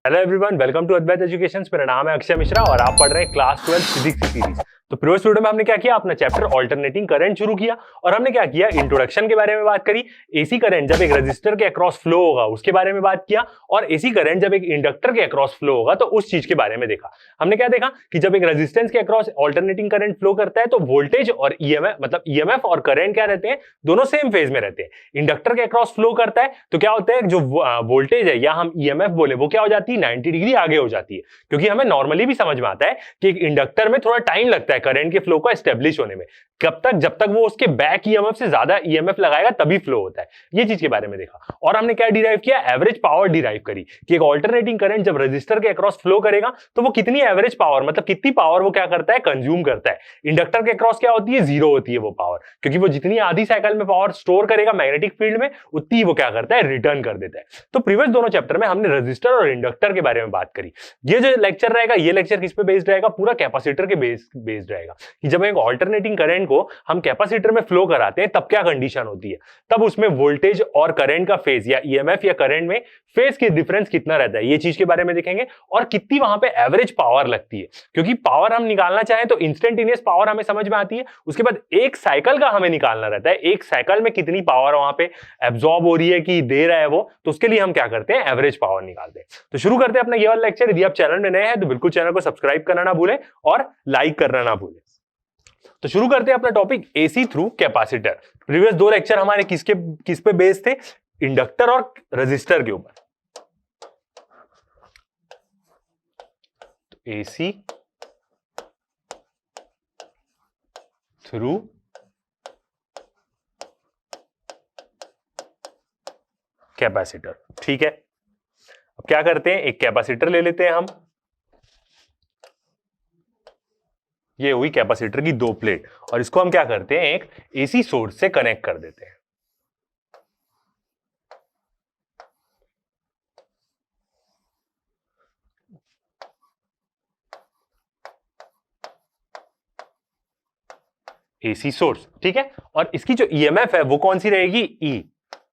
Hello everyone, welcome to Advait education. मेरा नाम है अक्षय मिश्रा और आप पढ़ रहे हैं क्लास 12 फिजिक्स की सीरीज। तो प्रीवियस वीडियो में हमने क्या किया, अपना चैप्टर ऑल्टरनेटिंग करंट शुरू किया और हमने क्या किया, इंट्रोडक्शन के बारे में बात करी। एसी करंट जब एक रेजिस्टर के अक्रॉस फ्लो होगा उसके बारे में बात किया, और एसी करंट जब एक इंडक्टर के अक्रॉस फ्लो होगा तो उस चीज के बारे में देखा। हमने क्या देखा कि जब एक रेजिस्टेंस के अक्रॉस ऑल्टरनेटिंग करंट फ्लो करता है तो वोल्टेज और ईएमएफ मतलब ईएमएफ और करंट क्या रहते हैं, दोनों सेम फेज में रहते हैं। इंडक्टर के अक्रॉस फ्लो करता है तो क्या होता है, जो वोल्टेज है या हम ईएमएफ बोले वो क्या हो जाती है, 90 डिग्री आगे हो जाती है। क्योंकि हमें नॉर्मली भी समझ में आता है कि एक इंडक्टर में थोड़ा टाइम लगता है करंट के फ्लो को एस्टेब्लिश होने में। कब तक, जब तक वो उसके बैक ईएमएफ से ज्यादा ईएमएफ लगाएगा तभी फ्लो होता है। ये चीज के बारे में देखा। और हमने क्या डिराइव किया, एवरेज पावर डिराइव करी कि एक ऑल्टरनेटिंग करंट जब रेजिस्टर के अक्रॉस फ्लो करेगा तो वो कितनी एवरेज पावर, मतलब कितनी पावर वो क्या करता है, कंज्यूम करता है। इंडक्टर के अक्रॉस क्या होती है, जीरो होती है वो पावर, क्योंकि वो जितनी आधी साइकिल में पावर स्टोर करेगा मैग्नेटिक फील्ड में उतनी वो क्या करता है, रिटर्न कर देता है। तो प्रीवियस दोनों चैप्टर में हमने रेजिस्टर और इंडक्टर के बारे में बात करी। ये जो लेक्चर रहेगा, ये लेक्चर किस पे बेस्ड रहेगा, पूरा कैपेसिटर के बेस्ड रहेगा कि जब एक ऑल्टरनेटिंग करंट को हम कैपेसिटर में फ्लो कराते हैं तब क्या कंडीशन होती है, तब उसमें वोल्टेज और करंट का फेज या ईएमएफ या करंट में फेज के डिफरेंस कितना रहता है, ये चीज के बारे में देखेंगे। और कितनी वहां पे एवरेज पावर लगती है, क्योंकि पावर हम निकालना चाहें तो इंस्टेंटेनियस पावर हमें समझ में आती है, उसके बाद एक साइकिल का हमें निकालना रहता है, एक साइकिल में कितनी पावर वहां पे एब्जॉर्ब हो रही है कि दे रहा है वो, तो उसके लिए हम क्या करते हैं, एवरेज पावर निकालते हैं। तो शुरू करते हैं अपना ये वाला लेक्चर। यदि आप चैनल में नए हैं तो बिल्कुल चैनल को सब्सक्राइब करना ना भूलें और लाइक करना ना भूलें। तो शुरू करते हैं अपना topic AC through capacitor. Previous दो लेक्चर हमारे किस पे बेस्ड थे, इंडक्टर और रेजिस्टर के ऊपर। तो एसी थ्रू कैपेसिटर, ठीक है। अब क्या करते हैं, एक कैपेसिटर ले लेते हैं हम। ये हुई कैपेसिटर की दो प्लेट और इसको हम क्या करते हैं, एक एसी सोर्स से कनेक्ट कर देते हैं। एसी सोर्स, ठीक है। और इसकी जो ईएमएफ है वो कौन सी रहेगी, ई।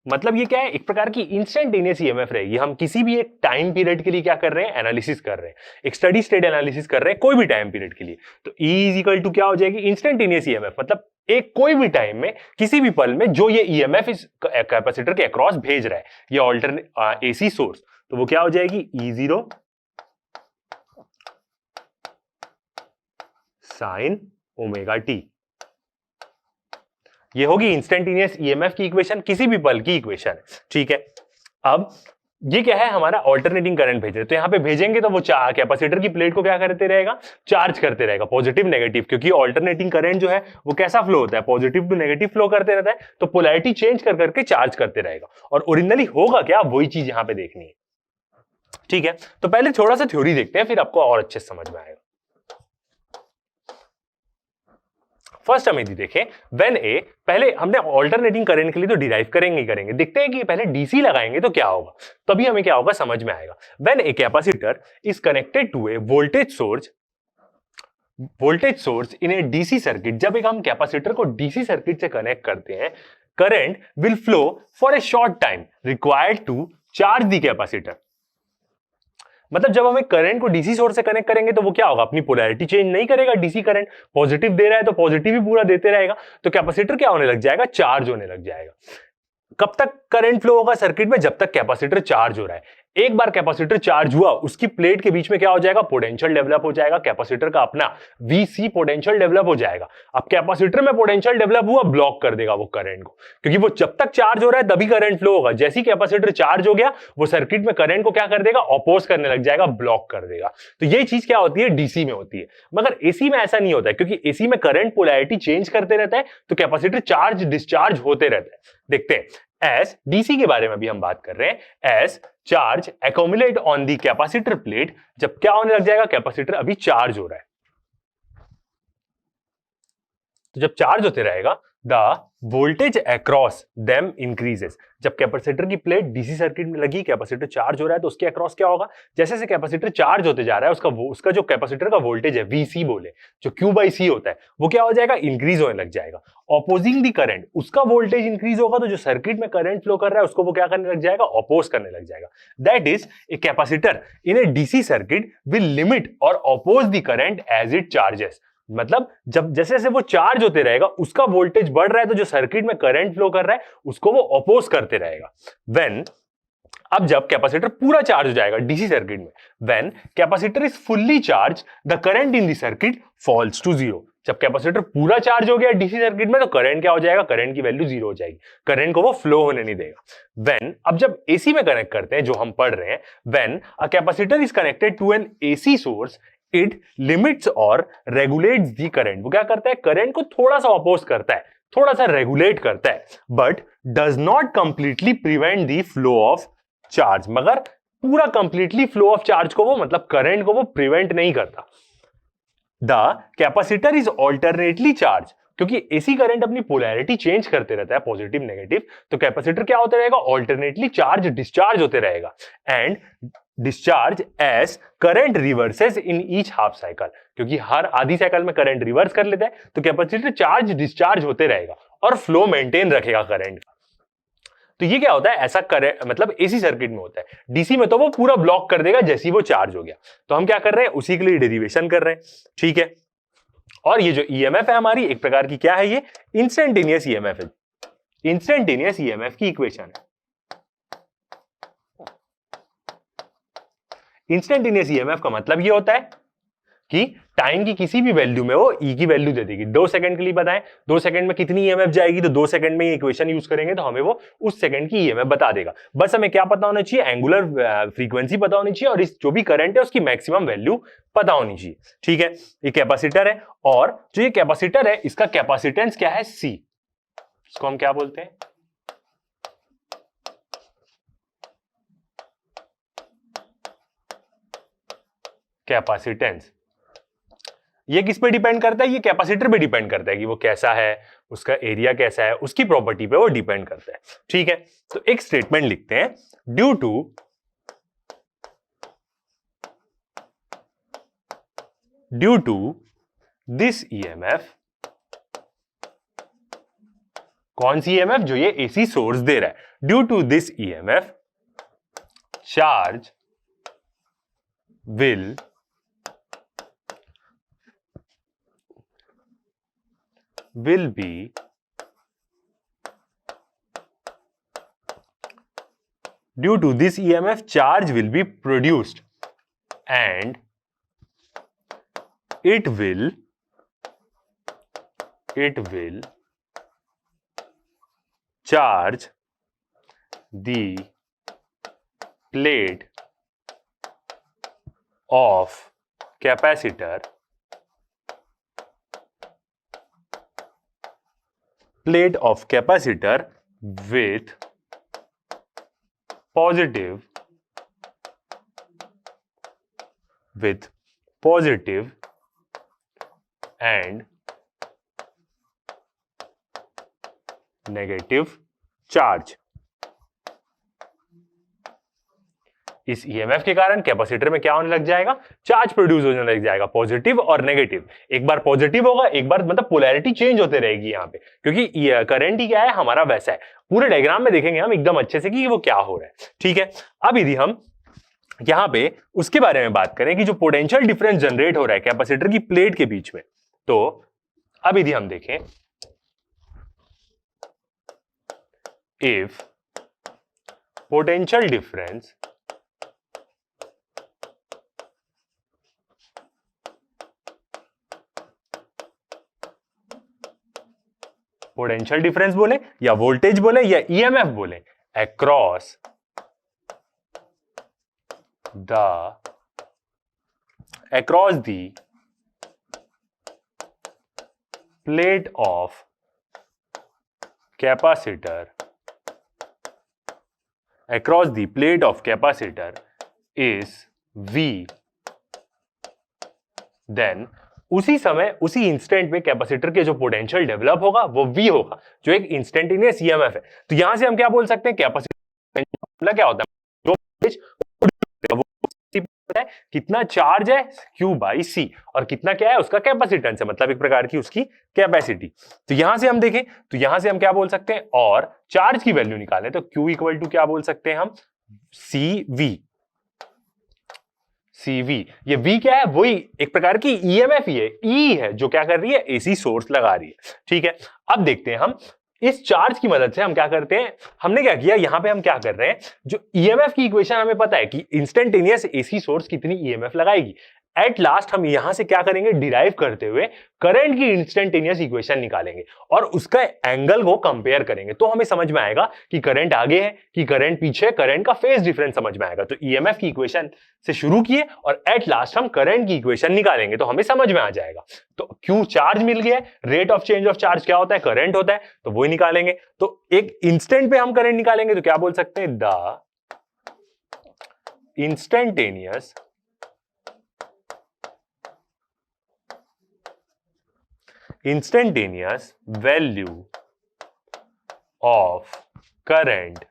मतलब ये क्या है, एक प्रकार की इंस्टेंटेनियस ईएमएफ रहेगी। हम किसी भी एक टाइम पीरियड के लिए क्या कर रहे हैं, एनालिसिस कर रहे हैं, एक स्टडी स्टेट एनालिसिस कर रहे हैं कोई भी टाइम पीरियड के लिए। तो ई इज इक्वल टू क्या हो जाएगी, इंस्टेंटेनियस ईएमएफ, मतलब एक कोई भी टाइम में किसी भी पल में जो ये ईएमएफ इस कैपेसिटर के अक्रॉस भेज रहा है, ये ऑल्टरनेट एसी सोर्स, तो वो क्या हो जाएगी, E zero sine omega T. ये होगी इंस्टेंटेनियस ईएमएफ की इक्वेशन, किसी भी पल की इक्वेशन है, ठीक है। अब ये क्या है, हमारा ऑल्टरनेटिंग करंट भेज रहे, तो यहां पे भेजेंगे तो वो कैपेसिटर की प्लेट को क्या करते रहेगा, चार्ज करते रहेगा, पॉजिटिव नेगेटिव, क्योंकि ऑल्टरनेटिंग करंट जो है वो कैसा फ्लो होता है, पॉजिटिव टू नेगेटिव फ्लो करते रहता है, तो पोलैरिटी चेंज कर करके चार्ज करते रहेगा। और ओरिजिनली होगा क्या, वही चीज यहां पे देखनी है, ठीक है। तो पहले थोड़ा सा थ्योरी देखते हैं, फिर आपको और अच्छे से समझ में आएगा। फर्स्ट हम यदि देखें, व्हेन ए, पहले हमने ऑल्टरनेटिंग करंट के लिए तो डिराइव करेंगे ही करेंगे, देखते हैं कि पहले डीसी लगाएंगे तो क्या होगा, तभी हमें क्या होगा समझ में आएगा। When a capacitor is connected to a voltage source in a DC circuit, जब एक हम कैपेसिटर को डीसी सर्किट से कनेक्ट करते हैं, current will flow for a short time required to charge the capacitor. मतलब जब हम एक करंट को डीसी सोर्स से कनेक्ट करेंगे तो वो क्या होगा, अपनी पोलैरिटी चेंज नहीं करेगा। डीसी करंट पॉजिटिव दे रहा है तो पॉजिटिव ही पूरा देते रहेगा, तो कैपेसिटर क्या होने लग जाएगा, चार्ज होने लग जाएगा। कब तक करंट फ्लो होगा सर्किट में, जब तक कैपेसिटर चार्ज हो रहा है। एक बार कैपेसिटर चार्ज हुआ, उसकी प्लेट के बीच में क्या हो जाएगा, पोटेंशियल डेवलप हो जाएगा, कैपेसिटर का अपना वीसी पोटेंशियल डेवलप हो जाएगा। अब कैपेसिटर में पोटेंशियल डेवलप हुआ, ब्लॉक कर देगा वो करंट को, क्योंकि वो जब तक चार्ज हो रहा है तभी करंट फ्लो होगा। जैसे ही कैपेसिटर चार्ज हो गया, वो सर्किट में करंट को क्या कर देगा, ऑपोज करने लग जाएगा, ब्लॉक कर देगा। तो ये चीज क्या होती है, डीसी में होती है। मगर एसी में ऐसा नहीं होता है, क्योंकि एसी में करंट पोलैरिटी चेंज करते रहता है, तो कैपेसिटर चार्ज डिस्चार्ज होते रहता है। देखते हैं, एस डीसी के बारे में भी हम बात कर रहे हैं। S charge accumulate on the capacitor plate, जब क्या होने लग जाएगा, कैपेसिटर अभी चार्ज हो रहा है, तो जब चार्ज होते रहेगा the voltage across them increases. जब कैपेसिटर की प्लेट डीसी सर्किट में लगी, कैपेसिटर चार्ज हो रहा है, तो उसके अक्रॉस क्या होगा, जैसे जैसे कैपेसिटर चार्ज होते जा रहा है उसका जो कैपेसिटर का वोल्टेज है वीसी बोले, जो क्यू बाई सी होता है, वो क्या हो जाएगा, इंक्रीज होने लग जाएगा। ऑपोजिंग दी करंट, उसका वोल्टेज इंक्रीज होगा तो जो सर्किट में करंट फ्लो कर रहा है उसको वो क्या करने लग जाएगा, ऑपोज करने लग जाएगा। That is a capacitor in a DC circuit will limit और oppose the current as it charges. मतलब जब जैसे जैसे वो चार्ज होते रहेगा, उसका वोल्टेज बढ़ रहा है तो जो सर्किट में करंट फ्लो कर रहा है उसको वो अपोज करते रहेगा। व्हेन, अब जब कैपेसिटर पूरा चार्ज हो जाएगा डीसी सर्किट में, when capacitor is fully charge the current in the circuit falls to zero. जब कैपेसिटर पूरा चार्ज हो गया डीसी सर्किट में तो करंट क्या हो जाएगा, करंट की वैल्यू जीरो हो जाएगी, करंट को वो फ्लो होने नहीं देगा। व्हेन, अब जब एसी में कनेक्ट करते हैं जो हम पढ़ रहे हैं, when a capacitor is connected to an AC source it limits और रेगुलेट्स दी करंट। वो क्या करता है, करंट को थोड़ा सा अपोज करता है, थोड़ा सा रेगुलेट करता है, but does not completely prevent the flow of charge. मगर पूरा कंप्लीटली फ्लो ऑफ चार्ज को वो, मतलब करंट को वो प्रिवेंट नहीं करता। The capacitor is alternately charge, क्योंकि एसी करंट अपनी पोलैरिटी चेंज करते रहता है, पॉजिटिव नेगेटिव, तो कैपेसिटर क्या होता रहेगा, ऑल्टरनेटली चार्ज डिस्चार्ज होते रहेगा। And discharge as current reverses in each half cycle, क्योंकि हर आधी साइकिल में करंट रिवर्स कर लेता है तो कैपेसिटर चार्ज डिस्चार्ज होते रहेगा और फ्लो मेंटेन रखेगा करंट का। तो ये क्या होता है, ऐसा करंट मतलब एसी सर्किट में होता है। डीसी में तो वो पूरा ब्लॉक कर देगा जैसे ही वो चार्ज हो गया। तो हम क्या कर रहे हैं, उसी के लिए डेरिवेशन कर रहे हैं, ठीक है। और ये जो ईएमएफ है हमारी, एक प्रकार की क्या है, ये इंस्टेंटेनियस ईएमएफ है। इंस्टेंटेनियस ईएमएफ की इक्वेशन है। इंस्टेंटेनियस ईएमएफ का मतलब ये होता है कि टाइम की किसी भी वैल्यू में वो ई की वैल्यू दे देगी। 2 सेकंड के लिए बताएं, 2 सेकंड में कितनी ईएमएफ जाएगी, तो 2 सेकंड में ये इक्वेशन यूज करेंगे तो हमें वो उस सेकंड की ईएमएफ बता देगा। बस हमें क्या पता होना चाहिए, एंगुलर फ्रीक्वेंसी पता होनी चाहिए और इस जो भी करंट है उसकी मैक्सिमम वैल्यू पता होनी चाहिए, ठीक है। ये कैपेसिटर है और जो ये कैपेसिटर है इसका कैपेसिटेंस क्या है, सी। इसको हम क्या बोलते हैं, कैपेसिटेंस। ये किस पे डिपेंड करता है, ये कैपेसिटर पे डिपेंड करता है कि वो कैसा है, उसका एरिया कैसा है, उसकी प्रॉपर्टी पे वो डिपेंड करता है, ठीक है। तो एक स्टेटमेंट लिखते हैं, ड्यू टू दिस ईएमएफ, कौन सी ईएमएफ, जो ये एसी सोर्स दे रहा है, due to this EMF charge will be due to this EMF charge will be produced and it will charge the plate of capacitor with positive and negative charge। इस EMF के कारण capacitor में क्या होने लग जाएगा, चार्ज प्रोड्यूस होने लग जाएगा, पॉजिटिव और नेगेटिव। एक बार पॉजिटिव होगा, एक बार मतलब पोलैरिटी चेंज होते रहेगी यहाँ पे, क्योंकि करंट ही क्या है हमारा वैसा है। पूरे डायग्राम में देखेंगे हम एकदम अच्छे से कि वो क्या हो रहा है, ठीक है। अब यदि हम यहाँ पे उसके बारे में बात करें कि जो पोटेंशियल डिफरेंस जनरेट हो रहा है कैपेसिटर की प्लेट के बीच में, तो अब यदि हम देखें, if potential difference potential difference बोले या वोल्टेज बोले या ईएमएफ बोले, across the plate of capacitor, is V, then उसी समय उसी इंस्टेंट पे कैपेसिटर के जो पोटेंशियल डेवलप होगा वो V होगा, जो एक इंस्टेंटेनियस ईएमएफ है। तो यहां से हम क्या बोल सकते हैं, कैपेसिटर क्या होता है, जो वो है कितना चार्ज है Q बाई C, और कितना क्या है उसका कैपेसिटेंस है, मतलब एक प्रकार की उसकी कैपेसिटी। तो यहां से हम देखें तो यहां से हम क्या बोल सकते हैं, और चार्ज की वैल्यू निकालें तो Q इक्वल टू क्या बोल सकते हैं हम, CV। ये V क्या है, वही एक प्रकार की ईएमएफ ही है, E है जो क्या कर रही है, एसी सोर्स लगा रही है। ठीक है, अब देखते हैं हम इस चार्ज की मदद से हम क्या करते हैं, हमने क्या किया यहां पे हम क्या कर रहे हैं, जो ईएमएफ की इक्वेशन हमें पता है कि इंस्टेंटेनियस एसी सोर्स कितनी ईएमएफ लगाएगी, एट लास्ट हम यहां से क्या करेंगे, डिराइव करते हुए करंट की इंस्टेंटेनियस इक्वेशन निकालेंगे और उसका एंगल को कंपेयर करेंगे, तो हमें समझ में आएगा कि करंट आगे है कि करंट पीछे, करंट का फेज डिफरेंस समझ में आएगा। तो ईएमएफ की इक्वेशन से शुरू किए और एट लास्ट हम करंट की इक्वेशन निकालेंगे तो हमें समझ में आ जाएगा। तो क्यू चार्ज मिल गया, rate of change of charge क्या होता है, करंट होता है, तो वही निकालेंगे। तो एक इंस्टेंट पे हम करंट निकालेंगे तो क्या बोल सकते हैं, the instantaneous value of current.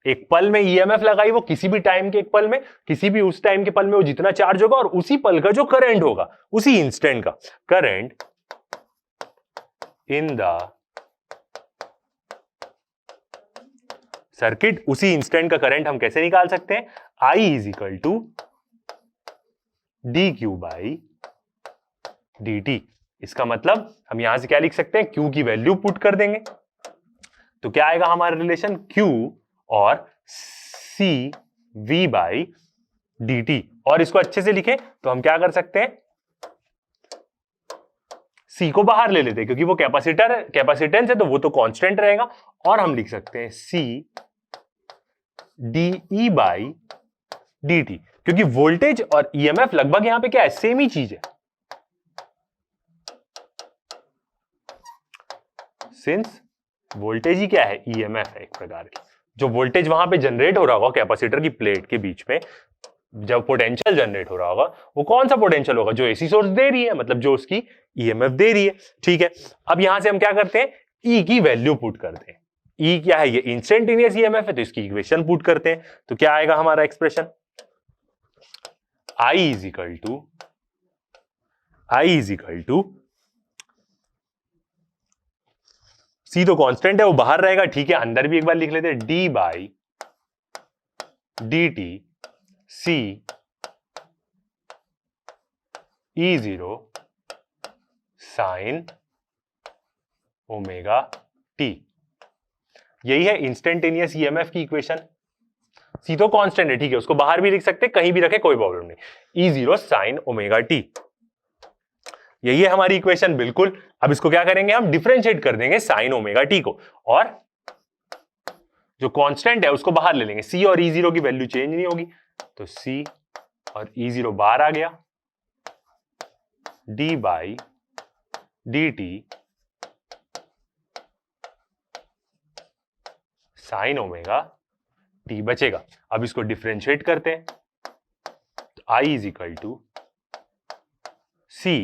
एक पल में ईएमएफ लगाई वो किसी भी टाइम के एक पल में, किसी भी उस टाइम के पल में वो जितना चार्ज होगा और उसी पल का जो करंट होगा, उसी इंस्टेंट का करंट इन द सर्किट। उसी इंस्टेंट का करंट हम कैसे निकाल सकते हैं, I is equal to D Q by D T. इसका मतलब हम यहां से क्या लिख सकते हैं, Q की वैल्यू पुट कर देंगे तो क्या आएगा हमारा रिलेशन, Q और C V by D T. और इसको अच्छे से लिखें तो हम क्या कर सकते हैं, C को बाहर ले लेते हैं क्योंकि वो कैपेसिटेंस है तो वो तो कांस्टेंट रहेगा, और हम लिख सकते हैं C D by D T, क्योंकि वोल्टेज और ईएमएफ लगभग यहां पे क्या है, सेम ही चीज है। सिंस वोल्टेज ही क्या है, ईएमएफ है एक प्रकार की, जो वोल्टेज वहां पे जनरेट हो रहा होगा कैपेसिटर की प्लेट के बीच में, जब पोटेंशियल जनरेट हो रहा होगा वो कौन सा पोटेंशियल होगा, जो एसी सोर्स दे रही है, मतलब जो उसकी ईएमएफ दे रही है। ठीक है, अब यहां से हम क्या करते हैं, ई की वैल्यू पुट करते हैं। ई क्या है, ये इंस्टेंटेनियस ईएमएफ है तो इसकी इक्वेशन पुट करते हैं तो क्या आएगा हमारा expression, I is equal to C तो कांस्टेंट है वो बाहर रहेगा, ठीक है, अंदर भी एक बार लिख लेते हैं, D by D T C E0 sine omega T. यही है इंस्टेंटेनियस ईएमएफ की इक्वेशन। C तो कांस्टेंट है, ठीक है, उसको बाहर भी लिख सकते हैं, कहीं भी रखे कोई प्रॉब्लम नहीं, E0 साइन ओमेगा टी। यही है हमारी इक्वेशन बिल्कुल। अब इसको क्या करेंगे, हम डिफरेंशिएट कर देंगे साइन ओमेगा टी को, और जो कांस्टेंट है उसको बाहर ले लेंगे। C और E0 की वैल्यू चेंज नहीं होगी तो C और E0 बाहर आ गया, D by D T sine omega T बचेगा। अब इसको डिफरेंशिएट करते हैं तो I is equal to C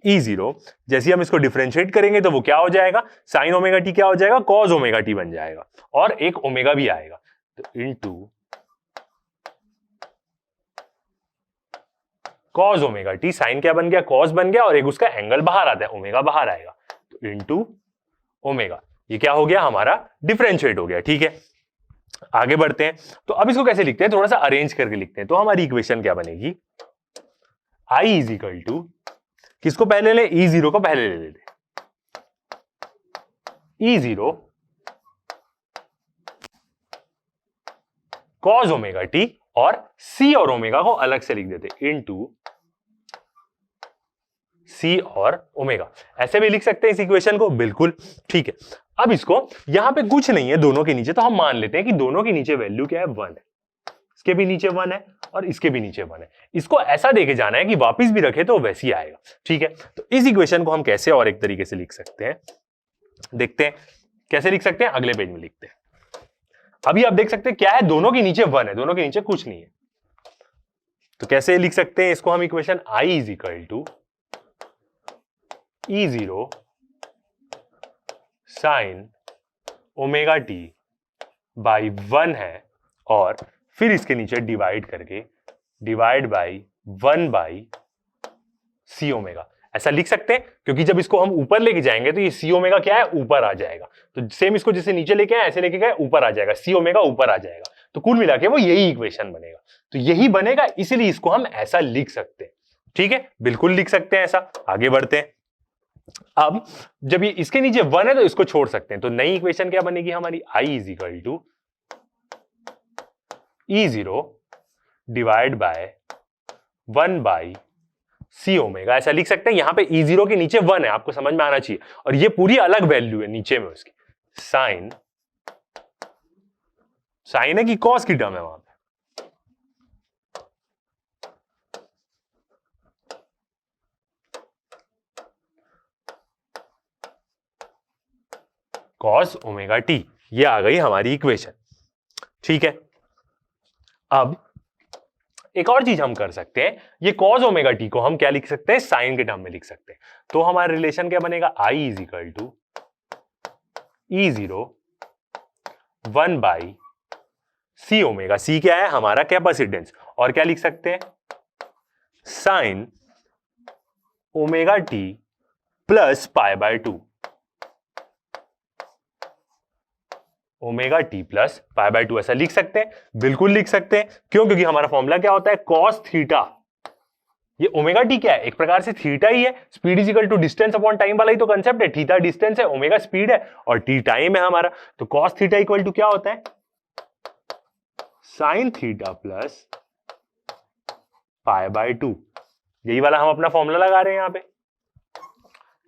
E0। जैसे हम इसको डिफरेंशिएट करेंगे तो वो क्या हो जाएगा, साइन ओमेगा टी क्या हो जाएगा, कॉस ओमेगा टी बन जाएगा, और एक ओमेगा भी आएगा तो into cos omega T. Sine क्या बन गया, कॉस बन गया, और एक उसका एंगल बाहर आता है, ओमेगा बाहर आएगा तो इनटू ओमेगा। ये क्या हो गया हमारा, डिफरेंशिएट हो गया। ठीक है, आगे बढ़ते हैं। तो अब इसको कैसे लिखते हैं, थोड़ा सा अरेंज करके लिखते हैं। तो हमारी इक्वेशन क्या बनेगी, I इज इक्वल टू, किसको पहले ले, E0 को पहले ले लेते, E0 कॉस ओमेगा टी, और C और ओमेगा को अलग से लिख देते इनटू C और ओमेगा। ऐसे भी लिख सकते हैं इस इक्वेशन को, बिल्कुल ठीक है। अब इसको यहां पे कुछ नहीं है दोनों के नीचे, तो हम मान लेते हैं कि दोनों के नीचे वैल्यू क्या है, 1 है, इसके भी नीचे 1 है और इसके भी नीचे 1 है। इसको ऐसा देके जाना है कि वापस भी रखे तो वैसे ही आएगा। ठीक है, तो इस इक्वेशन को हम कैसे और एक तरीके से लिख सकते हैं, देखते हैं कैसे लिख सकते हैं, अगले पेज में लिखते हैं। अभी आप देख सकते हैं क्या है, दोनों के नीचे 1 है, दोनों के नीचे कुछ नहीं है। तो कैसे लिख सकते हैं इसको हम equation, I is equal to E0 sine omega T by 1 है, और फिर इसके नीचे डिवाइड करके divide by 1 by C omega, ऐसा लिख सकते हैं। क्योंकि जब इसको हम ऊपर लेके जाएंगे तो ये सी ओमेगा क्या है, ऊपर आ जाएगा। तो सेम इसको जैसे नीचे लेके आए ऐसे लेके गए, ऊपर आ जाएगा, सी ओमेगा ऊपर आ जाएगा। तो कुल मिला के वो यही इक्वेशन बनेगा। तो यही बनेगा, इसलिए इसको हम ऐसा लिख सकते हैं। ठीक है, बिल्कुल लिख सकते हैं ऐसा। आगे बढ़ते हैं। अब जब ये इसके नीचे 1 है तो इसको छोड़ सकते हैं। तो नई इक्वेशन क्या बनेगी हमारी, I is equal to E0 divide by 1 by C omega, ऐसा लिख सकते हैं। यहां पे E0 के नीचे 1 है, आपको समझ में आना चाहिए, और ये पूरी अलग वैल्यू है नीचे में उसकी। साइन है कि कॉस की टर्म है वहां पे, कॉस ओमेगा टी, ये आ गई हमारी इक्वेशन। ठीक है, अब एक और चीज हम कर सकते हैं, ये कॉस ओमेगा टी को हम क्या लिख सकते हैं, साइन के टर्म में लिख सकते हैं। तो हमारा रिलेशन क्या बनेगा, I is equal to E0 1 by C omega. C क्या है हमारा कैपेसिटेंस, और क्या लिख सकते हैं, sine omega T plus pi by 2, omega T plus pi by 2, ऐसा लिख सकते हैं। बिल्कुल लिख सकते हैं। क्यों, क्योंकि हमारा फॉर्मूला क्या होता है, कॉस थीटा। ये ओमेगा टी क्या है, एक प्रकार से थीटा ही है। Speed is equal to distance upon time वाला ही तो कंसेप्ट है। थीटा डिस्टेंस है, ओमेगा स्पीड है, और टी टाइम है हमारा। तो कॉस थीटा इक्वल टू क्या होता है, sine theta plus pi by 2। यही वाला हम अपना फॉर्मूला लगा रहे हैं यहां पे।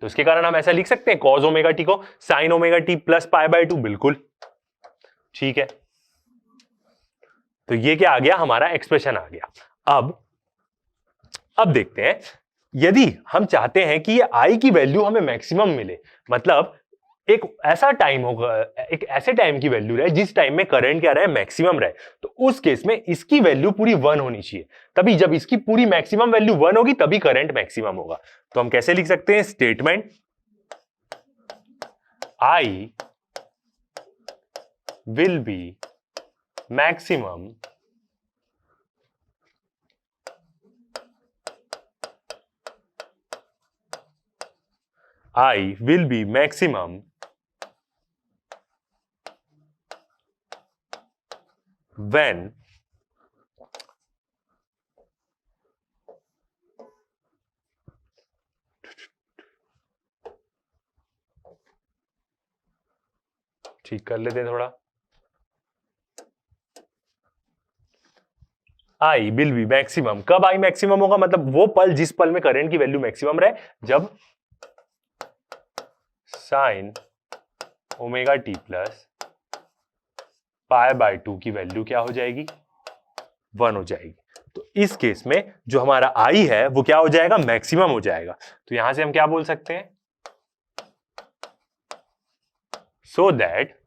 तो इसके कारण हम ऐसा लिख सकते हैं, कॉस ओमेगा टी को sign omega T plus pi by 2। बिल्कुल ठीक है, तो ये क्या आ गया, हमारा एक्सप्रेशन आ गया। अब देखते हैं, यदि हम चाहते हैं कि ये आई की वैल्यू हमें मैक्सिमम मिले, मतलब एक ऐसा टाइम होगा, एक ऐसे टाइम की वैल्यू रहे जिस टाइम में करंट क्या रहे, मैक्सिमम रहे, तो उस केस में इसकी वैल्यू पूरी 1 होनी चाहिए। तभी जब इसकी पूरी मैक्सिमम वैल्यू 1 होगी तभी करंट मैक्सिमम होगा। तो हम कैसे लिख सकते हैं, statement I will be maximum I will be maximum when ठीक कर लेते हैं थोड़ा, आई विल बी मैक्सिमम। कब आई मैक्सिमम होगा, मतलब वो पल जिस पल में करंट की वैल्यू मैक्सिमम रहे, जब sign omega T plus pi by 2 की वैल्यू क्या हो जाएगी, 1 हो जाएगी। तो इस केस में जो हमारा आई है वो क्या हो जाएगा, मैक्सिमम हो जाएगा। तो यहां से हम क्या बोल सकते हैं, so that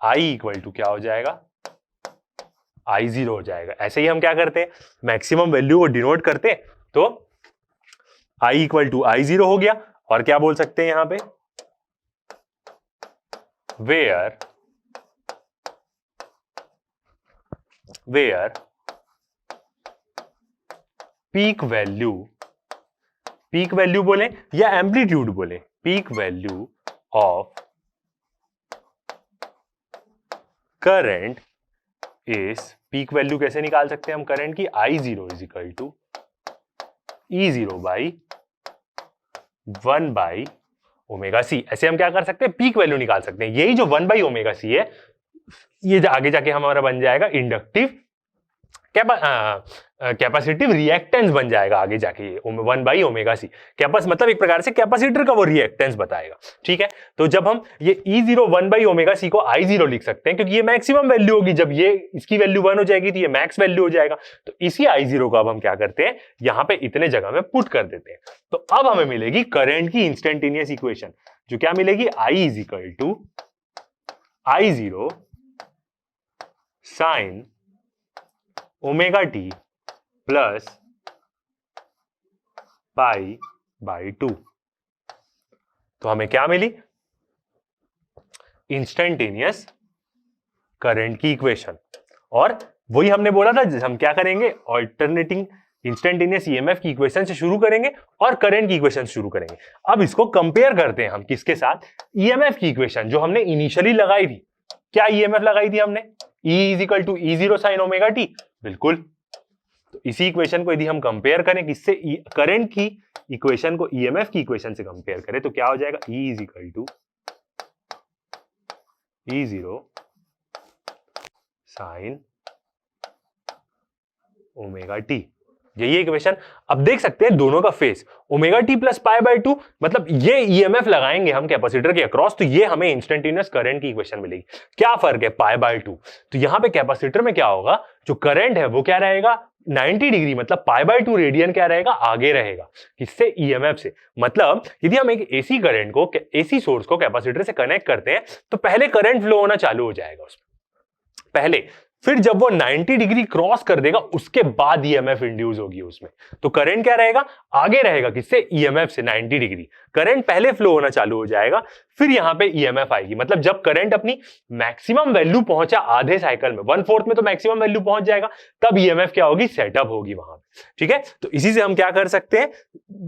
I equal to क्या हो जाएगा, I0 हो जाएगा। ऐसे ही हम क्या करते हैं, मैक्सिमम वैल्यू को डिनोट करते हैं। तो I इक्वल टू I0 हो गया, और क्या बोल सकते हैं यहां पे, वेयर पीक वैल्यू बोले या एम्पलीट्यूड बोले, peak value of current is, peak value कैसे निकाल सकते हैं हम करंट की, I0 is equal to E0 by 1 by omega C. ऐसे हम क्या कर सकते हैं, पीक वैल्यू निकाल सकते हैं। यही जो 1 बाई ओमेगा सी है, ये आगे जाके हमारा बन जाएगा इंडक्टिव कैपेसिटिव रिएक्टेंस बन जाएगा आगे जाके, 1 बाई ओमेगा सी। कैपेस मतलब एक प्रकार से कैपेसिटर का वो रिएक्टेंस बताएगा। ठीक है, तो जब हम ये E0 1 बाई ओमेगा सी को I0 लिख सकते हैं, क्योंकि ये मैक्सिमम वैल्यू होगी। जब ये इसकी वैल्यू 1 हो जाएगी तो ये मैक्स वैल्यू हो जाएगा। तो इसी I0 को अब हम क्या करते हैं, यहां पे इतने जगह में पुट कर देते हैं। तो अब हमें मिलेगी करंट की इंस्टेंटेनियस इक्वेशन, जो क्या मिलेगी, I is equal to I0 sine omega T plus pi by 2। तो हमें क्या मिली? इंस्टेंटेनियस करंट की इक्वेशन। और वही हमने बोला था हम क्या करेंगे, ऑल्टरनेटिंग इंस्टेंटेनियस ईएमएफ की इक्वेशन से शुरू करेंगे और करंट की इक्वेशन शुरू करेंगे। अब इसको कंपेयर करते हैं हम किसके साथ? ईएमएफ की इक्वेशन जो हमने इनिशियली लगाई थी। क्या ईएमएफ लगाई थी हमने? E is equal to E0 sine omega T. बिल्कुल। तो इसी इक्वेशन को यदि हम कंपेयर करें किससे? करंट की इक्वेशन को ईएमएफ की इक्वेशन से कंपेयर करें तो क्या हो जाएगा? E is equal to E0 sine omega T. यही इक्वेशन। अब देख सकते हैं दोनों का phase omega T plus pi by 2, मतलब ये ईएमएफ लगाएंगे हम कैपेसिटर के अक्रॉस तो ये हमें इंस्टेंटेनियस करंट की इक्वेशन मिलेगी। क्या फर्क है? पाई बाय 2। तो यहां पे कैपेसिटर में क्या होगा, जो करंट है वो क्या रहेगा? 90 डिग्री, मतलब पाई बाय 2 रेडियन क्या रहेगा? आगे रहेगा। किससे? ईएमएफ से। मतलब यदि हम एक एसी करंट को, एसी सोर्स को कैपेसिटर से कनेक्ट करते हैं तो पहले करंट फ्लो होना चालू हो जाएगा उसमें पहले, फिर जब वो 90 डिग्री क्रॉस कर देगा उसके बाद ईएमएफ इंड्यूस होगी उसमें। तो करंट क्या रहेगा? आगे रहेगा। किससे? ईएमएफ से। 90 डिग्री करंट पहले फ्लो होना चालू हो जाएगा, फिर यहां पे ईएमएफ आएगी। मतलब जब करंट अपनी मैक्सिमम वैल्यू पहुंचा आधे साइकिल में, 1/4 में तो मैक्सिमम वैल्यू पहुंच जाएगा, तब ईएमएफ क्या होगी? सेटअप होगी वहां पे। ठीक है, तो इसी से हम क्या कर सकते हैं?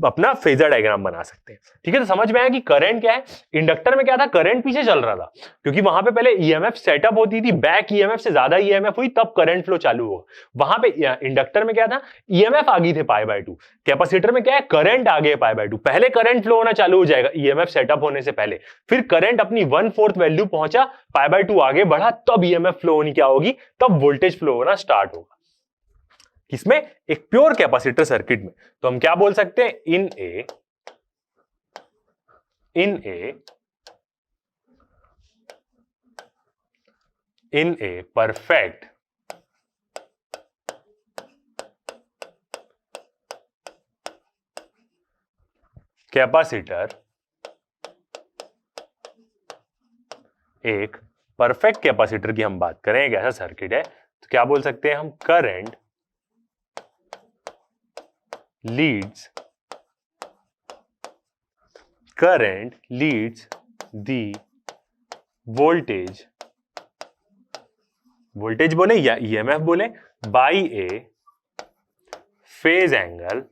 अपना फेजर डायग्राम बना सकते हैं। ठीक है, तो समझ में आया कि करंट क्या है। इंडक्टर में क्या था? करंट पीछे चल रहा था क्योंकि वहां पे पहले ईएमएफ सेटअप होती थी, बैक ईएमएफ से ज्यादा ईएमएफ हुई तब करंट फ्लो चालू हुआ। वहां पे इंडक्टर में क्या था? ईएमएफ आगे थे पाई बाय 2। कैपेसिटर में क्या है? करंट आगे पाई बाय 2। पहले करंट फ्लो होना चालू हो जाएगा ईएमएफ सेटअप होने से पहले, फिर करंट अपनी 1/4 वैल्यू पहुंचा, पाई बाय 2 आगे बढ़ा, तब ईएमएफ फ्लो होनी क्या होगी? तब वोल्टेज फ्लो होना स्टार्ट होगा। किसमें? एक प्योर कैपेसिटर सर्किट में। तो हम क्या बोल सकते हैं? in a perfect कैपेसिटर, एक परफेक्ट कैपेसिटर की हम बात करें, एक ऐसा सर्किट है, तो क्या बोल सकते हैं हम? करंट लीड्स दी वोल्टेज बोले या ईएमएफ बोले, by a phase angle.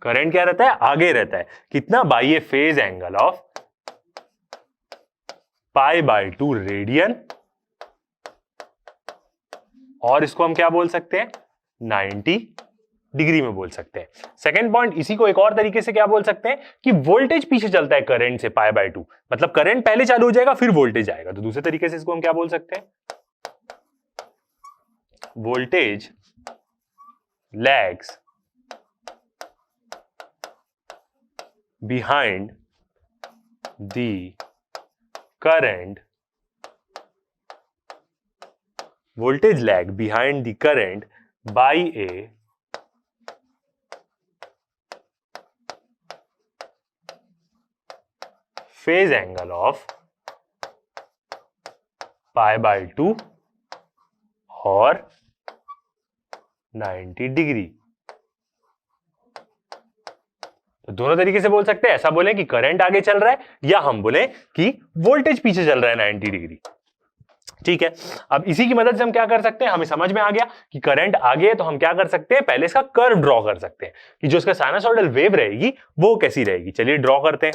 Current क्या रहता है? आगे रहता है। कितना? By a phase angle of pi by 2 radian, और इसको हम क्या बोल सकते हैं? 90 डिग्री में बोल सकते हैं। सेकंड पॉइंट, इसी को एक और तरीके से क्या बोल सकते हैं कि वोल्टेज पीछे चलता है करंट से पाई बाय 2, मतलब करंट पहले चालू हो जाएगा फिर वोल्टेज आएगा। तो दूसरे तरीके से इसको हम क्या बोल सकते हैं? Voltage lags behind the current, voltage lag behind the current by a phase angle of pi by 2 और 90 डिग्री। तो दोनों तरीके से बोल सकते हैं। ऐसा बोले कि करंट आगे चल रहा है, या हम बोले कि वोल्टेज पीछे चल रहा है 90 डिग्री। ठीक है, अब इसी की मदद से हम क्या कर सकते हैं? हमें समझ में आ गया कि करंट आगे है, तो हम क्या कर सकते हैं? पहले इसका कर्व ड्रॉ कर सकते हैं कि जो इसका साइनसॉइडल वेव रहेगी वो कैसी रहेगी। चलिए ड्रॉ करते हैं।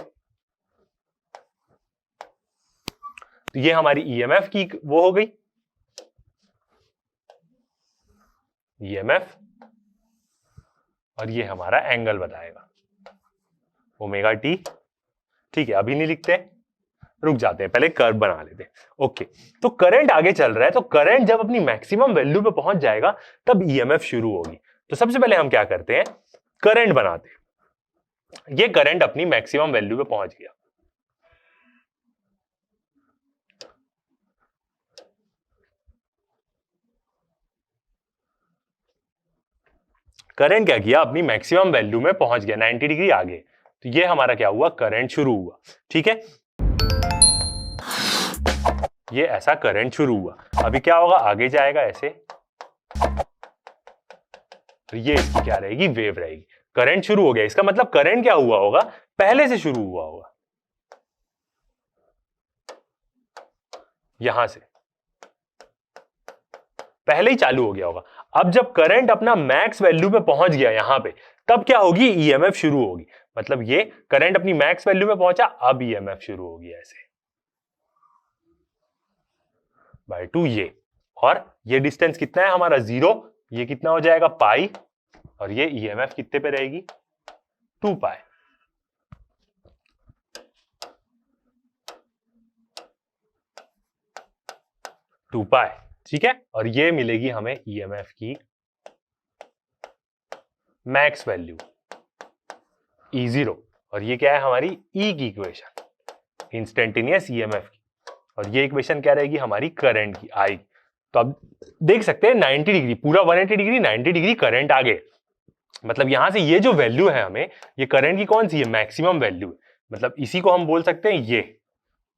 तो ये हमारी ईएमएफ की वो हो गई, ईएमएफ, और ये हमारा एंगल बताएगा ओमेगा टी। ठीक है, अभी नहीं लिखते, रुक जाते हैं, पहले कर्व बना लेते हैं। ओके, तो करंट आगे चल रहा है, तो करंट जब अपनी मैक्सिमम वैल्यू पे पहुंच जाएगा तब ईएमएफ शुरू होगी। तो सबसे पहले हम क्या करते हैं? करंट बनाते हैं। ये करंट अपनी मैक्सिमम वैल्यू पे पहुंच गया, करंट क्या किया? अपनी मैक्सिमम वैल्यू में पहुंच गया, 90 डिग्री आगे। तो ये हमारा क्या हुआ? करंट शुरू हुआ। ठीक है, ये ऐसा करंट शुरू हुआ। अभी क्या होगा, आगे जाएगा ऐसे, तो ये इसकी क्या रहेगी, वेव रहेगी। करंट शुरू हो गया, इसका मतलब करंट क्या हुआ होगा, पहले से शुरू हुआ होगा, यहां से पहले ही चालू हो गया होगा। अब जब करंट अपना मैक्स वैल्यू पे पहुंच गया यहां पे, तब क्या होगी, ईएमएफ शुरू होगी। मतलब ये करंट अपनी मैक्स वैल्यू पे पहुंचा, अब ईएमएफ शुरू होगी ऐसे बाय 2 ये। और ये डिस्टेंस कितना है हमारा, 0, ये कितना हो जाएगा पाई, और ये ईएमएफ कितने पे रहेगी, 2 पाई। ठीक है, और ये मिलेगी हमें ईएमएफ की मैक्स वैल्यू E0, और ये क्या है हमारी E की इक्वेशन, इंस्टेंटेनियस ईएमएफ की, और ये इक्वेशन क्या रहेगी हमारी करंट की I। तो अब देख सकते हैं 90 डिग्री, पूरा 180 डिग्री 90 डिग्री करंट आ गए। मतलब यहां से ये जो वैल्यू है हमें, ये करंट की कौन सी है, मैक्सिमम वैल्यू है। मतलब इसी को हम बोल सकते हैं ये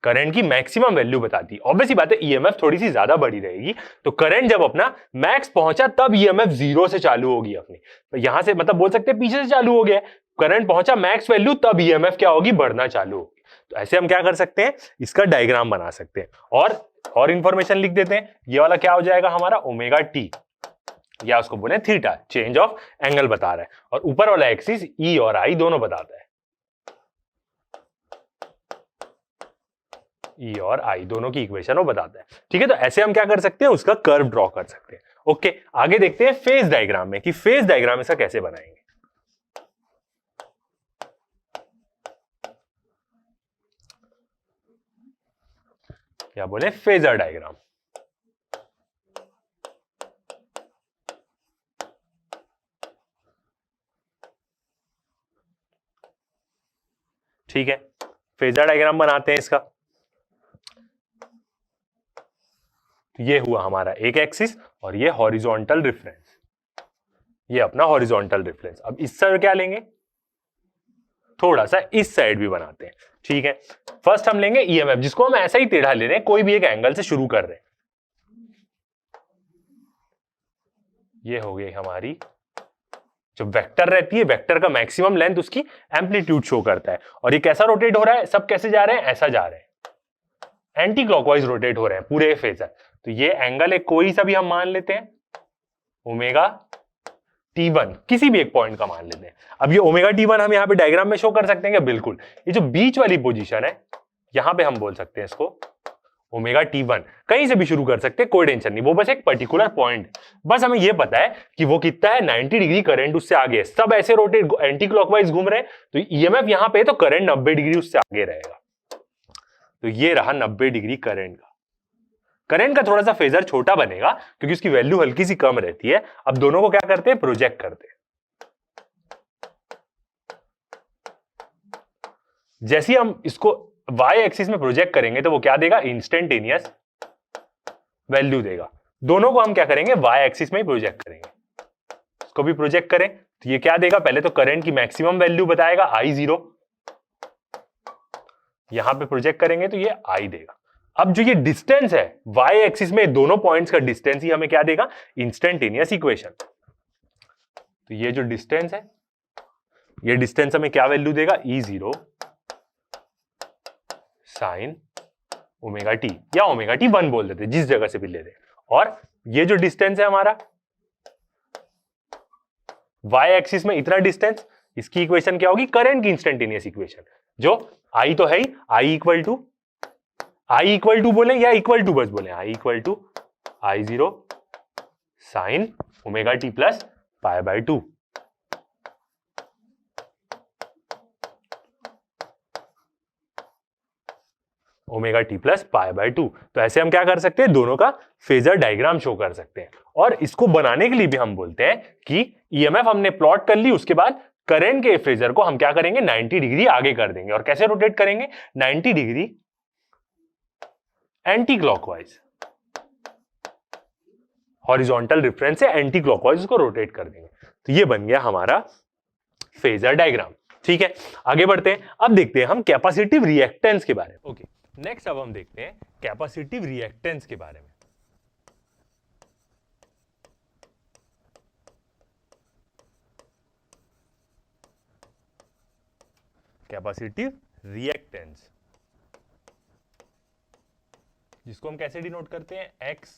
करंट की मैक्सिमम वैल्यू बताती है। ऑब्वियसली बात है ईएमएफ थोड़ी सी ज्यादा बड़ी रहेगी, तो करंट जब अपना मैक्स पहुंचा तब ईएमएफ 0 से चालू होगी अपनी। तो यहां से मतलब बोल सकते हैं पीछे से चालू हो गया, करंट पहुंचा मैक्स वैल्यू, तब ईएमएफ क्या होगी, बढ़ना चालू होगी। तो ऐसे हम क्या कर सकते हैं, इसका डायग्राम बना सकते हैं। और इंफॉर्मेशन लिख देते हैं, ये वाला क्या हो जाएगा हमारा ओमेगा टी, या उसको बोले थीटा, चेंज ऑफ एंगल बता रहा है, और ऊपर वाला एक्सिस ई और आई दोनों बताता है, ई और आई दोनों की इक्वेशन वो बताता है। ठीक है, तो ऐसे हम क्या कर सकते हैं, उसका कर्व ड्रॉ कर सकते हैं। ओके, आगे देखते हैं फेज डायग्राम में कि फेज डायग्राम इसका कैसे बनाएंगे। क्या बोले, फेजर डायग्राम। ठीक है, फेजर डायग्राम बनाते हैं इसका। ये हुआ हमारा एक एक्सिस, और ये हॉरिजॉन्टल रेफरेंस, ये अपना हॉरिजॉन्टल रेफरेंस। अब इस साइड क्या लेंगे, थोड़ा सा इस साइड भी बनाते हैं। ठीक है, फर्स्ट हम लेंगे ईएमएफ, जिसको हम ऐसा ही टेढ़ा ले रहे हैं, कोई भी एक एंगल से शुरू कर रहे हैं। ये हो गई हमारी जो वेक्टर रहती है, वेक्टर का मैक्सिमम लेंथ उसकी एम्पलीट्यूड शो करता है। और ये कैसा रोटेट हो रहा है, सब कैसे जा रहे हैं, ऐसा जा रहे हैं, एंटी क्लॉकवाइज रोटेट हो रहे हैं पूरे फेजर। तो ये एंगल है कोई सा भी हम मान लेते हैं, ओमेगा T1, किसी भी एक पॉइंट का मान लेते हैं। अब ये ओमेगा T1 हम यहाँ पे डायग्राम में शो कर सकते हैं क्या, बिल्कुल। ये जो बीच वाली पोजीशन है, यहां पे हम बोल सकते हैं इसको ओमेगा T1, कहीं से भी शुरू कर सकते हैं, कोई टेंशन नहीं, वो बस एक पर्टिकुलर पॉइंट। बस हमें ये पता है कि वो कितना है, 90 डिग्री करंट उससे आगे है, सब ऐसे रोटेट एंटी क्लॉकवाइज घूम रहे हैं, तो ईएमएफ यहां पे, तो करंट 90 डिग्री उससे आगे रहेगा। तो ये रहा 90 डिग्री करंट का। करंट का थोड़ा सा फेजर छोटा बनेगा क्योंकि उसकी वैल्यू हल्की सी कम रहती है। अब दोनों को क्या करते हैं, प्रोजेक्ट करते हैं। जैसे हम इसको y एक्सिस में प्रोजेक्ट करेंगे तो वो क्या देगा, इंस्टेंटेनियस वैल्यू देगा। दोनों को हम क्या करेंगे, y एक्सिस में ही प्रोजेक्ट करेंगे। इसको भी प्रोजेक्ट करें तो ये क्या देगा, पहले तो करंट की मैक्सिमम वैल्यू बताएगा I0, यहां पे प्रोजेक्ट करेंगे तो ये I देगा। अब जो ये डिस्टेंस है y एक्सिस में, दोनों पॉइंट्स का डिस्टेंस ही हमें क्या देगा, इंस्टेंटेनियस इक्वेशन। तो ये जो डिस्टेंस है, ये डिस्टेंस हमें क्या वैल्यू देगा, E0 साइन ओमेगा टी, या ओमेगा टी 1 बोल देते, जिस जगह से भी ले दे। और ये जो डिस्टेंस है हमारा y एक्सिस में, इतना डिस्टेंस, इसकी इक्वेशन क्या होगी, करंट की इंस्टेंटेनियस इक्वेशन, जो I तो है ही, I इक्वल टू बोले या इक्वल टू बस बोले, I equal to I0 sine omega T plus pi by 2। Omega T plus pi by 2। तो ऐसे हम क्या कर सकते हैं, दोनों का फेजर डायग्राम शो कर सकते हैं। और इसको बनाने के लिए भी हम बोलते हैं कि ईएमएफ हमने प्लॉट कर ली, उसके बाद करंट के फेजर को हम क्या करेंगे, 90 डिग्री आगे कर देंगे। और कैसे रोटेट करेंगे, 90 degree anti clockwise, horizontal reference से एंटी क्लॉकवाइज उसको रोटेट कर देंगे। तो ये बन गया हमारा फेजर डायग्राम। ठीक है, आगे बढ़ते हैं। अब देखते हैं हम कैपेसिटिव रिएक्टेंस के बारे में। ओके, नेक्स्ट अब हम देखते हैं कैपेसिटिव रिएक्टेंस के बारे में। कैपेसिटिव रिएक्टेंस जिसको हम कैसे डिनोट करते हैं, एक्स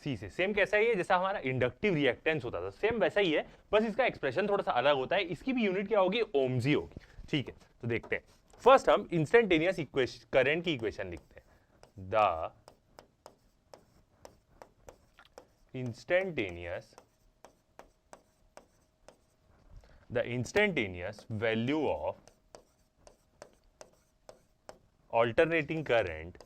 सी से। सेम कैसा ही है जैसा हमारा इंडक्टिव रिएक्टेंस होता था, सेम वैसा ही है, बस इसका एक्सप्रेशन थोड़ा सा अलग होता है। इसकी भी यूनिट क्या होगी, ओम्स ही होगी। ठीक है, तो देखते हैं। फर्स्ट हम इंस्टेंटेनियस करंट की इक्वेशन लिखते हैं। The instantaneous value of alternating current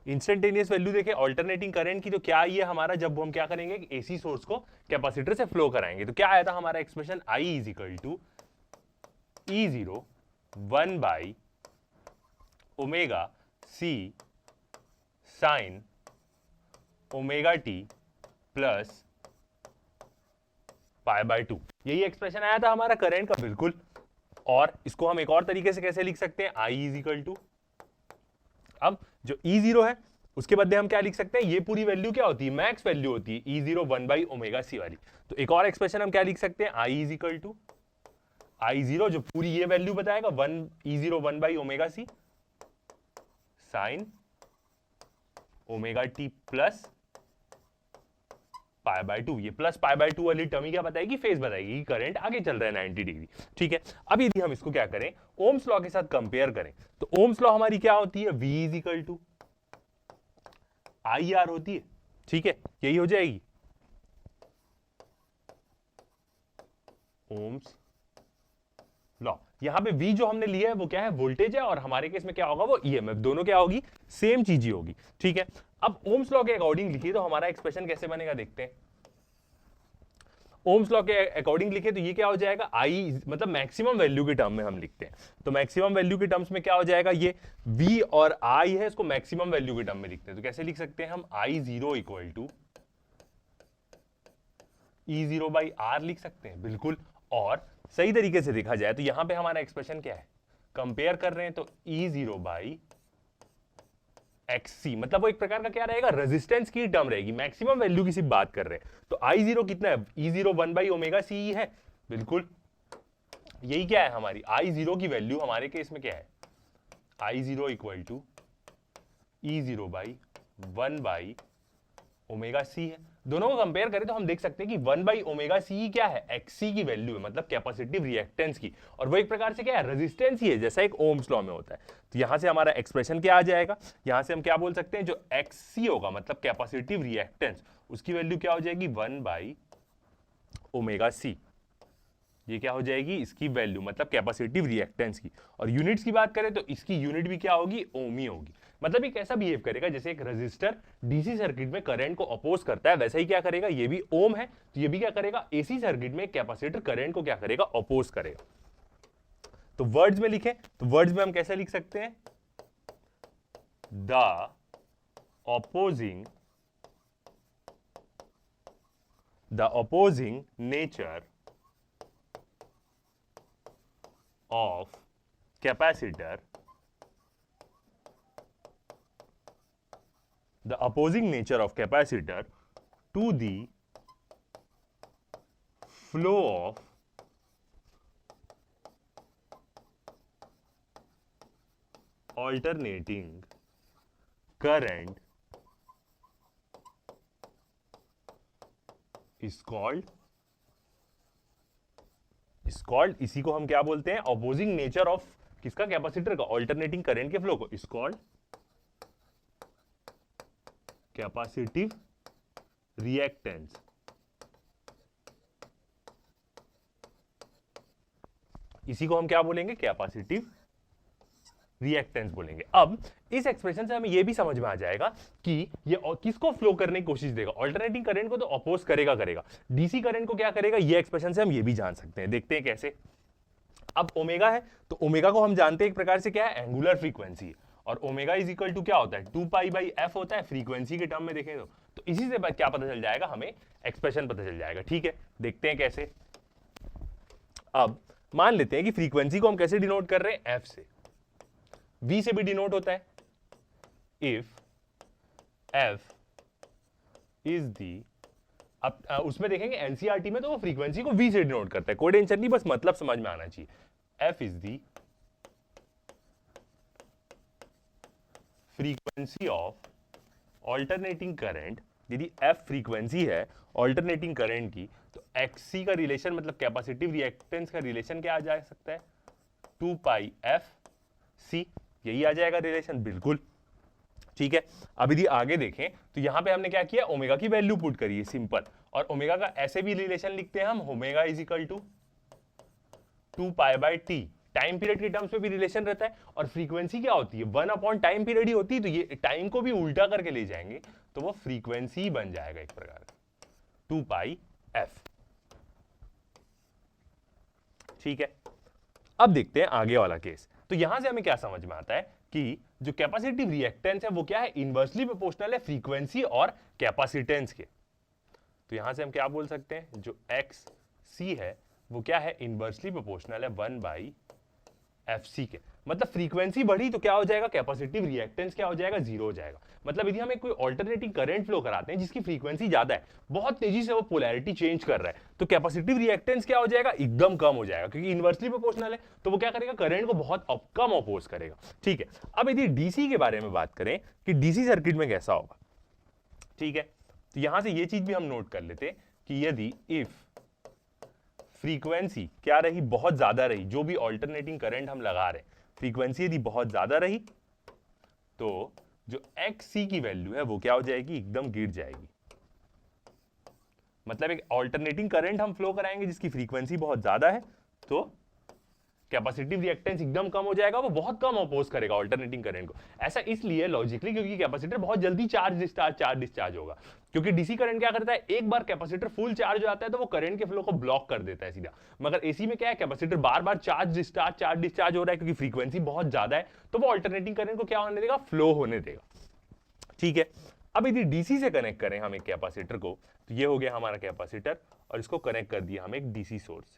instantaneous value देखें ऑल्टरनेटिंग करंट की, तो क्या आई है हमारा, जब हम क्या करेंगे एसी सोर्स को कैपेसिटर से फ्लो कराएंगे, तो क्या आया था हमारा expression, I is equal to E0 1 by omega C sine omega T plus pi by 2। यही एक्सप्रेशन आया था हमारा करंट का, बिल्कुल। और इसको हम एक और तरीके से कैसे लिख सकते हैं, आई इज इक्वल टू, अब जो E0 है उसके बदले हम क्या लिख सकते हैं, ये पूरी वैल्यू क्या होती है, मैक्स वैल्यू होती है E0 1 बाई ओमेगा सी वाली। तो एक और एक्सप्रेशन हम क्या लिख सकते हैं, आई इज इक्वल टू I0 जो पूरी ये वैल्यू बताएगा E0 1 by omega C sine omega T plus pi by 2। ये प्लस पाई बाय 2 वाली टर्म ही क्या बताएगी, फेज बताएगी, करंट आगे चल रहा है 90 डिग्री। ठीक है, अब यदि हम इसको क्या करें, ओम्स लॉ के साथ कंपेयर करें, तो ओम्स लॉ हमारी क्या होती है, V is equal to I R होती है। ठीक है, यही हो जाएगी ओम्स लॉ। यहां पे V जो हमने लिया है वो क्या है, वोल्टेज है, और हमारे केस में क्या होगा, वो EMF, दोनों क्या होगी, सेम चीज ही होगी। ठीक है, अब ओम्स लॉ के अकॉर्डिंग लिखिए तो हमारा एक्सप्रेशन कैसे बनेगा, देखते हैं। ओम्स लॉ के अकॉर्डिंग लिखे तो ये क्या हो जाएगा, आई मतलब मैक्सिमम वैल्यू के टर्म में हम लिखते हैं, तो मैक्सिमम वैल्यू के टर्म्स में क्या हो जाएगा, ये V और I है, इसको मैक्सिमम वैल्यू के टर्म में लिखते हैं। तो कैसे लिख सकते हैं हम, I0 equal to E0 by are लिख सकते हैं, बिल्कुल। और सही तरीके से देखा जाए तो यहां पे हमारा एक्सप्रेशन क्या है, कंपेयर कर रहे हैं तो E0 बाई XC, मतलब वो एक प्रकार का क्या रहेगा, रेजिस्टेंस की टर्म रहेगी, मैक्सिमम वैल्यू की सिर्फ बात कर रहे हैं। तो I0 कितना है, E0 1 बाई ओमेगा सी है, बिल्कुल। यही क्या है हमारी I0 की वैल्यू हमारे केस में क्या है, I0 equal to E0 by 1 by omega C है। दोनों को कंपेयर करें तो हम देख सकते हैं कि 1 बाई ओमेगा सी क्या है, XC की वैल्यू है, मतलब कैपेसिटिव रिएक्टेंस की, और वो एक प्रकार से क्या है, रेजिस्टेंस ही है, जैसा एक ओम्स लॉ में होता है। तो यहां से हमारा एक्सप्रेशन क्या आ जाएगा, यहां से हम क्या बोल सकते हैं, जो XC होगा मतलब कैपेसिटिव रिएक्टेंस, उसकी वैल्यू क्या हो जाएगी, 1 बाई ओमेगा सी। ये क्या हो जाएगी, इसकी वैल्यू मतलब कैपेसिटिव रिएक्टेंस की। और यूनिट्स की बात करें तो इसकी यूनिट भी क्या होगी, ओम ही होगी। मतलब ये कैसा बिहेव करेगा, जैसे एक रेजिस्टर डीसी सर्किट में करंट को अपोज करता है, वैसा ही क्या करेगा, ये भी ओम है तो ये भी क्या करेगा, एसी सर्किट में कैपेसिटर करंट को क्या करेगा, अपोज करेगा। तो वर्ड्स में लिखें तो वर्ड्स में हम कैसे लिख सकते हैं, the opposing nature of capacitor, the opposing nature of capacitor to the flow of alternating current is called इसी को हम क्या बोलते हैं, ऑपोजिंग नेचर ऑफ किसका, कैपेसिटर का, ऑल्टरनेटिंग करंट के फ्लो को इज कॉल्ड कैपेसिटिव रिएक्टेंस। इसी को हम क्या बोलेंगे, कैपेसिटिव रिएक्टेंस बोलेंगे। अब इस एक्सप्रेशन से हमें यह भी समझ में आ जाएगा कि ये किसको फ्लो करने की कोशिश देगा, ऑल्टरनेटिंग करंट को तो अपोज करेगा, डीसी करंट को क्या करेगा, ये एक्सप्रेशन से हम ये भी जान सकते हैं। देखते हैं कैसे। अब ओमेगा है तो ओमेगा को हम जानते हैं एक प्रकार से क्या है, एंगुलर फ्रीक्वेंसी, और ओमेगा इज इक्वल टू क्या होता है, 2 पाई बाई एफ होता है फ्रीक्वेंसी के टर्म में देखें तो तो इसी से क्या पता चल जाएगा, हमें एक्सप्रेशन पता चल जाएगा। ठीक है, देखते हैं कैसे। अब मान लेते हैं कि फ्रीक्वेंसी को हम कैसे डिनोट कर रहे हैं, एफ से। वी से भी डिनोट होता है। इफ एफ इज दी, अब उसमें देखेंगे एनसीईआरटी में तो वो फ्रीक्वेंसी को वी से डिनोट करता है, कोड आंसर नहीं, बस मतलब समझ में आना चाहिए। F is the frequency of alternating current. यदि एफ फ्रीक्वेंसी है ऑल्टरनेटिंग करंट की, तो एक्सी का रिलेशन मतलब कैपेसिटिव रिएक्टेंस का रिलेशन क्या आ जा सकता है, 2 पाई एफ सी, यही आ जाएगा रिलेशन, बिल्कुल ठीक है। अब यदि आगे देखें तो यहां पे हमने क्या किया, ओमेगा की वैल्यू पुट करी है, सिंपल। और ओमेगा का ऐसे भी रिलेशन लिखते हैं हम, omega is equal to 2 pi by T, time period के टर्म्स में भी रिलेशन रहता है। और फ्रीक्वेंसी क्या होती है, 1 अपॉन टाइम पीरियड ही होती है, तो ये टाइम को भी उल्टा करके ले जाएंगे तो वो फ्रीक्वेंसी बन जाएगा एक प्रकार का, 2 पाई एफ। ठीक है, अब देखते हैं आगे वाला केस। तो यहां से हमें क्या समझ में आता है कि जो कैपेसिटिव रिएक्टेंस है वो क्या है, इनवर्सली प्रोपोर्शनल है फ्रीक्वेंसी और कैपेसिटेंस के। तो यहां से हम क्या बोल सकते हैं, जो एक्स सी है वो क्या है, इनवर्सली प्रोपोर्शनल है 1 बाई एफ सी के। मतलब फ्रीक्वेंसी बढ़ी तो क्या हो जाएगा, कैपेसिटिव रिएक्टेंस क्या हो जाएगा, 0 हो जाएगा। मतलब यदि हम कोई अल्टरनेटिंग करंट फ्लो कराते हैं जिसकी फ्रीक्वेंसी ज्यादा है, बहुत तेजी से वो पोलैरिटी चेंज कर रहा है, तो कैपेसिटिव रिएक्टेंस क्या हो जाएगा, एकदम कम हो जाएगा, क्योंकि इनवर्सली प्रोपोर्शनल है, तो वो क्या करेगा, करंट को बहुत कम अपोज करेगा। ठीक है, अब यदि डीसी के बारे में बात करें कि डीसी सर्किट में कैसा होगा, ठीक है, तो यहां से ये चीज भी हम नोट कर लेते कि यदि इफ फ्रीक्वेंसी क्या रही, बहुत ज्यादा रही, जो भी ऑल्टरनेटिंग करंट हम लगा रहे हैं, फ्रीक्वेंसी यदि बहुत ज्यादा रही तो जो एक्स सी की वैल्यू है वो क्या हो जाएगी, एकदम गिर जाएगी। मतलब एक ऑल्टरनेटिंग करंट हम फ्लो कराएंगे जिसकी फ्रीक्वेंसी बहुत ज्यादा है, तो कैपेसिटिव रिएक्टेंस एकदम कम हो जाएगा, वो बहुत कम अपोज करेगा ऑल्टरनेटिंग करंट को। ऐसा इसलिए लॉजिकली क्योंकि कैपेसिटर बहुत जल्दी चार्ज डिस्चार्ज होगा, क्योंकि डीसी करंट क्या करता है, एक बार कैपेसिटर फुल चार्ज हो जाता है तो वो करंट के फ्लो को ब्लॉक कर देता है सीधा। मगर एसी में क्या है, कैपेसिटर बार बार चार्ज डिस्चार्ज हो रहा है, क्योंकि फ्रीक्वेंसी बहुत ज्यादा है, तो वो ऑल्टरनेटिंग करंट को क्या होने देगा, फ्लो होने देगा। ठीक है, अब यदि डीसी से कनेक्ट करें हम एक कैपेसिटर को, तो ये हो गया हमारा कैपेसिटर, और इसको कनेक्ट कर दिया हम एक डीसी सोर्स,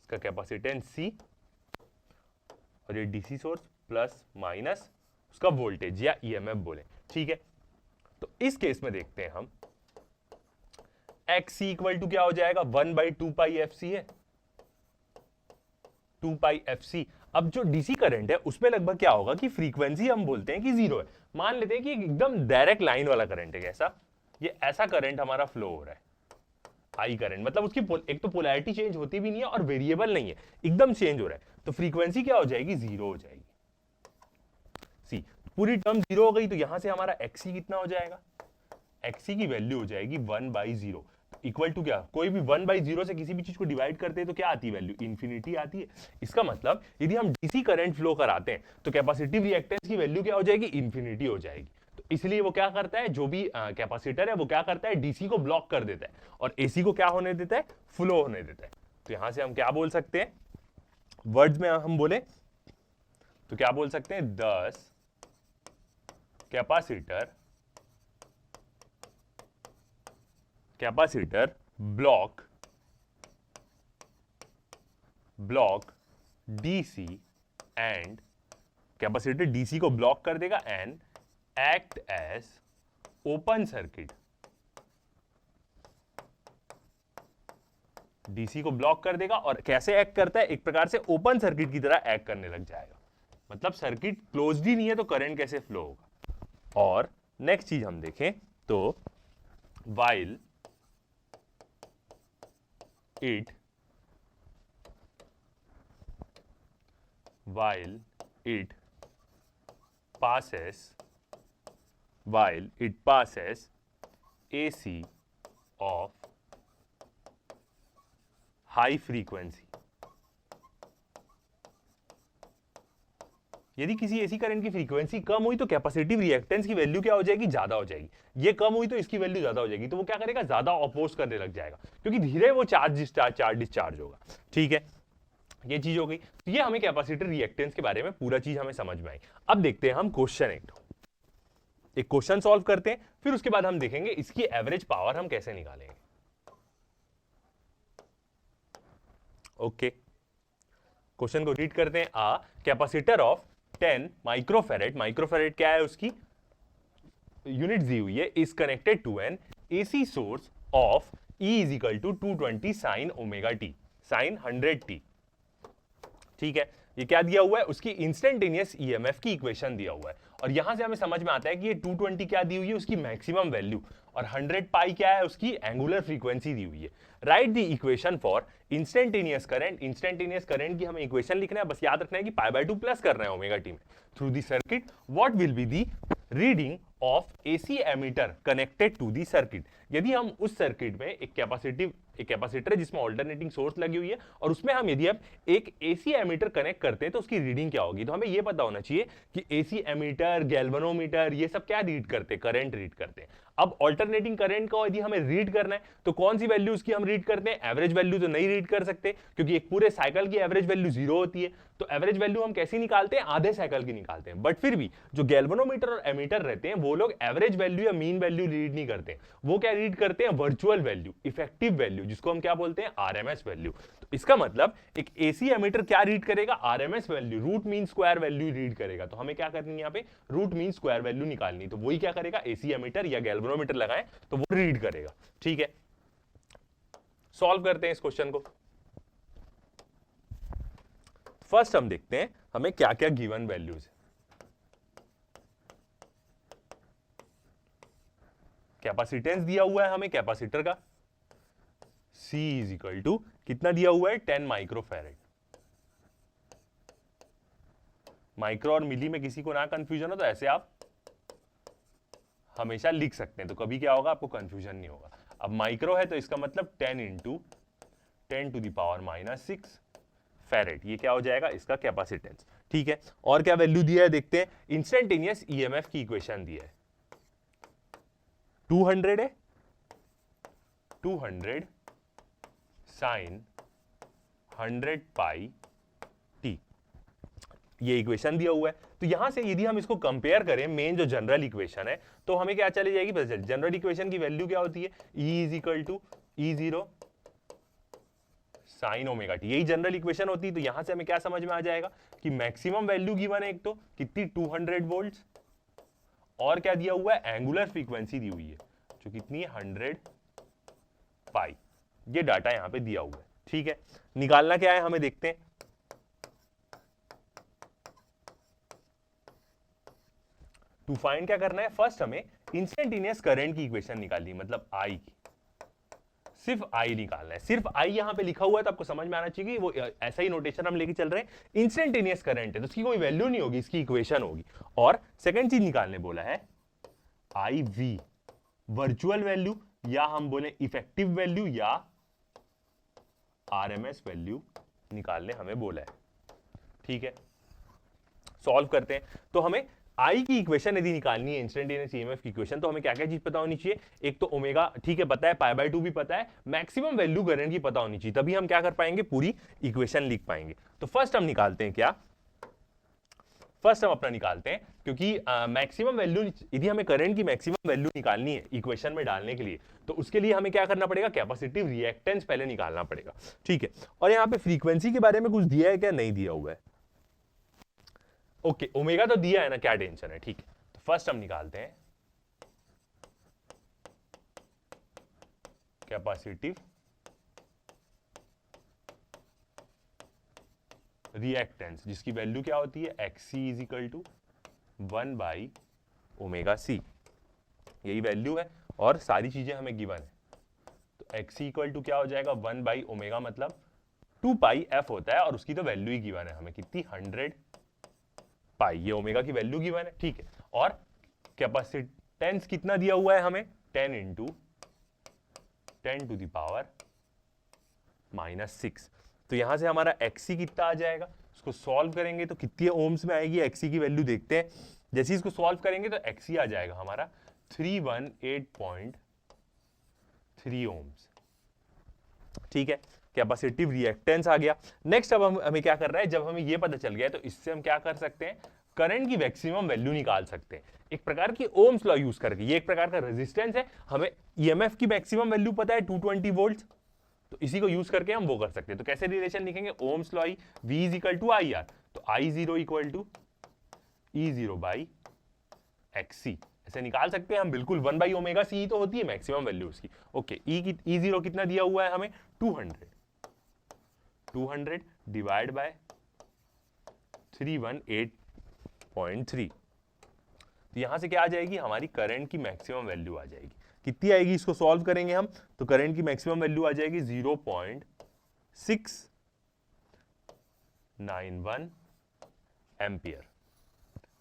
इसका कैपेसिटेंस सी, और ये डीसी सोर्स प्लस माइनस उसका वोल्टेज या ईएमएफ बोले। ठीक है, तो इस केस में देखते हैं हम, एक्स सी इक्वल टू क्या हो जाएगा, 1 बाई 2 पाई एफ सी है, 2 पाई एफ सी। अब जो डीसी करंट है उसमें लगभग क्या होगा कि फ्रीक्वेंसी हम बोलते हैं कि 0 है, मान लेते हैं कि एकदम डायरेक्ट लाइन वाला करंट है, कैसा, ये ऐसा करंट हमारा फ्लो हो रहा है, आई करंट, मतलब उसकी एक तो पोलैरिटी चेंज होती भी नहीं है और वेरिएबल नहीं है, एकदम चेंज हो रहा है, तो फ्रीक्वेंसी क्या हो जाएगी, 0 हो जाएगी। सी पूरी टर्म 0 हो गई, तो यहां से हमारा एक्सी कितना हो जाएगा, एक्सी की वैल्यू हो जाएगी 1 बाई 0, इक्वल टू क्या, कोई भी 1 बाई 0 से किसी भी चीज को डिवाइड करते हैं तो क्या आती है वैल्यू, इंफिनिटी आती है। इसका मतलब यदि हम डीसी करंट फ्लो कराते हैं तो कैपेसिटिव रिएक्टेंस की वैल्यू क्या हो जाएगी, इंफिनिटी हो जाएगी। तो इसलिए वो क्या करता है, जो भी कैपेसिटर है वो क्या करता है, डीसी को ब्लॉक कर देता है और एसी को क्या होने देता है, फ्लो होने देता है। तो यहां से हम क्या बोल सकते हैं, वर्ड्स में हम बोले तो क्या बोल सकते हैं, 10 capacitor block DC and, capacitor DC को ब्लॉक कर देगा and act as open circuit, DC को ब्लॉक कर देगा और कैसे एक्ट करता है, एक प्रकार से ओपन सर्किट की तरह एक्ट करने लग जाएगा। मतलब सर्किट क्लोज्ड ही नहीं है तो करंट कैसे फ्लो होगा। और नेक्स्ट चीज हम देखें तो while it passes AC of high frequency, यदि किसी एसी करंट की फ्रीक्वेंसी कम हुई तो कैपेसिटिव रिएक्टेंस की वैल्यू क्या हो जाएगी, ज्यादा हो जाएगी। ये कम हुई तो इसकी वैल्यू ज्यादा हो जाएगी, तो वो क्या करेगा, ज्यादा अपोज करने लग जाएगा, क्योंकि धीरे वो चार्ज डिस्चार्ज होगा। ठीक है, ये चीज हो गई। तो ये हमें कैपेसिटर रिएक्टेंस के बारे में पूरा चीज हमें समझ में आई। अब देखते हैं हम क्वेश्चन 8। एक क्वेश्चन सॉल्व करते हैं, फिर उसके बाद हम देखेंगे इसकी एवरेज पावर हम कैसे निकालेंगे। ओके, क्वेश्चन को रीड करते हैं। A capacitor of 10 microfarad, microfarad क्या है उसकी यूनिट दी हुई है, is connected to an AC source of E is equal to 220 sine omega T, sine 100t। ठीक है, ये क्या दिया हुआ है, उसकी इंस्टेंटेनियस ईएमएफ की इक्वेशन दिया हुआ है, और यहां से हमें समझ में आता है कि ये 220 क्या दी हुई है, उसकी मैक्सिमम वैल्यू, और 100 पाई क्या है, उसकी एंगुलर फ्रीक्वेंसी दी हुई है। Right the equation for instantaneous current, instantaneous current की हमें इक्वेशन लिखना है, बस याद रखना है कि π/2 प्लस करना है ओमेगा टी में। Through the circuit what will be the reading of AC ammeter connected to the circuit. यदि हम उस सर्किट में एक कैपेसिटर है जिसमें ऑल्टरनेटिंग सोर्स लगी हुई है, और उसमें हम यदि एक एसी एमीटर कनेक्ट करते हैं तो उसकी रीडिंग क्या होगी। तो हमें यह पता होना चाहिए कि एसी एमीटर, गैल्वेनोमीटर, ये सब क्या रीड करते हैं, करंट रीड करते हैं। अब ऑल्टरनेटिंग करंट को यदि हमें रीड करना है तो कौन सी वैल्यू उसकी हम रीड करते हैं, एवरेज वैल्यू तो नहीं रीड कर सकते, क्योंकि एक पूरे साइकिल की एवरेज वैल्यू 0 होती है। तो एवरेज वैल्यू हम कैसी निकालते हैं, आधे साइकिल की निकालते हैं। बट फिर भी जो गैल्वेनोमीटर और एमीटर रहते हैं वो लोग एवरेज वैल्यू या मीन वैल्यू रीड नहीं करते, वो क्या रीड करते हैं, वर्चुअल वैल्यू, इफेक्टिव वैल्यू, जिसको हम क्या बोलते हैं, आरएमएस वैल्यू। तो इसका मतलब एक एसी एमीटर क्या रीड करेगा, RMS value, root mean square value read करेगा। तो हमें क्या करनी है, यहाँ पे रूट मीन स्क्वायर वैल्यू निकालनी। तो वही क्या करेगा, एसी एमीटर या गैल्वेनोमीटर लगाएं तो वो रीड करेगा। ठीक है, सॉल्व करते हैं इस क्वेश्चन को। फर्स्ट हम देखते हैं हमें क्या क्या गिवन वैल्यूज है। कैपेसिटेंस दिया हुआ है हमें कैपेसिटर का, C इज इक्वल टू कितना दिया हुआ है, 10 माइक्रोफैरेड। माइक्रो और मिली में किसी को ना कंफ्यूजन हो तो ऐसे आप हमेशा लिख सकते हैं, तो कभी क्या होगा, आपको कंफ्यूजन नहीं होगा। अब माइक्रो है तो इसका मतलब 10 into 10 to the power -6 farad, ये क्या हो जाएगा, इसका कैपेसिटेंस। ठीक है, और क्या वैल्यू दिया है देखते हैं। इंस्टेंटेनियस ईएमएफ की इक्वेशन दी है, 200 है, 200 साइन 100 पाई टी, ये इक्वेशन दिया हुआ है। तो यहां से यदि हम इसको कंपेयर करें मेन जो जनरल इक्वेशन है, तो हमें क्या चली जाएगी, पता चल। जनरल इक्वेशन की वैल्यू क्या होती है, E is equal to E0 sine omega T, यही जनरल इक्वेशन होती है। तो यहां से हमें क्या समझ में आ जाएगा कि मैक्सिमम वैल्यू गिवन है, एक तो कितनी 200 वोल्ट्स, और क्या दिया हुआ है, एंगुलर फ्रीक्वेंसी दी हुई है जो कितनी है 100 पाई, ये डाटा यहां पे दिया हुआ है। ठीक है, निकालना क्या है हमें देखते हैं। टू फाइंड क्या करना है, फर्स्ट हमें इंस्टेंटेनियस करंट की इक्वेशन निकालनी, मतलब आई की, सिर्फ आई निकालना है। सिर्फ आई यहां पे लिखा हुआ है तो आपको समझ में आना चाहिए वो ऐसा ही नोटेशन हम लेके चल रहे हैं। इंस्टेंटेनियस करंट है तो उसकी कोई वैल्यू नहीं होगी, इसकी इक्वेशन होगी। और सेकंड चीज निकालने बोला है आई वी, वर्चुअल वैल्यू, या हम बोले इफेक्टिव वैल्यू, या आरएमएस वैल्यू निकालने हमें बोला है। ठीक है, सॉल्व करते हैं। तो हमें आई की इक्वेशन यदि निकालनी है, इंस्टेंटेनियस ईएमएफ की इक्वेशन, तो हमें क्या क्या चीज पता होनी चाहिए। एक तो ओमेगा, ठीक है पता है, π/2 भी पता है, मैक्सिमम वैल्यू करंट की पता होनी चाहिए, तभी हम क्या कर पाएंगे, पूरी इक्वेशन लिख पाएंगे। तो फर्स्ट हम निकालते हैं क्या, फर्स्ट हम अपना निकालते हैं, क्योंकि मैक्सिमम वैल्यू, यदि हमें करंट की मैक्सिमम वैल्यू निकालनी है इक्वेशन में डालने के लिए, तो उसके लिए हमें क्या करना पड़ेगा, कैपेसिटिव रिएक्टेंस पहले निकालना पड़ेगा। ठीक है, और यहाँ पे फ्रीक्वेंसी के बारे में कुछ दिया है क्या, नहीं दिया हुआ है। ओके, ओमेगा तो दिया है ना, क्या टेंशन है। ठीक है, तो फर्स्ट हम निकालते हैं कैपेसिटिव रिएक्टेंस, जिसकी वैल्यू क्या होती है, XC is equal to 1/ωc, यही वैल्यू है और सारी चीजें हमें गिवन है। तो XC इक्वल टू क्या हो जाएगा, 1/ω, मतलब 2πf होता है, और उसकी तो वैल्यू ही गिवन है हमें, कितनी, 100 पाई, ये ओमेगा की वैल्यू गिवन है। ठीक है, और कैपेसिटेंस कितना दिया हुआ है हमें, 10 इंटू 10 टू द पावर -6। तो यहां से हमारा XC कितना आ जाएगा, उसको सॉल्व करेंगे तो कितनी ओम्स में आएगी, XC की वैल्यू देखते हैं। जैसे इसको सॉल्व करेंगे तो XC आ जाएगा हमारा 318.3 ओम्स। ठीक है, कैपेसिटिव रिएक्टेंस आ गया। नेक्स्ट अब हमें क्या करना है, जब हमें ये पता चल गया है तो इससे हम क्या कर सकते हैं, करंट की मैक्सिमम वैल्यू निकाल सकते हैं एक प्रकार की ओम्स लॉ यूज करके। ये एक प्रकार का रेजिस्टेंस है, हमें ईएमएफ की मैक्सिमम वैल्यू पता है 220 वोल्ट, तो इसी को यूज करके हम वो कर सकते हैं। तो कैसे रिलेशन लिखेंगे, ohm's law V is equal to I R, तो I0 equal to E0 by XC ऐसे निकाल सकते हैं हम बिल्कुल। 1 बाई ओमेगा सी तो होती है मैक्सिमम वैल्यू उसकी। ओके, E0 कितना दिया हुआ है हमें 200 डिवाइड बाय 318.3, तो यहां से क्या आ जाएगी, हमारी करंट की मैक्सिमम वैल्यू आ जाएगी। कितनी आएगी, इसको सॉल्व करेंगे हम तो करंट की मैक्सिमम वैल्यू आ जाएगी 0.691 एम्पियर।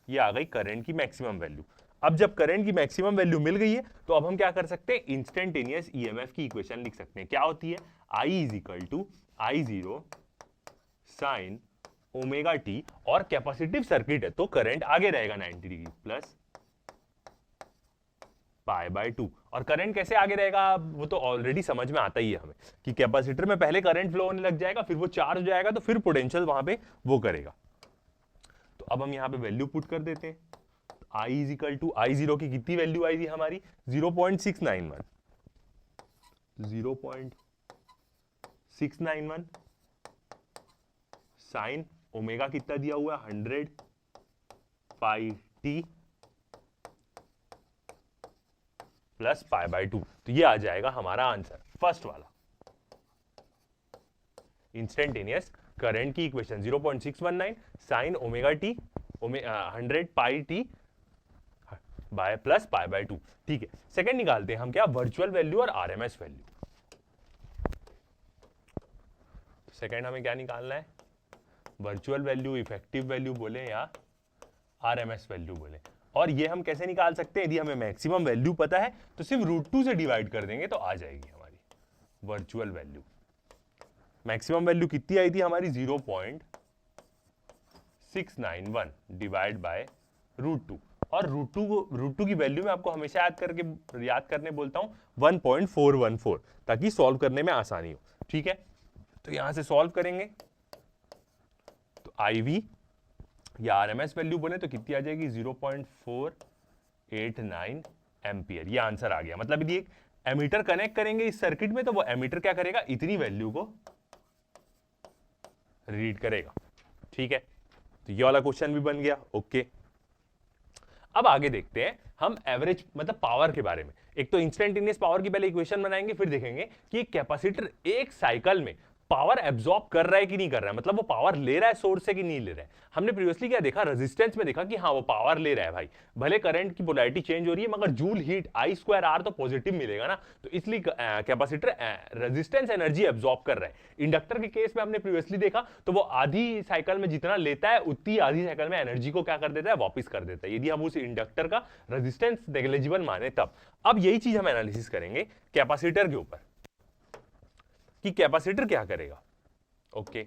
ये आ गई करंट की मैक्सिमम वैल्यू। अब जब करंट की मैक्सिमम वैल्यू मिल गई है तो अब हम क्या कर सकते हैं, इंस्टेंटेनियस ईएमएफ की इक्वेशन लिख सकते हैं। क्या होती है, I is equal to I0 sine omega T, और कैपेसिटिव सर्किट है तो करंट आगे रहेगा 90 डिग्री प्लस पाई बाय 2। और करंट कैसे आगे रहेगा वो तो ऑलरेडी समझ में आता ही है हमें कि कैपेसिटर में पहले करंट फ्लो होने लग जाएगा, फिर वो चार्ज हो जाएगा, तो फिर पोटेंशियल वहां पे वो करेगा। तो अब हम यहां पे वैल्यू पुट कर देते हैं। I is equal to I0 की कितनी वैल्यू आई थी हमारी 0.691, 0.691 साइन ओमेगा कितना दिया हुआ है 100 pi T plus pi by 2। तो ये आ जाएगा हमारा आंसर फर्स्ट वाला, इंस्टेंटेनियस करंट की equation 0.619 sine omega T 100 pi T by plus pi by 2। ठीक है, सेकंड निकालते हैं हम क्या, वर्चुअल वैल्यू और आरएमएस वैल्यू। सेकंड हमें क्या निकालना है, वर्चुअल वैल्यू, इफेक्टिव वैल्यू बोले या आरएमएस वैल्यू बोले। और ये हम कैसे निकाल सकते हैं, यदि हमें मैक्सिमम वैल्यू पता है तो सिर्फ √2 से डिवाइड कर देंगे तो आ जाएगी हमारी वर्चुअल वैल्यू। मैक्सिमम वैल्यू कितनी आई थी हमारी 0.691 डिवाइड बाय √2, और √2 की वैल्यू में आपको हमेशा याद करने बोलता हूं 1.414, ताकि सॉल्व करने में आसानी हो। ठीक है, तो यहां से सॉल्व करेंगे तो IV या आरएमएस वैल्यू बोले तो कितनी आ जाएगी 0.489 एम्पियर। ये आंसर आ गया। मतलब यदि एक एमीटर कनेक्ट करेंगे इस सर्किट में तो वो एमीटर क्या करेगा, इतनी वैल्यू को रीड करेगा। ठीक है, तो ये वाला क्वेश्चन भी बन गया। ओके, अब आगे देखते हैं हम एवरेज मतलब पावर के बारे में। एक तो इंस्टेंटेनियस पावर की पहले इक्वेशन बनाएंगे, फिर देखेंगे कि एक कैपेसिटर एक साइकिल में पावर एब्जॉर्ब कर रहा है कि नहीं कर रहा है, मतलब वो पावर ले रहा है सोर्स से कि नहीं ले रहा है। हमने प्रीवियसली क्या देखा, रेजिस्टेंस में देखा कि हाँ वो पावर ले रहा है भाई, भले करंट की पोलैरिटी चेंज हो रही है मगर जूल हीट I²R तो पॉजिटिव मिलेगा ना, तो इसलिए कैपेसिटर रेजिस्टेंस एनर्जी एब्जॉर्ब कर रहा है। इंडक्टर के केस में हमने प्रीवियसली देखा तो वो आधी साइकिल में जितना लेता है उतनी आधी साइकिल में एनर्जी को क्या कर देता है, वापिस कर देता है, यदि हम उस इंडक्टर का रेजिस्टेंस नेग्लिजिबल माने तब। अब यही चीज हम एनालिसिस करेंगे कैपेसिटर के ऊपर कि कैपेसिटर क्या करेगा। ओके,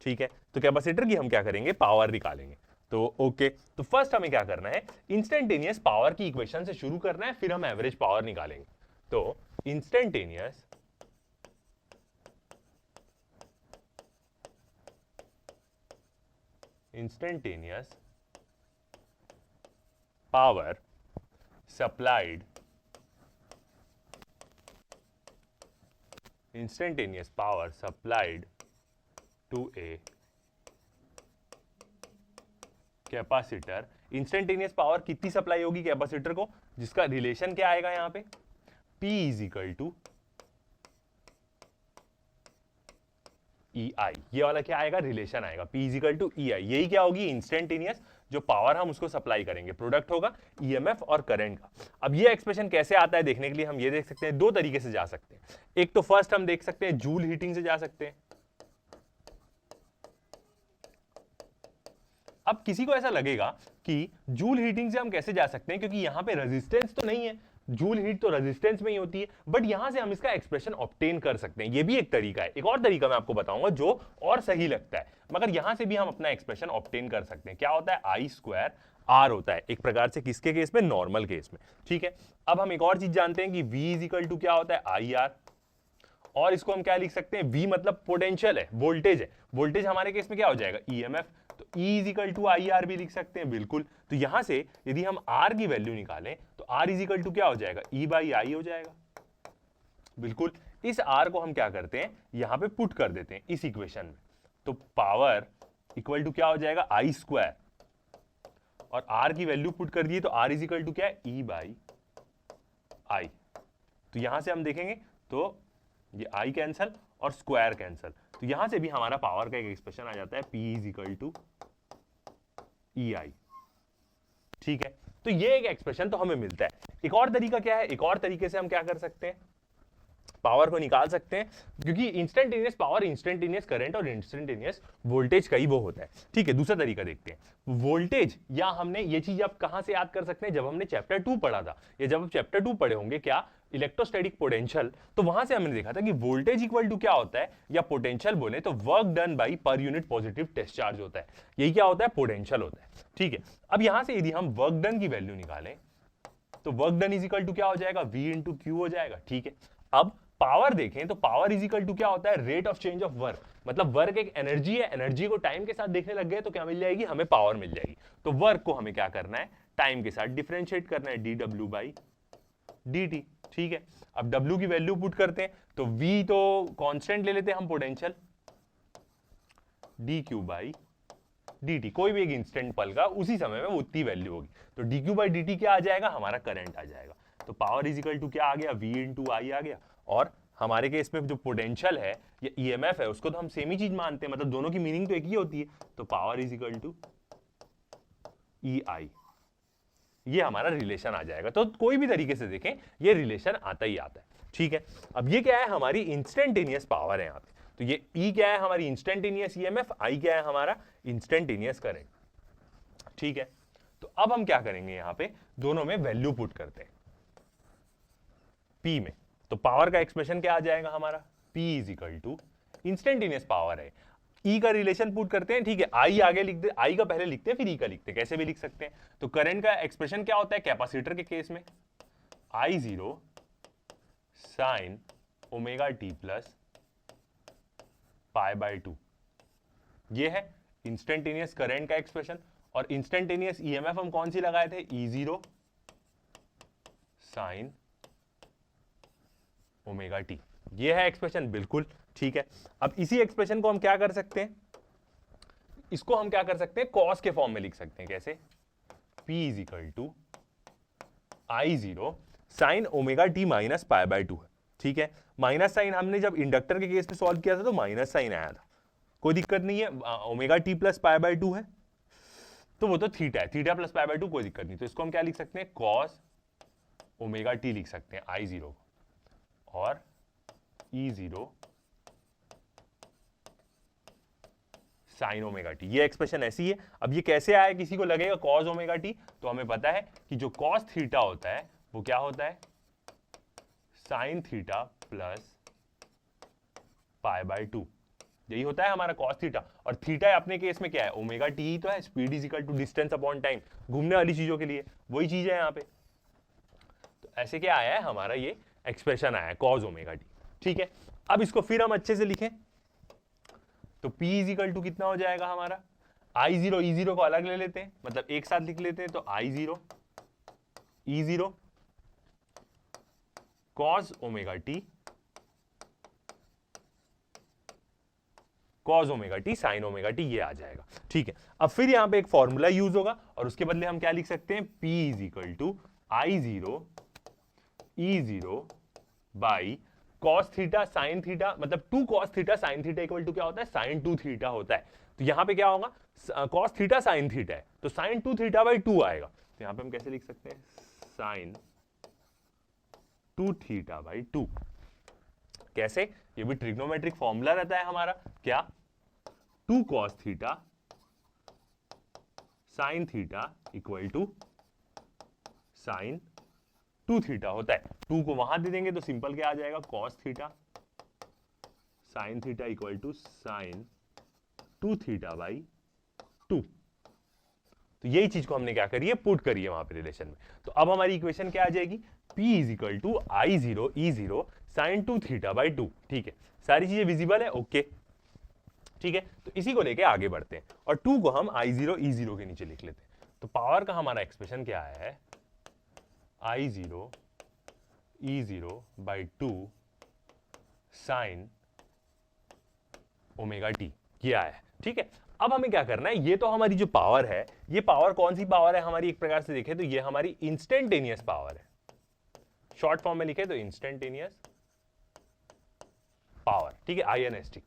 ठीक है, तो कैपेसिटर की हम क्या करेंगे, पावर निकालेंगे। तो ओके, तो फर्स्ट हमें क्या करना है, इंस्टेंटेनियस पावर की इक्वेशन से शुरू करना है, फिर हम एवरेज पावर निकालेंगे। तो instantaneous power supplied instantaneous power supplied to a capacitor। Instantaneous power कितनी सप्लाई होगी कैपेसिटर को, जिसका रिलेशन क्या आएगा यहां पे, P is equal to EI। ये वाला क्या आएगा, रिलेशन आएगा, P is equal to EI। यही क्या होगी, इंस्टेंटेनियस जो पावर हम उसको सप्लाई करेंगे, प्रोडक्ट होगा ईएमएफ और करंट का। अब ये एक्सप्रेशन कैसे आता है देखने के लिए हम ये देख सकते हैं, दो तरीके से जा सकते हैं। एक तो फर्स्ट हम देख सकते हैं जूल हीटिंग से जा सकते हैं। अब किसी को ऐसा लगेगा कि जूल हीटिंग से हम कैसे जा सकते हैं, क्योंकि यहां पे रेजिस्टेंस तो नहीं है, जूल हीट तो रेजिस्टेंस में ही होती है, बट यहां से हम इसका एक्सप्रेशन ऑब्टेन कर सकते हैं। ये भी एक तरीका है। एक और तरीका मैं आपको बताऊंगा जो और सही लगता है, मगर यहां से भी हम अपना एक्सप्रेशन ऑब्टेन कर सकते हैं। क्या होता है, I²R होता है एक प्रकार से, किसके केस में, नॉर्मल केस में। ठीक है, अब हम एक और चीज जानते हैं कि V इज इक्वल टू क्या होता है, IR, और इसको हम क्या लिख सकते हैं, V मतलब पोटेंशियल है, वोल्टेज है, वोल्टेज हमारे केस में क्या हो जाएगा, EMF, तो E is equal to IR भी लिख सकते हैं, बिल्कुल। तो यहां से यदि हम R की वैल्यू निकालें तो R इज इक्वल टू क्या हो जाएगा, E बाई I हो जाएगा, बिल्कुल। इस R को हम क्या करते हैं, यहां पे पुट कर देते हैं इस इक्वेशन में, तो पावर इक्वल टू क्या हो जाएगा, I स्क्वायर, और R की वैल्यू पुट कर दिए तो R इज इक्वल टू क्या है, E बाई I। तो यहां से हम देखेंगे तो ये I कैंसल और स्क्वायर कैंसल, तो यहां से भी हमारा पावर का एक एक्सप्रेशन आ जाता है, P is equal to EI, ठीक है। तो ये एक एक्सप्रेशन तो हमें मिलता है। एक और तरीका क्या है, एक और तरीके से हम क्या कर सकते हैं, पावर को निकाल सकते हैं, क्योंकि इंस्टेंटेनियस पावर, इंस्टेंटेनियस करंट और इंस्टेंटेनियस वोल्टेज का ही वो होता है, ठीक है। दूसरा तरीका देखते हैं, वोल्टेज, या हमने ये चीज आप कहां से याद कर सकते हैं, जब हमने चैप्टर 2 पढ़ा था, या जब हम चैप्टर 2 पढ़े होंगे क्या, इलेक्ट्रोस्टैटिक पोटेंशियल, तो वहां से हमने देखा था कि वोल्टेज इक्वल टू क्या होता है, या पोटेंशियल बोले तो work done by per unit positive test charge होता है, यही क्या होता है, पोटेंशियल होता है, ठीक है। अब यहां से यदि हम वर्क डन की वैल्यू निकालें तो work done is equal to क्या हो जाएगा, V इंटू क्यू हो जाएगा, ठीक है। अब पावर देखें तो पावर इज इक्वल टू क्या होता है, rate of change of work, मतलब वर्क एक एनर्जी है, एनर्जी को टाइम के साथ देखने लग गए तो क्या मिल जाएगी, हमें पावर मिल जाएगी। तो वर्क को हमें क्या करना है, टाइम के साथ डिफरेंशिएट करना है, dw बाई dt, ठीक है। अब w की वैल्यू पुट करते हैं तो v तो कांस्टेंट ले लेते हैं हम, पोटेंशियल, dq बाई dt, कोई भी एक इंस्टेंट पल का उसी समय में उतनी वैल्यू होगी, तो dq बाई dt क्या आ जाएगा, हमारा करंट आ जाएगा। तो पावर इज इक्वल टू क्या आ गया, V इंटू आई आ गया, और हमारे केस में जो पोटेंशियल है या EMF है उसको तो हम सेम ही चीज मानते हैं, मतलब दोनों की मीनिंग तो एक ही होती है, तो power is equal to EI, ये हमारा रिलेशन आ जाएगा। तो कोई भी तरीके से देखें ये रिलेशन आता ही आता है, ठीक है। अब ये क्या है, हमारी इंस्टेंटेनियस पावर है यहाँ पे, तो ये E क्या है, हमारी इंस्टेंटेनियस EMF, I क्या है, हमारा इंस्टेंटेनियस करंट, ठीक है। तो अब हम क्या करेंगे, यहाँ पे दोनों में वैल्यू पुट करते हैं P में, तो पावर का एक्सप्रेशन क्या आ जाएगा हमारा, P is equal to instantaneous power है, E का रिलेशन पुट करते हैं, ठीक है। I आगे लिख दे, I का पहले लिखते हैं फिर E का लिखते हैं, कैसे भी लिख सकते हैं। तो करंट का एक्सप्रेशन क्या होता है कैपेसिटर के केस में, I0 sine omega T plus pi by 2, ये है इंस्टेंटेनियस करंट का एक्सप्रेशन। और इंस्टेंटेनियस EMF हम कौन सी लगाए थे, E0 साइन ओमेगा टी, ये है एक्सप्रेशन, बिल्कुल ठीक है। अब इसी एक्सप्रेशन को हम क्या कर सकते हैं, इसको हम क्या कर सकते हैं, कॉस के फॉर्म में लिख सकते हैं, कैसे, P is equal to I0 sine omega T minus pi by 2 है, ठीक है। माइनस साइन हमने जब इंडक्टर के केस में सॉल्व किया था तो माइनस साइन आया था, कोई दिक्कत नहीं है, omega T plus pi by 2 है तो वो तो थीटा है, थीटा प्लस पाई बाय 2 कोई दिक्कत नहीं, तो इसको हम क्या लिख सकते हैं, कॉस ओमेगा टी लिख सकते हैं I0 और E0 साइन ओमेगा टी, ये एक्सप्रेशन ऐसी है। अब ये कैसे आया, किसी को लगेगा कॉस ओमेगा टी, तो हमें पता है कि जो कॉस थीटा होता है वो क्या होता है, sine theta plus pi by 2, यही होता है हमारा कॉस थीटा। और थीटा अपने केस में क्या है, ओमेगा टी ही तो है, speed is equal to distance upon time, घूमने वाली चीजों के लिए वही चीज है यहाँ पे। तो ऐसे क्या आया है, हमारा ये एक्सप्रेशन आया है कॉस ओमेगा टी, ठीक है। अब इसको फिर हम अच्छे से लिखें तो P इज इक्वल टू कितना हो जाएगा हमारा, I0 E0 को अलग ले लेते हैं, मतलब एक साथ लिख लेते हैं, तो I0 E0 cos omega T cos omega T sine omega T, ये आ जाएगा, ठीक है। अब फिर यहां पे एक फॉर्मूला यूज होगा और उसके बदले हम क्या लिख सकते हैं, P is equal to I0 E0 by cos theta sine theta, मतलब 2 cos theta sine theta equal to क्या होता है, साइन 2 थीटा होता है। तो यहां पे क्या होगा, cos थीटा साइन थीटा है तो साइन 2 थीटा बाई 2 आएगा, तो यहां पे हम कैसे लिख सकते हैं, साइन 2 थीटा बाई 2, कैसे, ये भी ट्रिग्नोमेट्रिक फॉर्मूला रहता है हमारा, क्या, 2 cos theta sine theta equal to sine 2 theta होता है। 2 को वहां दे देंगे तो सिंपल क्या आ जाएगा, cos theta sine theta equal to sine 2 theta by 2। तो यही चीज को हमने क्या करी है, पुट करी है वहां पे रिलेशन में। तो अब हमारी इक्वेशन क्या आ जाएगी, P is equal to I0 E0 sine 2 theta by 2। ठीक है, सारी चीजें विजिबल है, ओके। ठीक है, तो इसी को लेके आगे बढ़ते हैं और 2 को हम I0 E0 के नीचे लिख लेते हैं। तो पावर का हमारा एक्सप्रेशन क्या आया है, I0 E0 by 2 sign omega T, ये आया है। ठीक है, अब हमें क्या करना है, ये तो हमारी जो पावर है, ये पावर कौन सी पावर है हमारी, एक प्रकार से देखें तो ये हमारी इंस्टेंटेनियस पावर है। शॉर्ट फॉर्म में लिखे तो इंस्टेंटेनियस पावर। ठीक है, INST।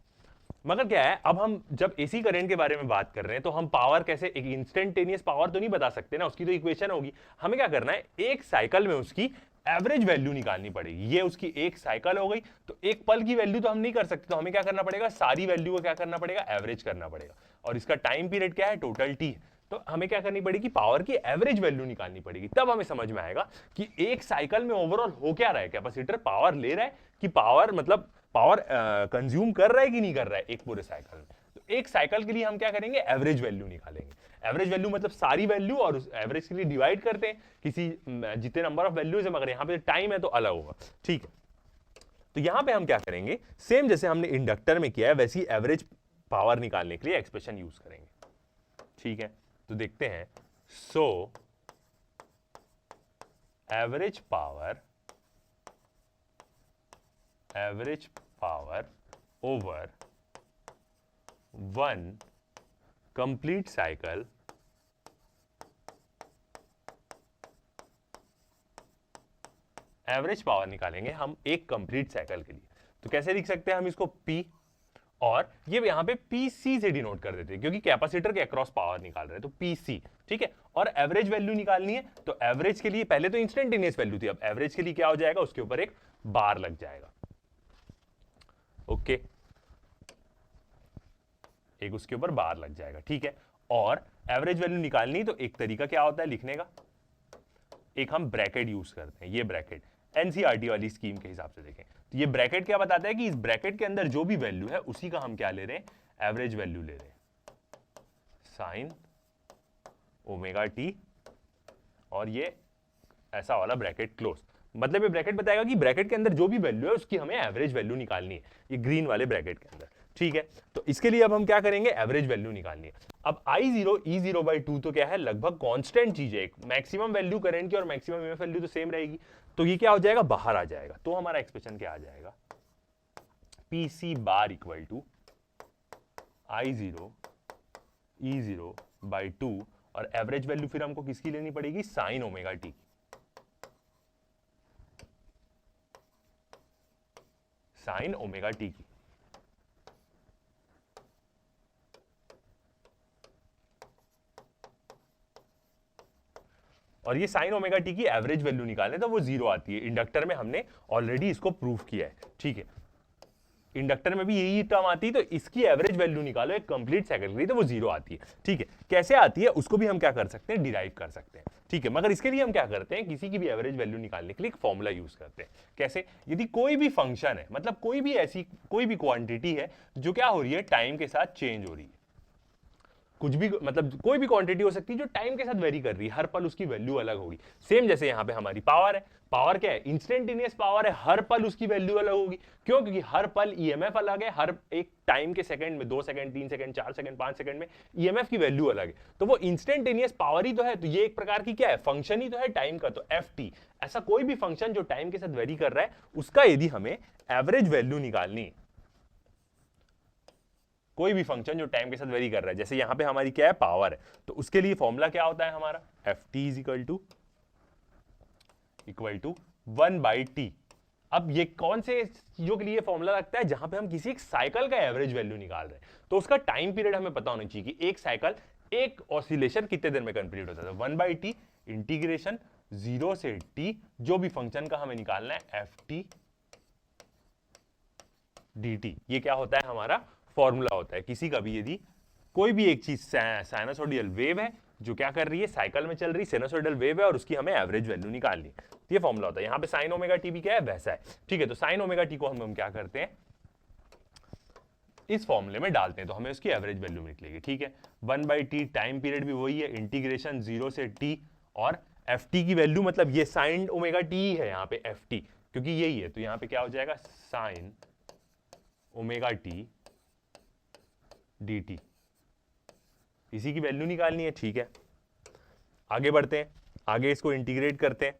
मगर क्या है, अब हम जब एसी करंट के बारे में बात कर रहे हैं तो हम पावर कैसे, एक इंस्टेंटेनियस पावर तो नहीं बता सकते ना, उसकी तो इक्वेशन होगी। हमें क्या करना है, एक साइकिल में उसकी एवरेज वैल्यू निकालनी पड़ेगी। ये उसकी एक साइकिल हो गई, तो एक पल की वैल्यू तो हम नहीं कर सकते, तो हमें क्या करना पड़ेगा, सारी वैल्यू को क्या करना पड़ेगा, एवरेज करना पड़ेगा। और इसका टाइम पीरियड क्या है, टोटल टी। तो हमें क्या करनी पड़ेगी, पावर की एवरेज वैल्यू निकालनी पड़ेगी। तब हमें समझ में आएगा कि एक साइकिल में ओवरऑल हो क्या रहा है, कैपेसिटर पावर ले रहा है कि पावर मतलब पावर कंज्यूम कर रहा है कि नहीं कर रहा है एक पूरे साइकिल में। तो एक साइकिल के लिए हम क्या करेंगे, एवरेज वैल्यू निकालेंगे। एवरेज वैल्यू मतलब सारी वैल्यू, और उस एवरेज के लिए डिवाइड करते हैं किसी जितने नंबर ऑफ वैल्यूज है, मगर यहाँ पे टाइम है तो अलग होगा। ठीक है, तो यहां पे हम क्या करेंगे, सेम जैसे हमने इंडक्टर में किया है वैसी एवरेज पावर निकालने के लिए एक्सप्रेशन यूज करेंगे। ठीक है, तो देखते हैं, so average power over 1 complete cycle average power निकालेंगे हम एक कंप्लीट साइकिल के लिए। तो कैसे लिख सकते हैं हम इसको, P, और ये यहां पे PC से डिनोट कर देते हैं क्योंकि कैपेसिटर के अक्रॉस पावर निकाल रहे हैं, तो PC। ठीक है, और एवरेज वैल्यू निकालनी है, तो एवरेज के लिए पहले तो इंस्टेंटेनियस वैल्यू थी, अब एवरेज के लिए क्या हो जाएगा, उसके ऊपर एक बार लग जाएगा। ओके, एक उसके ऊपर बार लग जाएगा। ठीक है, और एवरेज वैल्यू निकालनी तो एक तरीका क्या होता है लिखने का, एक हम ब्रैकेट यूज करते हैं। ये ब्रैकेट एनसीईआरटी वाली स्कीम के हिसाब से देखें तो ये ब्रैकेट क्या बताता है कि इस ब्रैकेट के अंदर जो भी वैल्यू है उसी का हम क्या ले रहे हैं, एवरेज वैल्यू ले रहे हैं, साइन ओमेगा टी, और ये ऐसा वाला ब्रैकेट क्लोज। मतलब ये ब्रैकेट बताएगा कि ब्रैकेट के अंदर जो भी वैल्यू है उसकी हमें एवरेज वैल्यू निकालनी है, ये ग्रीन वाले ब्रैकेट के अंदर। ठीक है, तो इसके लिए अब हम क्या करेंगे, एवरेज वैल्यू निकालनी है। अब I0 E0 बाई 2 तो क्या है, लगभग कांस्टेंट चीज है, एक मैक्सिमम वैल्यू करंट की और मैक्सिमम ईएमएफ वैल्यू तो सेम रहेगी, तो ये क्या हो जाएगा, बाहर आ जाएगा। तो हमारा एक्सप्रेशन क्या आ जाएगा, PC bar equal to I0 E0 by 2, और एवरेज वैल्यू फिर हमको किसकी लेनी पड़ेगी, sine omega T. Sine omega T की। और ये साइन ओमेगा टी की एवरेज वैल्यू निकालें तो वो जीरो आती है। इंडक्टर में हमने ऑलरेडी इसको प्रूव किया है। ठीक है, इंडक्टर में भी यही टर्म आती है, तो इसकी एवरेज वैल्यू निकालो एक कंप्लीट साइकिल के लिए तो वो जीरो आती है। ठीक है, कैसे आती है उसको भी हम क्या कर सकते हैं, डिराइव कर सकते हैं। ठीक है, मगर इसके लिए हम क्या करते हैं, किसी की भी एवरेज वैल्यू निकालने के लिए एक फॉर्मूला यूज करते हैं। कैसे, यदि कोई भी फंक्शन है, मतलब कोई भी ऐसी कोई भी क्वांटिटी है जो क्या हो रही है, टाइम के साथ चेंज हो रही है, कुछ भी मतलब कोई भी क्वांटिटी हो सकती है जो टाइम के साथ वेरी कर रही है, हर पल उसकी वैल्यू अलग होगी। सेम जैसे यहाँ पे हमारी पावर है, पावर क्या है, इंस्टेंटेनियस पावर है, हर पल उसकी वैल्यू अलग होगी। क्यों, क्योंकि हर पल ईएमएफ अलग है, हर एक टाइम के सेकंड में 2 सेकंड 3 सेकंड 4 सेकंड 5 सेकंड में ईएमएफ की वैल्यू अलग है। तो वो इंस्टेंटेनियस पावर ही तो है, तो ये एक प्रकार की क्या है, फंक्शन ही तो है टाइम का। तो ft, ऐसा कोई भी फंक्शन जो टाइम के साथ वेरी कर रहा है उसका यदि हमें एवरेज वैल्यू निकालनी है, कोई भी फंक्शन जो टाइम के साथ वेरी कर रहा है, जैसे यहां पे हमारी क्या है, पावर है, तो उसके लिए फॉर्मूला क्या होता है हमारा, ft is equal to 1/t। अब ये कौन से चीजों के लिए फॉर्मूला लगता है, जहां पे हम किसी एक साइकिल का एवरेज वैल्यू निकाल रहे हैं, तो उसका टाइम पीरियड हमें पता होना चाहिए कि एक साइकिल, एक ऑसिलेशन कितने देर में कंप्लीट होता है। 1/t इंटीग्रेशन 0 से t, जो भी फंक्शन का हमें निकालना है ft dt, ये क्या होता है हमारा फॉर्मूला होता है। किसी का भी यदि कोई भी एक चीज साइनसोइडल वेव है जो क्या कर रही है, साइकिल में चल रही साइनसोइडल वेव है और उसकी हमें एवरेज वैल्यू निकालनी है, तो ये फॉर्मूला होता है। यहाँ पे साइन ओमेगा टी भी क्या है, वैसा है। ठीक है, तो साइन ओमेगा टी को हम क्या करते हैं, इस फॉर्मूले में डालते हैं, तो हमें उसकी एवरेज वैल्यू निकलेगी। ठीक है, 1/t, टाइम पीरियड भी वही है, इंटीग्रेशन 0 से t, और ft की वैल्यू मतलब ये साइन ओमेगा टी है यहाँ पे ft, क्योंकि यही है, तो यहां पे क्या हो जाएगा sign omega T D T, इसी की वैल्यू निकालनी है। ठीक है, आगे बढ़ते हैं, आगे इसको इंटीग्रेट करते हैं।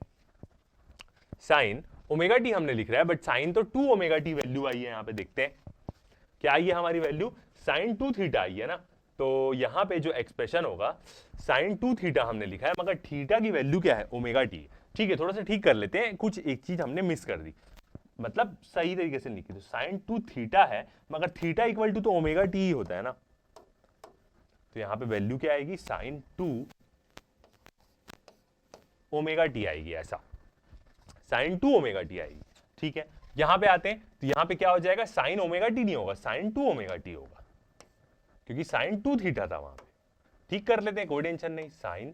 साइन ओमेगा टी हमने लिख रहा है, बट साइन तो 2 ओमेगा टी वैल्यू आई है, यहां पे देखते हैं क्या आई है हमारी वैल्यू, साइन 2 थीटा आई है ना। तो यहां पे जो एक्सप्रेशन होगा साइन 2 थीटा हमने लिखा है, मगर थीटा की वैल्यू क्या है, ओमेगा टी। ठीक है, थोड़ा सा ठीक कर लेते हैं, कुछ एक चीज हमने मिस कर दी, मतलब सही तरीके से लिखी, तो साइन 2 थीटा है, मगर थीटा इक्वल टू तो ओमेगा टी ही होता है ना। तो यहां पे वैल्यू क्या आएगी, साइन 2 ओमेगा टी आएगी, ऐसा साइन 2 ओमेगा टी आएगी। ठीक है, यहां पे आते हैं, तो यहां पे क्या हो जाएगा, साइन ओमेगा टी नहीं होगा, साइन 2 ओमेगा टी होगा, क्योंकि साइन 2 थीटा था वहां पे। ठीक कर लेते हैं, कोई टेंशन नहीं, साइन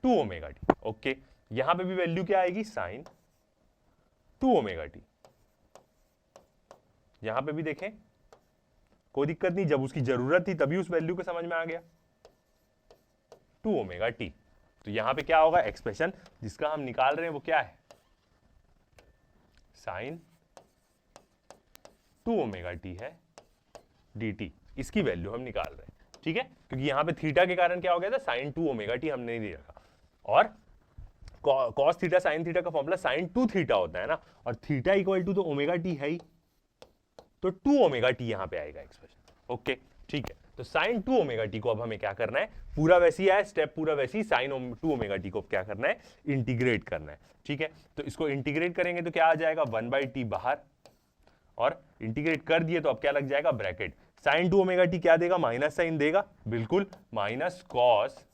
2 ओमेगा टी। ओके, यहां पे भी वैल्यू क्या आएगी, साइन 2 ओमेगा टी। यहां पे भी देखें, कोई दिक्कत नहीं, जब उसकी जरूरत थी तभी उस वैल्यू को समझ में आ गया, 2 ओमेगा टी। तो यहां पे क्या होगा, एक्सप्रेशन जिसका हम निकाल रहे हैं वो क्या है, साइन 2 ओमेगा टी है डी टी, इसकी वैल्यू हम निकाल रहे हैं। ठीक है, क्योंकि यहां पे थीटा के कारण क्या हो गया था, साइन 2 ओमेगा टी हमने नहीं रखा, और कॉस थीटा साइन थीटा का फॉर्मूला साइन 2 थीटा होता है ना, और थीटा इक्वल टू तो ओमेगा टी है ही, तो 2 ओमेगा टी यहां पे आएगा एक्सप्रेशन। ओके, ठीक है, तो साइन 2 ओमेगा टी को अब हमें क्या करना है, पूरा वैसे ही है स्टेप, पूरा वैसे ही, साइन 2 ओमेगा टी को क्या करना है, इंटीग्रेट करना है। ठीक है, तो इसको इंटीग्रेट करेंगे तो क्या आ जाएगा, 1/t बाहर, और इंटीग्रेट कर दिए तो अब क्या लग जाएगा, ब्रैकेट, साइन 2 ओमेगा टी क्या देगा, माइनस साइन देगा, बिल्कुल, माइनस कॉस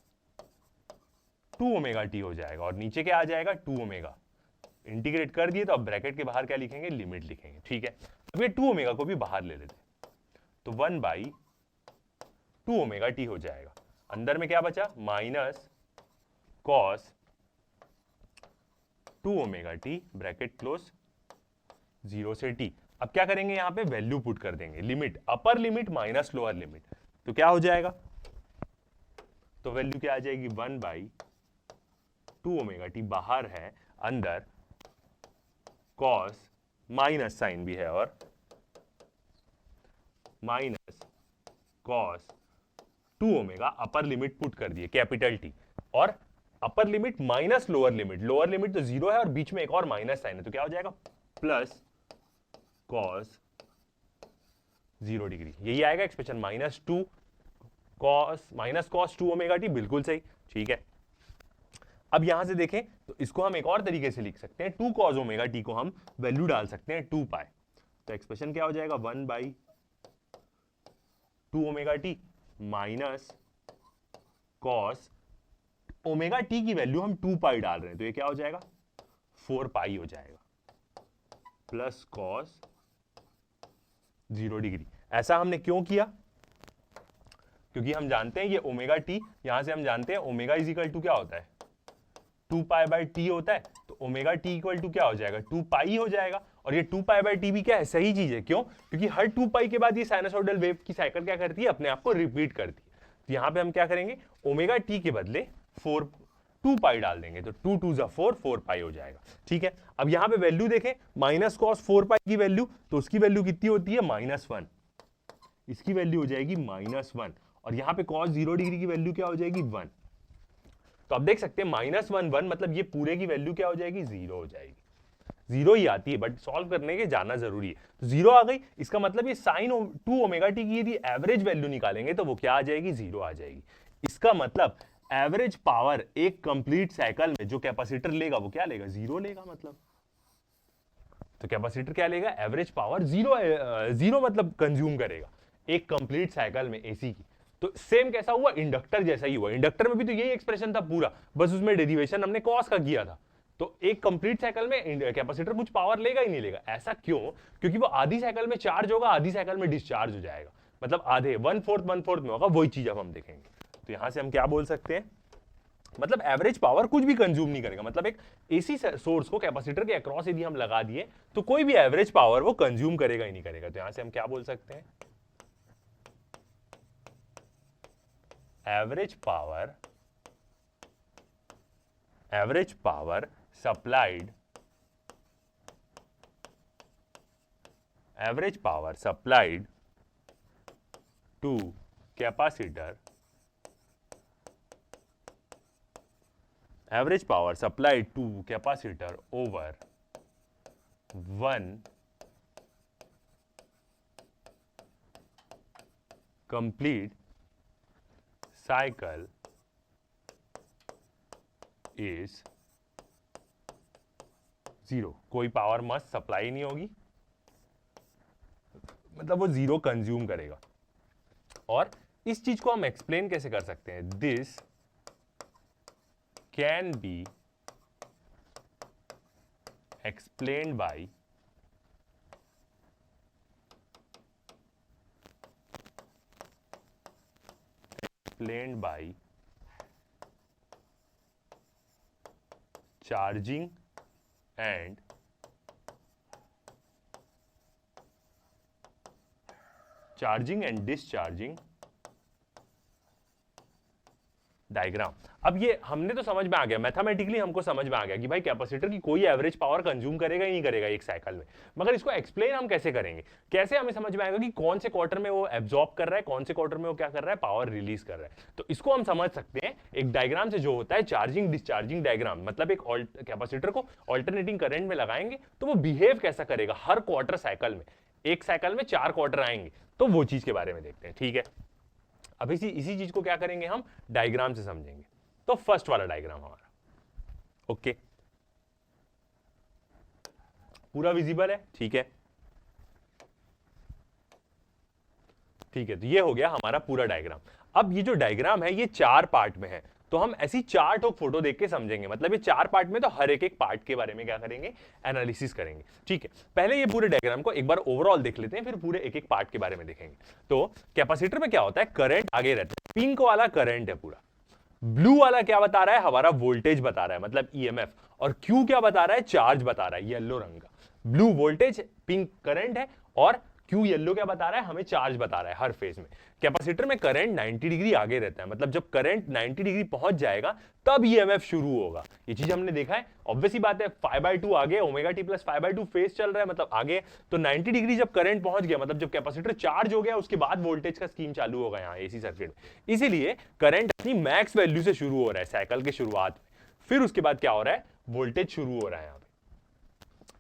2 ओमेगा टी हो जाएगा, और नीचे क्या आ जाएगा, 2 ओमेगा। इंटीग्रेट कर दिए तो अब ब्रैकेट के बाहर क्या लिखेंगे, लिमिट लिखेंगे। ठीक है, अब ये 2 ओमेगा को भी बाहर ले लेते, तो 1/2 ओमेगा टी हो जाएगा। अंदर में क्या बचा, minus cos 2 omega T, bracket close, 0 से t। अब क्या करेंगे, यहां पे वैल्यू पुट कर देंगे, limit upper limit minus lower limit, तो क्या हो जाएगा, तो वैल्यू क्या आ जाएगी, 1/2 ओमेगा टी बाहर है, अंदर कॉस माइनस साइन भी है, और minus cos 2 omega, upper limit put कर दिए कैपिटल टी, और upper limit minus lower limit, lower limit तो 0 है और बीच में एक और माइनस साइन है, तो क्या हो जाएगा, प्लस कॉस 0 डिग्री, यही आएगा expression, minus cos 2 omega T, बिल्कुल सही। ठीक है, अब यहां से देखें तो इसको हम एक और तरीके से लिख सकते हैं, 2 कॉस ओमेगा टी को हम वैल्यू डाल सकते हैं 2 पाई, तो एक्सप्रेशन क्या हो जाएगा, 1/2 omega T minus cos omega T की वैल्यू हम 2 पाई डाल रहे हैं, तो ये क्या हो जाएगा, 4 पाई हो जाएगा, प्लस कॉस 0 डिग्री। ऐसा हमने क्यों किया, क्योंकि हम जानते हैं ये ओमेगा टी, यहां से हम जानते हैं ओमेगा इज इक्वल टू क्या होता है, 2 पाई बाई टी होता है, तो ओमेगा टी इक्वल टू क्या हो जाएगा, 2 पाई हो जाएगा, और ये 2 पाई बाई टी भी क्या है, सही चीज है, क्यों, क्योंकि हर 2 पाई के बाद ये साइनसोइडल वेव की साइकिल क्या करती है, अपने आप को रिपीट करती है। तो यहां पे हम क्या करेंगे, ओमेगा टी के बदले 2 पाई डाल देंगे, तो 2 2 जा 4 पाई हो जाएगा। ठीक है, अब यहां पे वैल्यू देखें, माइनस कॉस 4 पाई की वैल्यू, तो उसकी वैल्यू कितनी होती है, -1, इसकी वैल्यू हो जाएगी -1, और यहां पे कॉस 0 डिग्री की वैल्यू क्या हो जाएगी, 1। तो आप देख सकते हैं -1 1, मतलब ये पूरे की वैल्यू क्या हो जाएगी, 0 हो जाएगी, 0 ही आती है, बट सॉल्व करने के जाना जरूरी है। तो 0 आ गई, इसका मतलब ये साइन 2 ओमेगा टी की यदि एवरेज वैल्यू निकालेंगे तो वो क्या आ जाएगी, 0 आ जाएगी। इसका मतलब एवरेज पावर एक कंप्लीट साइकिल में जो कैपेसिटर लेगा वो क्या लेगा, 0 लेगा, मतलब तो कैपेसिटर क्या लेगा, एवरेज पावर 0 मतलब कंज्यूम करेगा एक कंप्लीट साइकिल में एसी की। तो सेम कैसा हुआ, इंडक्टर जैसा ही हुआ, इंडक्टर में भी तो यही एक्सप्रेशन था पूरा, बस उसमें डेरिवेशन हमने कॉस का किया था। तो एक कंप्लीट साइकिल में कैपेसिटर कुछ पावर लेगा ही नहीं लेगा, ऐसा क्यों, क्योंकि वो आधी साइकिल में चार्ज होगा, आधी साइकिल में डिस्चार्ज हो जाएगा, मतलब आधे 1/4 में होगा, वही चीज अब हम देखेंगे। तो यहां से हम क्या बोल सकते हैं, मतलब एवरेज पावर कुछ भी कंज्यूम नहीं करेगा, मतलब एक एसी सोर्स को कैपेसिटर के अक्रॉस यदि हम लगा दिए तो कोई भी एवरेज पावर वो कंज्यूम करेगा ही नहीं करेगा। तो यहां से हम क्या बोल सकते हैं, average power supplied average power supplied to capacitor, average power supplied to capacitor over 1 complete cycle is 0। कोई पावर मस्ट सप्लाई नहीं होगी, मतलब वो 0 कंज्यूम करेगा। और इस चीज को हम एक्सप्लेन कैसे कर सकते हैं? This can be explained bye charging and discharging diagram. अब ये हमने तो समझ में आ गया, मैथमेटिकली हमको समझ में आ गया कि भाई कैपेसिटर की कोई एवरेज पावर कंज्यूम करेगा ही नहीं करेगा एक साइकिल में, मगर इसको एक्सप्लेन हम कैसे करेंगे? कैसे हमें समझ में आएगा कि कौन से क्वार्टर में वो एब्जॉर्ब कर रहा है, कौन से क्वार्टर में वो क्या कर रहा है, पावर रिलीज कर रहा है। तो इसको हम समझ सकते हैं एक डायग्राम से, जो होता है चार्जिंग डिस्चार्जिंग डायग्राम। मतलब एक कैपेसिटर को ऑल्टरनेटिंग करंट में लगाएंगे तो वो बिहेव कैसा करेगा हर क्वार्टर साइकिल में। एक साइकिल में 4 क्वार्टर आएंगे, तो वो चीज के बारे में देखते हैं। ठीक है, अब इसी चीज को क्या करेंगे, हम डायग्राम से समझेंगे। तो फर्स्ट वाला डायग्राम हमारा, ओके, पूरा विजिबल है? ठीक है, ठीक है, तो ये हो गया हमारा पूरा डायग्राम। अब ये जो डायग्राम है ये 4 पार्ट में है, तो हम ऐसी 4 ठोक फोटो देख के समझेंगे। मतलब ये 4 पार्ट में, तो हर एक पार्ट के बारे में क्या करेंगे, एनालिसिस करेंगे। ठीक है, पहले ये पूरे डायग्राम को एक बार ओवरऑल देख लेते हैं, फिर पूरे एक पार्ट के बारे में देखेंगे। तो कैपेसिटर में क्या होता है, करंट आगे रहता है, पिंक वाला करंट है पूरा, ब्लू वाला क्या बता रहा है, हमारा वोल्टेज बता रहा है, मतलब ईएमएफ, और क्यू क्या बता रहा है, चार्ज बता रहा है, येलो रंग का। ब्लू वोल्टेज, पिंक करंट है, और क्यू येलो क्या बता रहा है, हमें चार्ज बता रहा है हर फेज में। कैपेसिटर में करंट 90 डिग्री आगे रहता है, मतलब जब करंट 90 डिग्री पहुंच जाएगा तब ईएमएफ शुरू होगा। ये चीज हमने देखा है, ऑब्वियस ही बात है, 5/2 आगे, ओमेगा टी प्लस 5/2 फेज चल रहा है, मतलब आगे। तो 90 डिग्री जब करंट पहुंच गया, मतलब जब कैपेसिटर चार्ज हो गया, उसके बाद वोल्टेज का स्कीम चालू होगा यहाँ एसी सर्किट में। इसीलिए करंट अपनी मैक्स वैल्यू से शुरू हो रहा है साइकिल के शुरुआत में, फिर उसके बाद क्या हो रहा है, वोल्टेज शुरू हो रहा है यहाँ पे।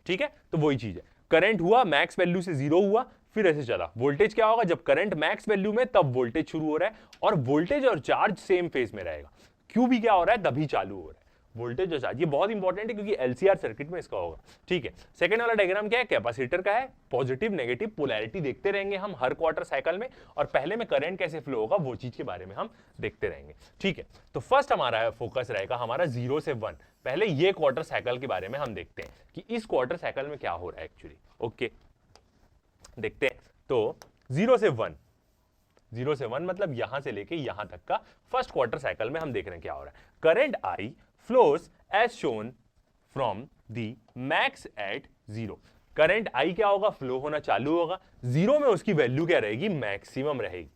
ठीक है, तो वही चीज है, करंट हुआ मैक्स वैल्यू से 0 हुआ, फिर ऐसे चला। वोल्टेज क्या होगा, जब करंट मैक्स वैल्यू में, तब वोल्टेज शुरू हो रहा है, और वोल्टेज और चार्ज सेम फेज में रहेगा। क्यू भी क्या हो रहा है, तभी चालू हो रहा है, वोल्टेज और चार्ज। ये बहुत इंपॉर्टेंट है क्योंकि एलसीआर सर्किट में इसका होगा। ठीक है, सेकंड वाला डायग्राम क्या है, कैपेसिटर का है, पॉजिटिव नेगेटिव पोलैरिटी देखते रहेंगे हम हर क्वार्टर साइकिल में, और पहले में करंट कैसे फ्लो होगा वो चीज के बारे में हम देखते रहेंगे। ठीक है, तो फर्स्ट हमारा फोकस रहेगा हमारा 0 से 1। पहले ये क्वार्टर साइकिल के बारे में हम देखते हैं कि इस क्वार्टर साइकिल में क्या हो रहा है एक्चुअली। ओके, देखते हैं। तो 0 से 1, 0 से 1 मतलब यहां से लेके यहां तक का फर्स्ट क्वार्टर साइकिल में हम देख रहे हैं क्या हो रहा है। Current I flows as shown from the max at 0। Current I क्या होगा, फ्लो होना चालू होगा, 0 में उसकी वैल्यू क्या रहेगी, मैक्सिमम रहेगी।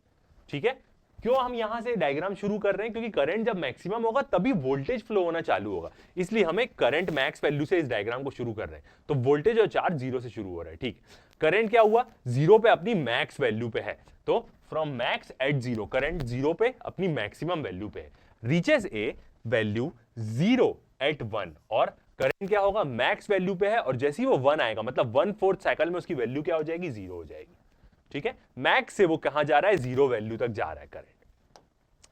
ठीक है, क्यों हम यहां से डायग्राम शुरू कर रहे हैं, क्योंकि करंट जब मैक्सिमम होगा तभी वोल्टेज फ्लो होना चालू होगा, इसलिए हमें करंट मैक्स वैल्यू से इस डायग्राम को शुरू कर रहे हैं। तो वोल्टेज और चार्ज 0 से शुरू हो रहा है। ठीक, करंट क्या हुआ, 0 पे अपनी मैक्स वैल्यू पे है, तो फ्रॉम मैक्स एट 0, करंट 0 पे अपनी मैक्सिमम वैल्यू पे है, रीचेस ए वैल्यू 0 एट 1, और करंट क्या होगा, मैक्स वैल्यू पे है, और जैसे ही वो 1 आएगा, मतलब 1/4 साइकिल में उसकी वैल्यू क्या हो जाएगी, 0 हो जाएगी। ठीक है, मैक्स से वो कहां जा रहा है, 0 वैल्यू तक जा रहा है करंट।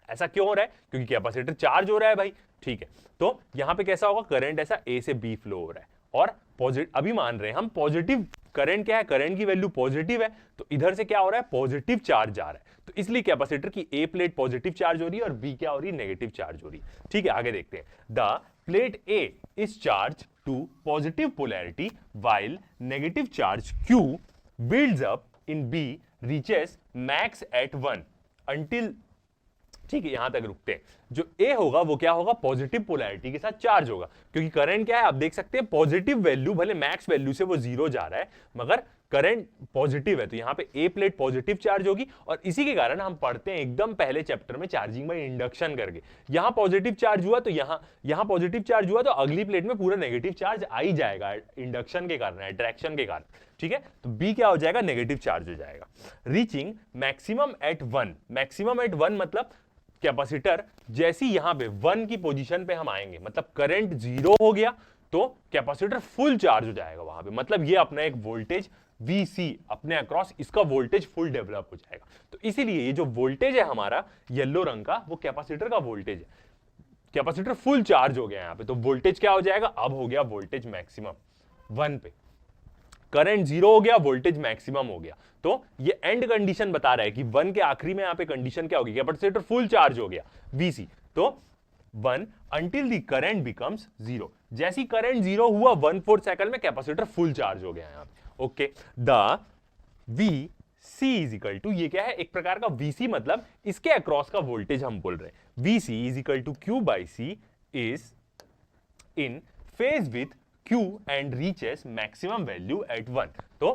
ऐसा क्यों हो रहा है, क्योंकि कैपेसिटर चार्ज हो रहा है भाई। ठीक है, तो यहां पे कैसा होगा, करंट ऐसा ए से बी फ्लो हो रहा है, और पॉजिटिव, अभी मान रहे हैं हम पॉजिटिव करंट क्या है, करंट की वैल्यू पॉजिटिव है, तो इधर से क्या हो रहा है, पॉजिटिव चार्ज जा रहा है, तो इसलिए कैपेसिटर की ए प्लेट पॉजिटिव चार्ज हो रही है और बी क्या हो रही है, नेगेटिव चार्ज हो रही है। ठीक है, आगे देखते हैं। The plate A is charge to positive polarity while negative charge Q builds up in B reaches max at 1 until, ठीक है, यहां तक रुकते हैं। जो ए होगा वो क्या होगा, पॉजिटिव पोलैरिटी के साथ चार्ज होगा, क्योंकि करंट क्या है, आप देख सकते हैं पॉजिटिव वैल्यू, भले मैक्स वैल्यू से वो 0 जा रहा है, मगर करंट पॉजिटिव है, तो यहां पे ए प्लेट पॉजिटिव चार्ज होगी, और इसी के कारण हम पढ़ते हैं एकदम पहले चैप्टर में चार्जिंग बाय इंडक्शन करके, यहां पॉजिटिव चार्ज हुआ तो यहां पॉजिटिव चार्ज हुआ तो अगली प्लेट में पूरा नेगेटिव चार्ज आ ही जाएगा, इंडक्शन के कारण, अट्रैक्शन के कारण। ठीक है, तो बी क्या हो जाएगा, नेगेटिव चार्ज हो जाएगा। Reaching maximum at 1, maximum at 1 मतलब कैपेसिटर जैसी यहां पे 1 की पोजीशन पे हम आएंगे, मतलब करंट 0 हो गया तो कैपेसिटर फुल चार्ज हो जाएगा वहां पे, मतलब ये अपना एक वोल्टेज VC अपने अक्रॉस, इसका वोल्टेज फुल डेवलप हो जाएगा। तो इसीलिए ये जो वोल्टेज है हमारा येलो रंग का, वो कैपेसिटर का वोल्टेज है। कैपेसिटर फुल चार्ज हो गया यहां पे, तो वोल्टेज क्या हो जाएगा, अब हो गया वोल्टेज मैक्सिमम 1 पे। करंट 0 हो गया, वोल्टेज मैक्सिमम हो गया। तो ये एंड कंडीशन बता रहा है कि 1 के आखिरी में यहां पे कंडीशन क्या होगी, कैपेसिटर फुल चार्ज हो गया VC, तो 1 until the current becomes 0। जैसी करंट 0 हुआ 1/4 साइकिल में कैपेसिटर फुल चार्ज हो गया यहां पे। Okay, the VC is equal to, ये क्या है, एक प्रकार का VC मतलब इसके अक्रॉस का वोल्टेज हम बोल रहे हैं। VC is equal to Q by C is in phase with Q and reaches maximum value at 1। तो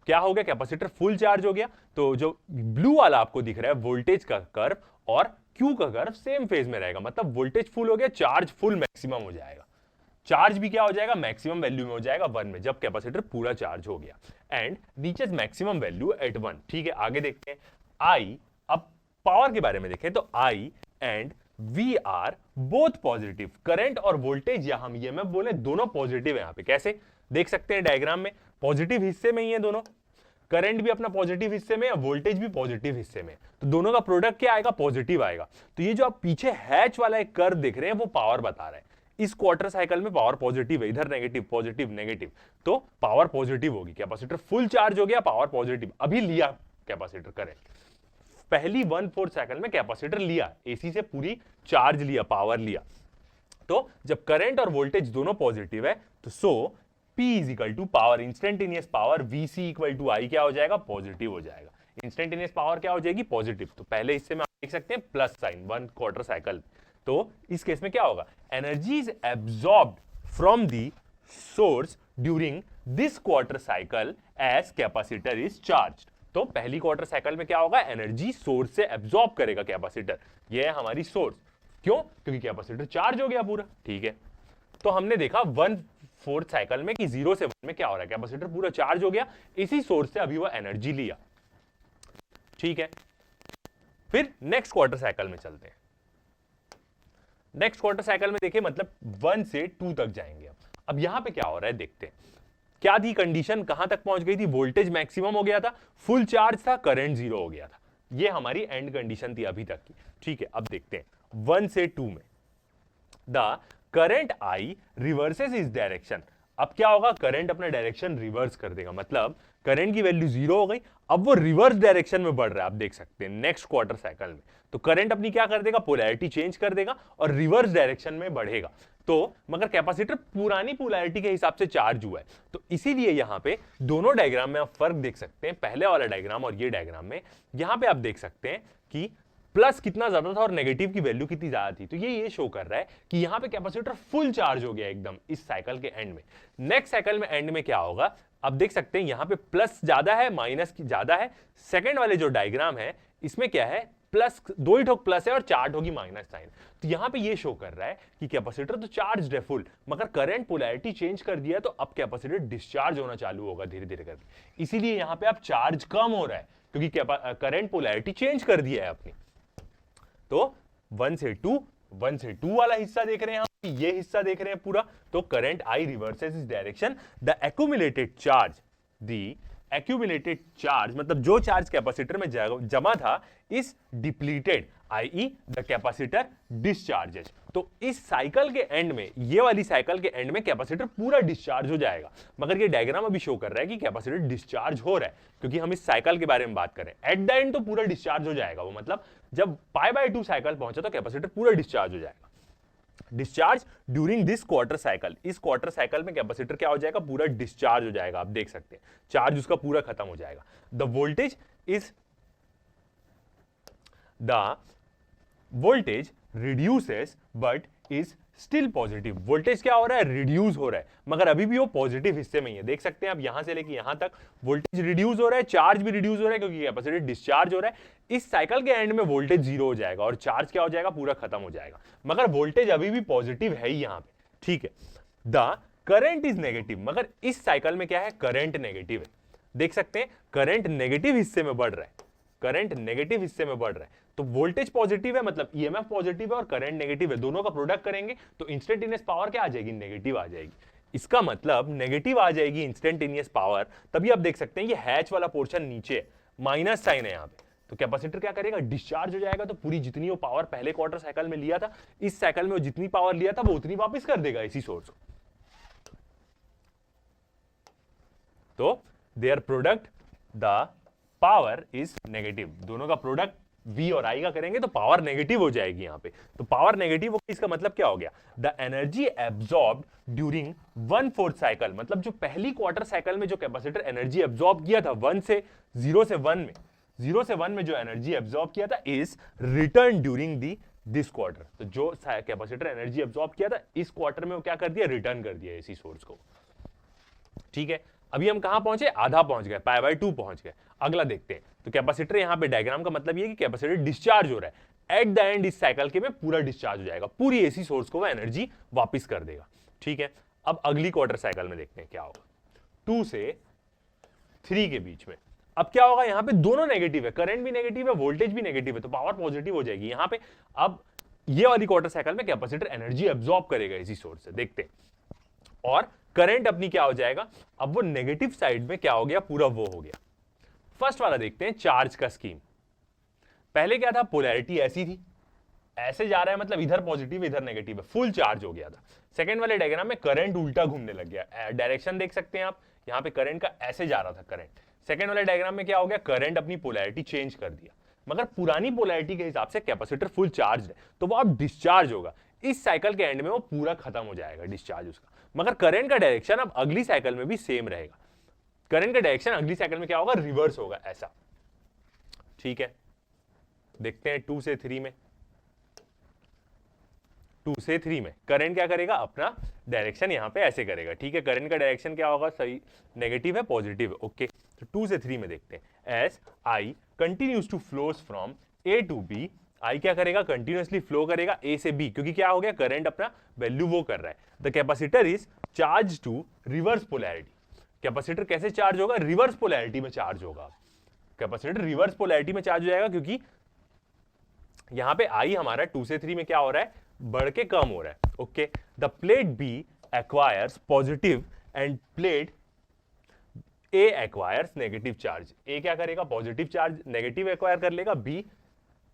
क्या हो गया, कैपेसिटर फुल चार्ज हो गया, तो जो ब्लू वाला आपको दिख रहा है वोल्टेज का कर्व और Q का कर्व सेम फेज में रहेगा, मतलब वोल्टेज फुल हो गया, चार्ज फुल मैक्सिमम हो जाएगा। चार्ज भी क्या हो जाएगा, मैक्सिमम वैल्यू में हो जाएगा 1 में, जब कैपेसिटर पूरा चार्ज हो गया, and reaches maximum value at 1। ठीक है, आगे देखते हैं I। अब पावर के बारे में देखें तो I and we are both positive, current और वोल्टेज या हम ये मैं बोले दोनों पॉजिटिव है। यहां पे कैसे देख सकते हैं डायग्राम में, पॉजिटिव हिस्से में ही है दोनों, करंट भी अपना पॉजिटिव हिस्से में है, वोल्टेज भी पॉजिटिव हिस्से में, तो दोनों का प्रोडक्ट क्या आएगा, पॉजिटिव आएगा। तो ये जो आप पीछे हैच वाला एक कर्व देख रहे हैं वो पावर बता रहा है। इस क्वार्टर साइकिल में पावर पॉजिटिव है, इधर नेगेटिव पॉजिटिव नेगेटिव, तो पावर पॉजिटिव होगी, कैपेसिटर फुल चार्ज हो गया, पावर पॉजिटिव अभी लिया कैपेसिटर करंट, पहली 1/4 साइकिल में कैपेसिटर लिया, एसी से पूरी चार्ज लिया, पावर लिया। तो जब करंट और वोल्टेज दोनों पॉजिटिव है तो so P is equal to power, instantaneous power VC equal to I क्या हो जाएगा, पॉजिटिव हो जाएगा। इंस्टेंटेनियस पावर क्या हो जाएगी, पॉजिटिव। तो पहले हिस्से में आप देख सकते हैं प्लस साइन 1/4 साइकिल, तो इस केस में क्या होगा, energy is absorbed from the source during this quarter cycle as capacitor is charged. तो पहली क्वार्टर साइकिल में क्या होगा, एनर्जी सोर्स से एब्सॉर्ब करेगा कैपेसिटर, ये है हमारी सोर्स। क्यों, क्योंकि कैपेसिटर चार्ज हो गया पूरा। ठीक है, तो हमने देखा 1/4 साइकिल में कि 0 से 1 में क्या हो रहा है, कैपेसिटर पूरा चार्ज हो गया, इसी सोर्स से अभी वो एनर्जी लिया। ठीक है, फिर नेक्स्ट क्वार्टर साइकिल में चलते हैं। नेक्स्ट क्वार्टर साइकिल में देखिए, मतलब 1 से 2 तक जाएंगे। अब यहां पे क्या हो रहा है देखते हैं, क्या थी कंडीशन, कहां तक पहुंच गई थी, वोल्टेज मैक्सिमम हो गया था, फुल चार्ज था, करंट 0 हो गया था, ये हमारी एंड कंडीशन थी अभी तक की। ठीक है, अब देखते हैं 1 से 2 में, द करंट I रिवर्सेस इस डायरेक्शन। अब क्या होगा, करंट अपना डायरेक्शन रिवर्स कर देगा, मतलब करंट की वैल्यू 0 हो गई, अब वो रिवर्स डायरेक्शन में बढ़ रहा है। आप देख सकते हैं नेक्स्ट क्वार्टर साइकिल में, तो करंट अपनी क्या कर देगा, पोलैरिटी चेंज कर देगा और रिवर्स डायरेक्शन में बढ़ेगा। तो मगर कैपेसिटर पुरानी पोलैरिटी के हिसाब से चार्ज हुआ है, तो इसीलिए यहां पे दोनों डायग्राम में आप फर्क देख सकते हैं, पहले वाला डायग्राम और ये डायग्राम में। यहां पे आप देख सकते हैं कि प्लस कितना ज्यादा था और नेगेटिव की वैल्यू कितनी ज्यादा थी, तो ये शो कर रहा है कि यहां पे कैपेसिटर फुल चार्ज हो गया एकदम इस साइकिल के एंड में। नेक्स्ट साइकिल में एंड में क्या होगा, अब देख सकते हैं यहां पे प्लस ज्यादा है, माइनस की ज्यादा है। सेकंड वाले जो डायग्राम है इसमें क्या है, प्लस 2 ही ठोक प्लस है और 4 ठोकी माइनस साइन। तो यहां पे ये शो कर रहा है कि कैपेसिटर तो चार्ज है फुल, मगर करंट पोलैरिटी चेंज कर दिया, तो अब कैपेसिटर डिस्चार्ज होना चालू होगा धीरे धीरे करके। इसीलिए यहां पे अब चार्ज कम हो रहा है, क्योंकि करंट पोलैरिटी चेंज कर दिया है अपनी। तो 1 से 2 वाला हिस्सा देख रहे हैं हम, ये हिस्सा देख रहे हैं पूरा, तो करंट I रिवर्सेस इस डायरेक्शन, द एक्यूमुलेटेड चार्ज मतलब जो चार्ज कैपेसिटर में जमा था इस depleted, i.e. The capacitor discharges. तो इस साइकिल के एंड में, ये वाली साइकिल के एंड में कैपेसिटर पूरा डिस्चार्ज हो जाएगा, मगर ये डायग्राम अभी शो कर रहा है कि कैपेसिटर डिस्चार्ज हो रहा है, क्योंकि हम इस साइकिल के बारे में बात करें। एट द एंड तो पूरा डिस्चार्ज हो जाएगा वो, मतलब जब π/2 साइकिल पहुंचा तो कैपेसिटर पूरा डिस्चार्ज हो जाएगा। Discharge during this quarter cycle, इस क्वार्टर साइकिल में कैपेसिटर क्या हो जाएगा, पूरा डिस्चार्ज हो जाएगा। आप देख सकते हैं चार्ज उसका पूरा खत्म हो जाएगा। The voltage reduces but is still positive. Voltage क्या हो रहा है, रिड्यूस हो रहा है, मगर अभी भी वो पॉजिटिव हिस्से में ही है। देख सकते हैं आप यहां से लेके यहां तक वोल्टेज रिड्यूस हो रहा है, चार्ज भी रिड्यूस हो रहा है, क्योंकि कैपेसिटर डिस्चार्ज हो रहा है। इस साइकिल के एंड में वोल्टेज 0 हो जाएगा और चार्ज क्या हो जाएगा, पूरा खत्म हो जाएगा, मगर वोल्टेज अभी भी पॉजिटिव है ही यहां पे। ठीक है, द करंट इज नेगेटिव, मगर इस साइकिल में क्या है, करंट नेगेटिव है। देख सकते हैं करंट नेगेटिव हिस्से में बढ़ रहा है, करंट नेगेटिव हिस्से में बढ़ रहा है, तो वोल्टेज पॉजिटिव है मतलब ईएमएफ पॉजिटिव है और करंट नेगेटिव है, दोनों का प्रोडक्ट करेंगे तो इंस्टेंटेनियस पावर क्या आ जाएगी, नेगेटिव आ जाएगी। इसका मतलब नेगेटिव आ जाएगी इंस्टेंटेनियस पावर। तभी आप देख सकते हैं ये हैच वाला पोर्शन नीचे है, माइनस साइन है यहाँ पे, तो कैपेसिटर क्या करेगा, डिस्चार्ज हो जाएगा, तो पूरी जितनी वो पावर पहले क्वार्टर साइकिल में लिया था, इस साइकिल में वो जितनी पावर लिया था वो उतनी वापस कर देगा इसी सोर्स को। तो their product the power is negative, दोनों का प्रोडक्ट V और I का करेंगे तो पावर नेगेटिव हो जाएगी यहां पे। तो पावर नेगेटिव हो, इसका मतलब क्या हो गया, the energy absorbed during 1/4 cycle, मतलब जो पहली क्वार्टर साइकिल में जो कैपेसिटर एनर्जी एब्जॉर्ब किया था 0 से 1 में जो एनर्जी एब्जॉर्ब किया था is return during this quarter. तो जो कैपेसिटर एनर्जी एब्जॉर्ब किया था इस क्वार्टर में वो क्या कर दिया, रिटर्न कर दिया इसी सोर्स को। ठीक है, अभी हम कहां पहुंचे, आधा पहुंच गए, π/2 पहुंच गए। अगला देखते हैं, तो कैपेसिटर यहां पे डायग्राम का मतलब ये है कि कैपेसिटर डिस्चार्ज हो रहा है, एट द एंड इस साइकिल के में पूरा डिस्चार्ज हो जाएगा, पूरी एसी सोर्स को वो एनर्जी वापस कर देगा। ठीक है, अब अगली क्वार्टर साइकिल में देखते हैं क्या होगा, 2 से 3 के बीच में। अब क्या होगा, यहां पे दोनों नेगेटिव है, करंट भी नेगेटिव है, वोल्टेज भी नेगेटिव है, तो पावर पॉजिटिव हो जाएगी यहां पे। अब ये वाली क्वार्टर साइकिल में कैपेसिटर एनर्जी एब्जॉर्ब करेगा इसी सोर्स से, देखते हैं, और करंट अपनी क्या हो जाएगा, अब वो नेगेटिव साइड में क्या हो गया, पूरा वो हो गया। फर्स्ट वाला देखते हैं, चार्ज का स्कीम। पहले क्या था, पोलैरिटी ऐसी थी, ऐसे जा रहा है मतलब इधर पॉजिटिव इधर नेगेटिव है, फुल चार्ज हो गया था। सेकंड वाले डायग्राम में करंट उल्टा घूमने लग गया, डायरेक्शन देख सकते हैं आप, यहां पे करंट का ऐसे जा रहा था करंट। सेकंड वाले डायग्राम में क्या हो गया, करंट अपनी पोलैरिटी चेंज कर दिया, मगर पुरानी पोलैरिटी के हिसाब से कैपेसिटर फुल चार्ज है, तो वो अब डिस्चार्ज होगा, इस साइकिल के एंड में वो पूरा खत्म हो जाएगा डिस्चार्ज उसका। मगर करंट का डायरेक्शन अब अगली साइकिल में भी सेम रहेगा, करंट का डायरेक्शन अगली साइकिल में क्या होगा, रिवर्स होगा ऐसा। ठीक है, देखते हैं 2 से 3 में। 2 से 3 में करंट क्या करेगा, अपना डायरेक्शन यहां पे ऐसे करेगा। ठीक है, करंट का डायरेक्शन क्या होगा, सही नेगेटिव है पॉजिटिव है, ओके। तो 2 से 3 में देखते हैं, as I continues to flows from A to B, I क्या करेगा, कंटिन्यूअसली फ्लो करेगा ए से बी, क्योंकि क्या हो गया, करंट अपना वैल्यू वो कर रहा है। The capacitor is charge to reverse polarity, capacitor कैसे चार्ज होगा, रिवर्स पोलैरिटी में चार्ज होगा, कैपेसिटर रिवर्स पोलैरिटी में चार्ज हो जाएगा, क्योंकि यहां पे आई हमारा 2 से 3 में क्या हो रहा है, बढ़ के कम हो रहा है, okay. The plate B acquires positive and plate A acquires negative charge, A क्या करेगा, पॉजिटिव चार्ज नेगेटिव एक्वायर कर लेगा, बी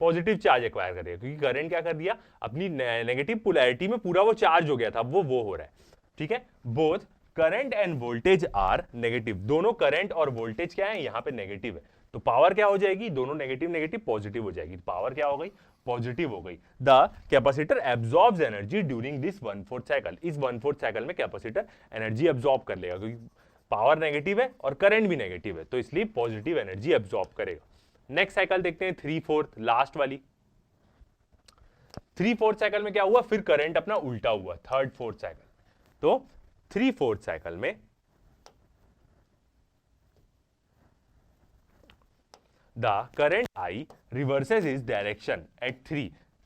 पॉजिटिव चार्ज एक्वायर करेगा, क्योंकि करंट क्या कर दिया, अपनी नेगेटिव पोलैरिटी में पूरा वो चार्ज हो गया था, वो हो रहा है। ठीक है, both current and voltage are negative, दोनों करंट और वोल्टेज क्या है, यहां पे नेगेटिव है, तो पावर क्या हो जाएगी, दोनों नेगेटिव नेगेटिव पॉजिटिव हो जाएगी, पावर क्या हो गई, पॉजिटिव हो गई। The capacitor absorbs energy during this 1/4 cycle, इस 1/4 साइकिल में कैपेसिटर एनर्जी एब्जॉर्ब कर लेगा, क्योंकि पावर नेगेटिव है और करंट भी नेगेटिव है, तो इसलिए पॉजिटिव एनर्जी एब्जॉर्ब करेगा। नेक्स्ट साइकिल देखते हैं, 3/4 लास्ट वाली। 3/4 साइकिल में क्या हुआ, फिर करंट अपना उल्टा हुआ, 3rd-4th साइकिल। तो 3/4 साइकिल में the current I reverses is direction at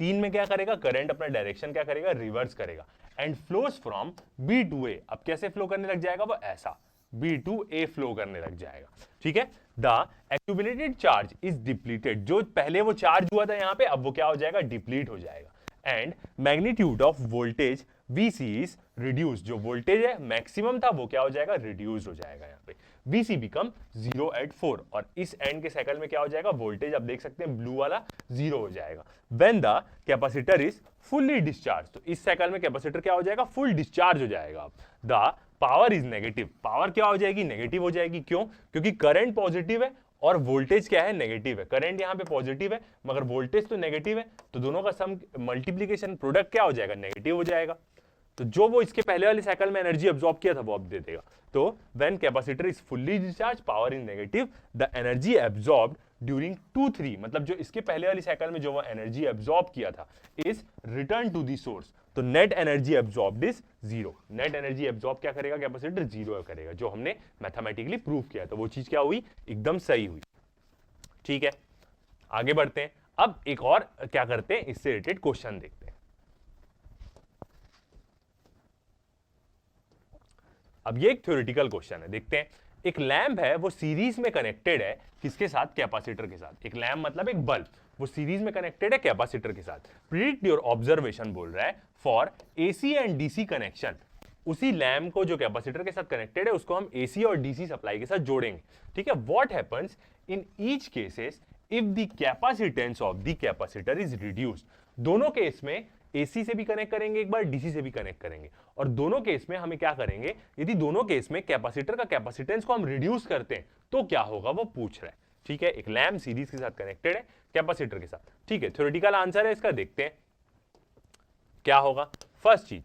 3 में क्या करेगा, करंट अपना डायरेक्शन क्या करेगा, रिवर्स करेगा, and flows from B to A, अब कैसे फ्लो करने लग जाएगा, वो ऐसा बी टू ए फ्लो करने लग जाएगा। ठीक है, the accumulated charge is depleted, जो पहले वो चार्ज हुआ था यहां पे, अब वो क्या हो जाएगा, डिप्लीट हो जाएगा, and magnitude of voltage VC is reduce, जो वोल्टेज है मैक्सिमम था वो क्या हो जाएगा, रिड्यूस हो जाएगा यहाँ पे, VC बिकम 0 at 4, और इस एंड के साइकिल में क्या हो जाएगा, वोल्टेज आप देख सकते हैं ब्लू वाला 0 हो जाएगा। When the capacitor is fully discharge, तो इस साइकिल में कैपेसिटर क्या हो जाएगा, फुल डिस्चार्ज हो जाएगा। The power is negative, power क्या हो जाएगी, नेगेटिव हो जाएगी, क्यों, क्योंकि करंट पॉजिटिव है और वोल्टेज क्या है, नेगेटिव है, करंट यहां पे पॉजिटिव है मगर वोल्टेज तो नेगेटिव है, तो दोनों का सम मल्टीप्लिकेशन प्रोडक्ट क्या हो जाएगा, नेगेटिव हो जाएगा, तो जो वो इसके पहले वाली साइकिल में एनर्जी अब्सॉर्ब किया था वो अब दे देगा। तो when capacitor is fully discharge, power is negative, the energy absorbed during 2-3, मतलब जो इसके पहले वाली साइकिल में जो वो एनर्जी एब्सॉर्ब किया था is return to the source, तो net energy absorbed is 0, net energy absorb क्या करेगा, कैपेसिटर 0 करेगा, जो हमने मैथमेटिकली प्रूव किया, तो वो चीज क्या हुई, एकदम सही हुई। ठीक है, आगे बढ़ते हैं, अब एक और क्या करते हैं, इससे रिलेटेड क्वेश्चन देखते हैं। अब ये एक थ्योरेटिकल क्वेश्चन है, देखते हैं, एक लैम्प है वो सीरीज में कनेक्टेड है किसके साथ? कैपेसिटर के साथ। एक लैम्प मतलब एक बल्ब, वो सीरीज में कनेक्टेड है कैपेसिटर के साथ। प्रिडिक्ट योर ऑब्जर्वेशन बोल रहा है for AC and DC connection. उसी लैम्प को जो कैपेसिटर के साथ कनेक्टेड है उसको हम एसी और डीसी सप्लाई के साथ जोड़ेंगे। ठीक है, what happens in each cases if the capacitance of the capacitor is reduced. दोनों केस में एसी से भी कनेक्ट करेंगे एक बार, डीसी से भी कनेक्ट करेंगे, और दोनों केस में हमें क्या करेंगे, यदि दोनों केस में कैपेसिटर का कैपेसिटेंस को हम रिड्यूस करते हैं तो क्या होगा वो पूछ रहा है। ठीक है, एक लैम्प सीरीज के साथ कनेक्टेड है कैपेसिटर के साथ। ठीक है, थ्योरेटिकल आंसर है इसका, देखते हैं क्या होगा। फर्स्ट चीज,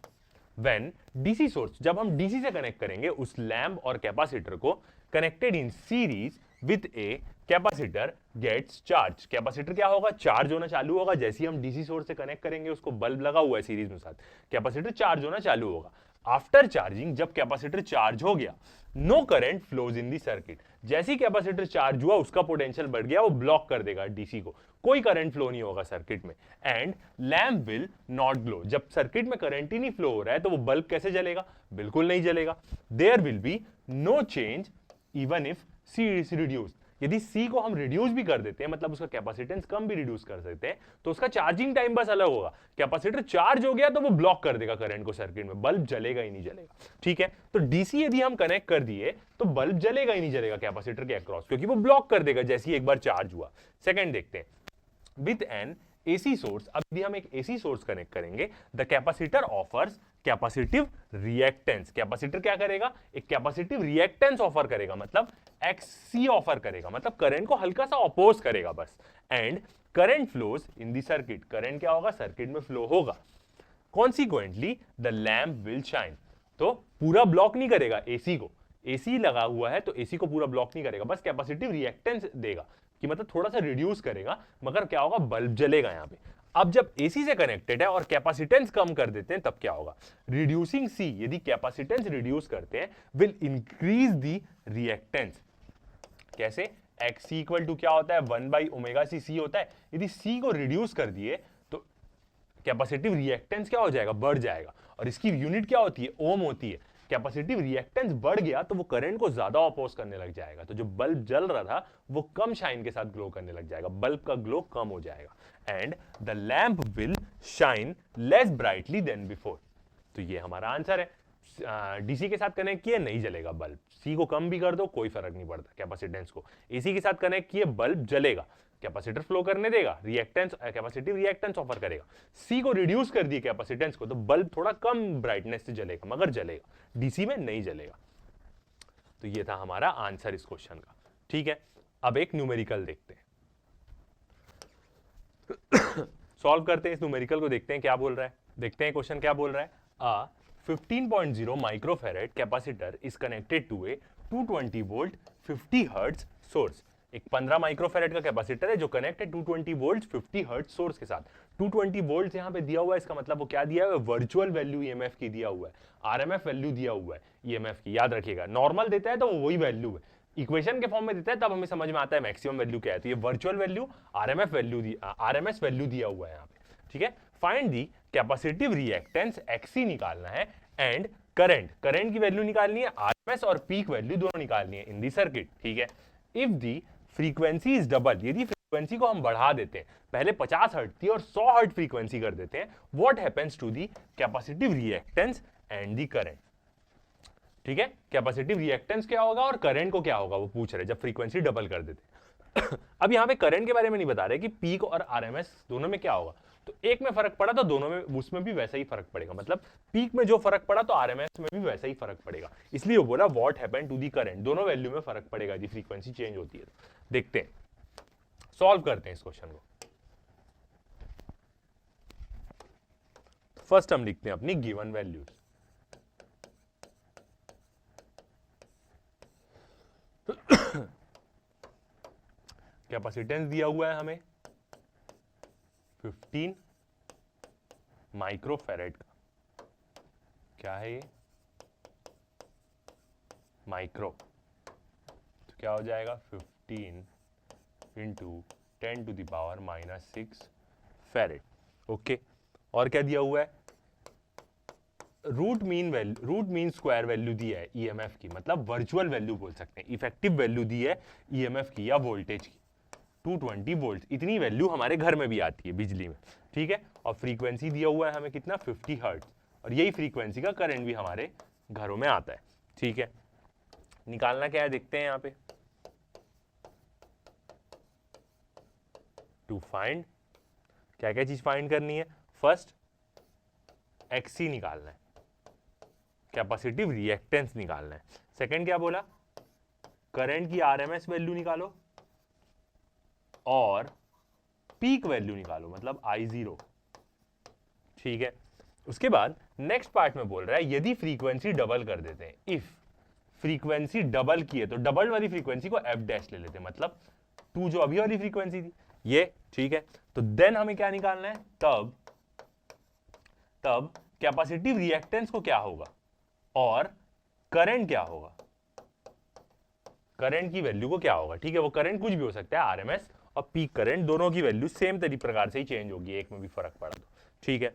व्हेन डीसी सोर्स, जब हम डीसी से कनेक्ट करेंगे उस लैम्प और कैपेसिटर को, connected in series with a capacitor gets charge. Capacitor क्या होगा? चार्ज होना चालू होगा। जैसे ही हम डीसी सोर्स से कनेक्ट करेंगे, उसको बल्ब लगा हुआ है सीरीज में साथ, कैपेसिटर चार्ज होना चालू होगा। आफ्टर चार्जिंग, जब कैपेसिटर चार्ज हो गया, no current flows in the circuit. जैसे ही कैपेसिटर चार्ज हुआ उसका पोटेंशियल बढ़ गया, वो ब्लॉक कर देगा डीसी को, कोई करंट फ्लो नहीं होगा सर्किट में। And lamp will not glow. जब सर्किट में करंट ही नहीं फ्लो हो रहा है तो वो बल्ब कैसे जलेगा? बिल्कुल नहीं जलेगा। There will be no change even if C is reduced. यदि C को हम रिड्यूस भी कर देते हैं, मतलब उसका कैपेसिटेंस कम भी रिड्यूस कर सकते हैं, तो उसका चार्जिंग टाइम बस अलग होगा। कैपेसिटर चार्ज हो गया तो वो ब्लॉक कर देगा करंट को सर्किट में, बल्ब जलेगा ही नहीं जलेगा। ठीक है, तो डीसी यदि हम कनेक्ट कर दिए तो बल्ब जलेगा ही नहीं जलेगा कैपेसिटर के अक्रॉस, क्योंकि वो ब्लॉक कर देगा जैसे ही एक बार चार्ज हुआ। सेकेंड देखते हैं, विद एन एसी सोर्स। अब यदि हम एक एसी सोर्स कनेक्ट करेंगे, the capacitor offers capacitive reactance. Capacitor क्या करेगा? एक कैपेसिटिव रिएक्टेंस ऑफर करेगा, मतलब एक्सी ऑफर करेगा, मतलब करंट को हल्का सा अपोज करेगा बस। And current flows in the circuit. Current क्या होगा? सर्किट में फ्लो होगा। Consequently the lamp will shine. तो पूरा ब्लॉक नहीं करेगा एसी को, एसी लगा हुआ है तो एसी को पूरा ब्लॉक नहीं करेगा, बस कैपेसिटिव रिएक्टेंस देगा, कि मतलब थोड़ा सा रिड्यूस करेगा, मगर क्या होगा? बल्ब जलेगा यहां पे। अब जब एसी से कनेक्टेड है और कैपेसिटेंस कम कर देते हैं तब क्या होगा? रिड्यूसिंग सी। यदि कैपेसिटेंस रिड्यूस करते हैं, विल इंक्रीज दी रिएक्टेंस। कैसे? एक्स सी इक्वल टू क्या होता है? 1/ओमेगा सी होता है। यदि सी को रिड्यूस कर दिए तो कैपेसिटिव रिएक्टेंस क्या हो जाएगा? बढ़ जाएगा। और इसकी यूनिट क्या होती है? ओम होती है। कैपेसिटिव रिएक्टेंस बढ़ गया तो वो करंट को ज्यादा अपोज करने लग जाएगा, तो जो बल्ब जल रहा था वो कम शाइन के साथ ग्लो करने लग जाएगा, बल्ब का ग्लो कम हो जाएगा। And the lamp will shine less brightly than before. तो ये हमारा आंसर है। डीसी के साथ कनेक्ट किए, नहीं जलेगा बल्ब। सी को कम भी कर दो, कोई फर्क नहीं पड़ता कैपेसिटेंस को। एसी के साथ कनेक्ट किए, बल्ब जलेगा, कैपेसिटर फ्लो करने देगा, रिएक्टेंस कैपेसिटिव रिएक्टेंस ऑफर करेगा। सी को रिड्यूस कर दिए कैपेसिटेंस को, तो बल्ब थोड़ा कम ब्राइटनेस से जलेगा, मगर जलेगा, डीसी में नहीं जलेगा। तो ये था हमारा आंसर इस क्वेश्चन का। ठीक है, अब एक न्यूमेरिकल देखते हैं, सॉल्व करते हैं इस न्यूमेरिकल को, देखते हैं क्या बोल रहा है। देखते हैं क्वेश्चन क्या बोल रहा है। 15.0 microfarad capacitor is connected to a 220 volt 50 hertz source. एक 15 माइक्रोफैरेड का कैपेसिटर है जो कनेक्ट है 220 वोल्ट 50 हर्ट्ज सोर्स के साथ। 220 वोल्ट यहां पे दिया हुआ है, इसका मतलब वो क्या दिया हुआ है? वर्चुअल वैल्यू ईएमएफ की दिया हुआ है, आरएमएफ वैल्यू दिया हुआ है ईएमएफ की, याद रखिएगा। नॉर्मल देता है तो वो वही वैल्यू है, इक्वेशन के फॉर्म में देता है तब हमें समझ में आता है मैक्सिमम वैल्यू क्या है। तो ये virtual value, RMF value, RMS value दिया हुआ है यहाँ पे। ठीक है, find the capacitive reactance XC निकालना है, एंड करंट की वैल्यू निकालनी है, आरएमएस और पीक वैल्यू दोनों निकालनी है इन दी सर्किट। ठीक है, if the frequency is double, यदि फ्रीक्वेंसी को हम बढ़ा देते हैं, पहले 50 हर्ट्ज थी और 100 हर्ट्ज फ्रीक्वेंसी कर देते हैं, what happens to the capacitive reactance and the current. ठीक है, कैपेसिटिव रिएक्टेंस क्या होगा और करंट को क्या होगा वो पूछ रहे जब फ्रीक्वेंसी डबल कर देते। अब यहां पे करंट के बारे में नहीं बता रहे कि पीक और आरएमएस दोनों में क्या होगा, तो एक में फर्क पड़ा तो दोनों में, उसमें भी वैसा ही फर्क पड़ेगा, मतलब पीक में जो फर्क पड़ा तो आरएमएस में भी वैसा ही फर्क पड़ेगा, इसलिए वो बोला what happened to the current, दोनों वैल्यू में फर्क पड़ेगा यदि फ्रीक्वेंसी चेंज होती है। देखते हैं, सॉल्व करते हैं इस क्वेश्चन को। फर्स्ट हम लिखते हैं अपनी गिवन वैल्यूज। कैपेसिटेंस दिया हुआ है हमें 15 माइक्रोफैरेड का, क्या है ये? माइक्रो, तो क्या हो जाएगा? 15 into 10 to the power -6 farad. Okay, और क्या दिया हुआ है? रूट मीन स्क्वायर वैल्यू दी है ईएमएफ की, मतलब वर्चुअल वैल्यू बोल सकते हैं, इफेक्टिव वैल्यू दी है ईएमएफ की या वोल्टेज की 220 वोल्ट। इतनी वैल्यू हमारे घर में भी आती है बिजली में, ठीक है। और फ्रीक्वेंसी दिया हुआ है हमें कितना 50 हर्ट्ज, और यही फ्रीक्वेंसी का करंट भी हमारे घरों में आता है, ठीक है। निकालना क्या है देखते हैं यहाँ पे। टू फाइंड, क्या क्या चीज फाइंड करनी है। फर्स्ट एक्सी निकालना है, कैपेसिटिव रिएक्टेंस निकालना है। सेकंड क्या बोला, करंट की आरएमएस वैल्यू निकालो और पीक वैल्यू निकालो, मतलब I0, ठीक है। उसके बाद नेक्स्ट पार्ट में बोल रहा है यदि फ्रीक्वेंसी डबल कर देते हैं, इफ फ्रीक्वेंसी डबल की है तो डबल वाली फ्रीक्वेंसी को एफ डैश ले लेते हैं, मतलब 2 जो अभी वाली फ्रीक्वेंसी थी ये, ठीक है। तो देन हमें क्या निकालना है, तब कैपेसिटिव रिएक्टेंस को क्या होगा और करंट क्या होगा, करंट की वैल्यू को क्या होगा, ठीक है। वो करंट कुछ भी हो सकता है, आरएमएस और पीक करंट दोनों की वैल्यू सेम प्रकार से ही चेंज होगी, एक में भी फर्क पड़ा तो, ठीक है।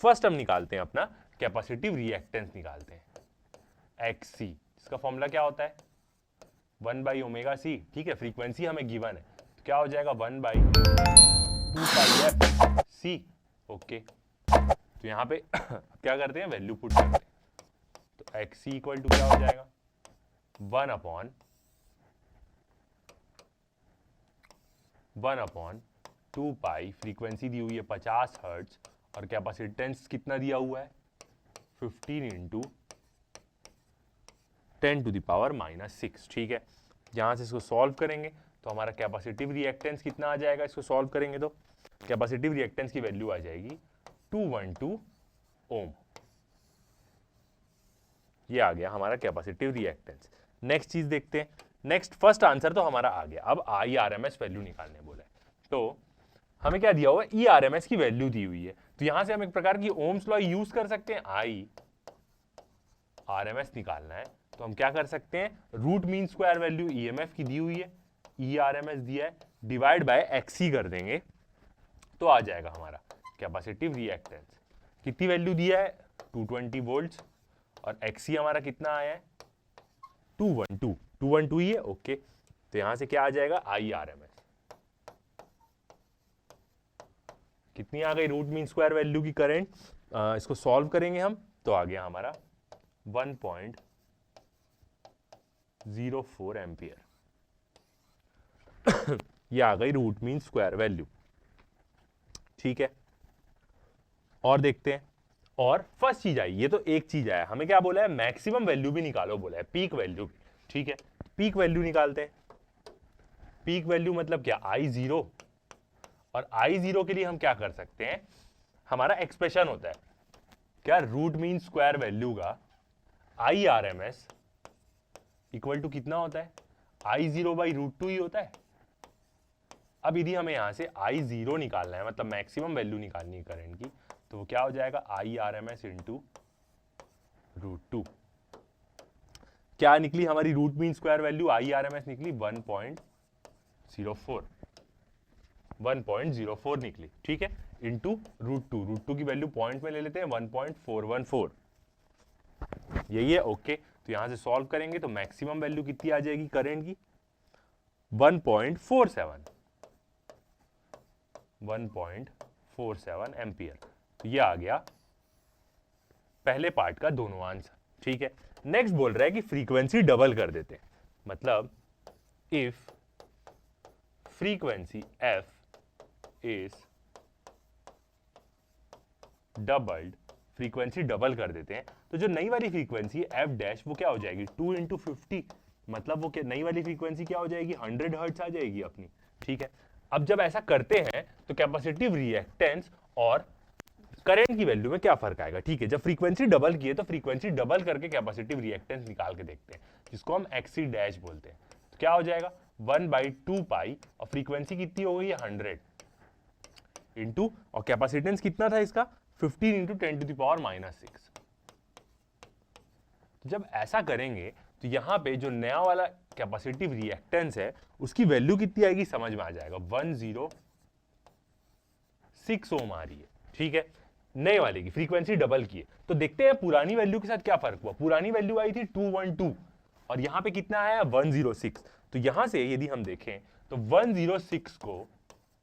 फर्स्ट हम निकालते हैं अपना कैपेसिटिव रिएक्टेंस निकालते हैं एक्सी, इसका फॉर्मूला क्या होता है 1/ωc, ठीक है। फ्रीक्वेंसी हमें गिवन है तो क्या हो जाएगा 1/2πfc, ओके। तो यहाँ पे क्या करते हैं, वैल्यू पुट करते हैं, तो एक्सी इक्वल टू क्या हो जाएगा 1/2π, फ्रीक्वेंसी दी हुई है 50 हर्ट्ज और कैपेसिटेंस कितना दिया हुआ है 15 × 10⁻⁻6, ठीक है। यहां से इसको सॉल्व करेंगे तो हमारा कैपेसिटिव रिएक्टेंस कितना आ जाएगा, इसको सॉल्व करेंगे तो कैपेसिटिव रिएक्टेंस की वैल्यू आ जाएगी 212 ओम। ये आ गया हमारा कैपेसिटिव रिएक्टेंस। नेक्स्ट चीज देखते हैं। नेक्स्ट फर्स्ट आंसर तो हमारा आ गया, अब IRMS वैल्यू निकालने बोला है। तो हमें क्या दिया हुआ है, ERMS की वैल्यू दी हुई है, तो यहां से हम एक प्रकार की ओम्स लॉ यूज कर सकते हैं। IRMS निकालना है तो हम क्या कर सकते हैं, root mean square value EMF की दी हुई है, ERMS दिया है, डिवाइड बाय XC कर देंगे तो आ जाएगा हमारा कैपेसिटिव रिएक्टेंस। कितनी वैल्यू दिया है 220 वोल्ट्स और XC हमारा कितना आया है 212 ही है, ओके। तो यहां से क्या आ जाएगा IRMS कितनी आ गई, रूट मीन स्क्वायर वैल्यू की करंट, इसको सॉल्व करेंगे हम तो आ गया हमारा 1.04 एम्पियर। ये आ गई रूट मीन स्क्वायर वैल्यू, ठीक है। और देखते हैं, और फर्स्ट चीज आई, ये तो एक चीज आया, हमें क्या बोला है मैक्सिमम वैल्यू भी निकालो बोला है, पीक वैल्यू भी, ठीक है। पीक वैल्यू निकालते हैं। पीक वैल्यू मतलब क्या I0, और I0 के लिए हम क्या कर सकते हैं, हमारा एक्सप्रेशन होता है क्या, रूट मीन स्क्वायर वैल्यू का IRMS इक्वल टू कितना होता है I0/√2 ही होता है। अब यदि हमें यहां से I0 निकालना है, मतलब मैक्सिमम वैल्यू निकालनी है करंट की, तो वो क्या हो जाएगा IRMS × √2। क्या निकली हमारी root mean square value, IRMS निकली 1.04 निकली, ठीक है, इंटू √2 की वैल्यू पॉइंट में ले लेते हैं 1.414, यही है, ओके। तो यहां से सॉल्व करेंगे तो मैक्सिमम वैल्यू कितनी आ जाएगी करंट की 1.47 एम्पियर। तो ये आ गया पहले पार्ट का दोनों आंसर, ठीक है। नेक्स्ट बोल रहा है कि फ्रीक्वेंसी डबल कर देते हैं, मतलब if frequency f is doubled, frequency double कर देते हैं तो जो नई वाली फ्रीक्वेंसी है f डैश वो क्या हो जाएगी 2 × 50, मतलब वो नई वाली फ्रीक्वेंसी क्या हो जाएगी 100 हर्ट्ज आ जाएगी अपनी, ठीक है। अब जब ऐसा करते हैं तो कैपेसिटिव रिएक्टेंस और करंट की वैल्यू में क्या फर्क आएगा, ठीक है। जब फ्रीक्वेंसी डबल की है तो फ्रीक्वेंसी डबल करके कैपेसिटिव रिएक्टेंस निकाल के देखते हैं, जिसको हम XC डैश बोलते हैं। तो क्या हो जाएगा 1/2π और फ्रीक्वेंसी कितनी हो गई है 100 इंटू, और कैपेसिटेंस कितना था इसका 15 × 10⁻⁻6। तो जब ऐसा करेंगे तो यहां पे जो नया वाला कैपेसिटिव रिएक्टेंस है उसकी वैल्यू कितनी आएगी समझ में आ जाएगा 106 ओम आ रही है, ठीक है। नए वाले की फ्रीक्वेंसी डबल की है। तो देखते हैं पुरानी वैल्यू के साथ क्या फर्क हुआ। पुरानी वैल्यू आई थी 212 और यहां पे कितना आया 106। तो यहां से यदि हम देखें तो 106 को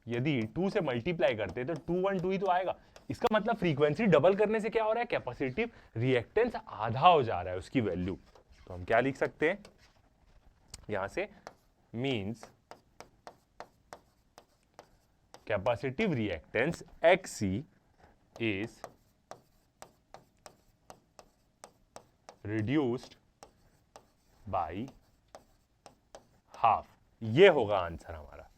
यदि 2 से मल्टीप्लाई करते तो 212 ही तो आएगा। इसका मतलब फ्रीक्वेंसी डबल करने से क्या हो रहा है, कैपेसिटिव रिएक्टेंस आधा हो जा रहा है उसकी वैल्यू। तो हम क्या लिख सकते हैं यहां से, means capacitive reactance XC is reduced by half। ये होगा आंसर हमारा।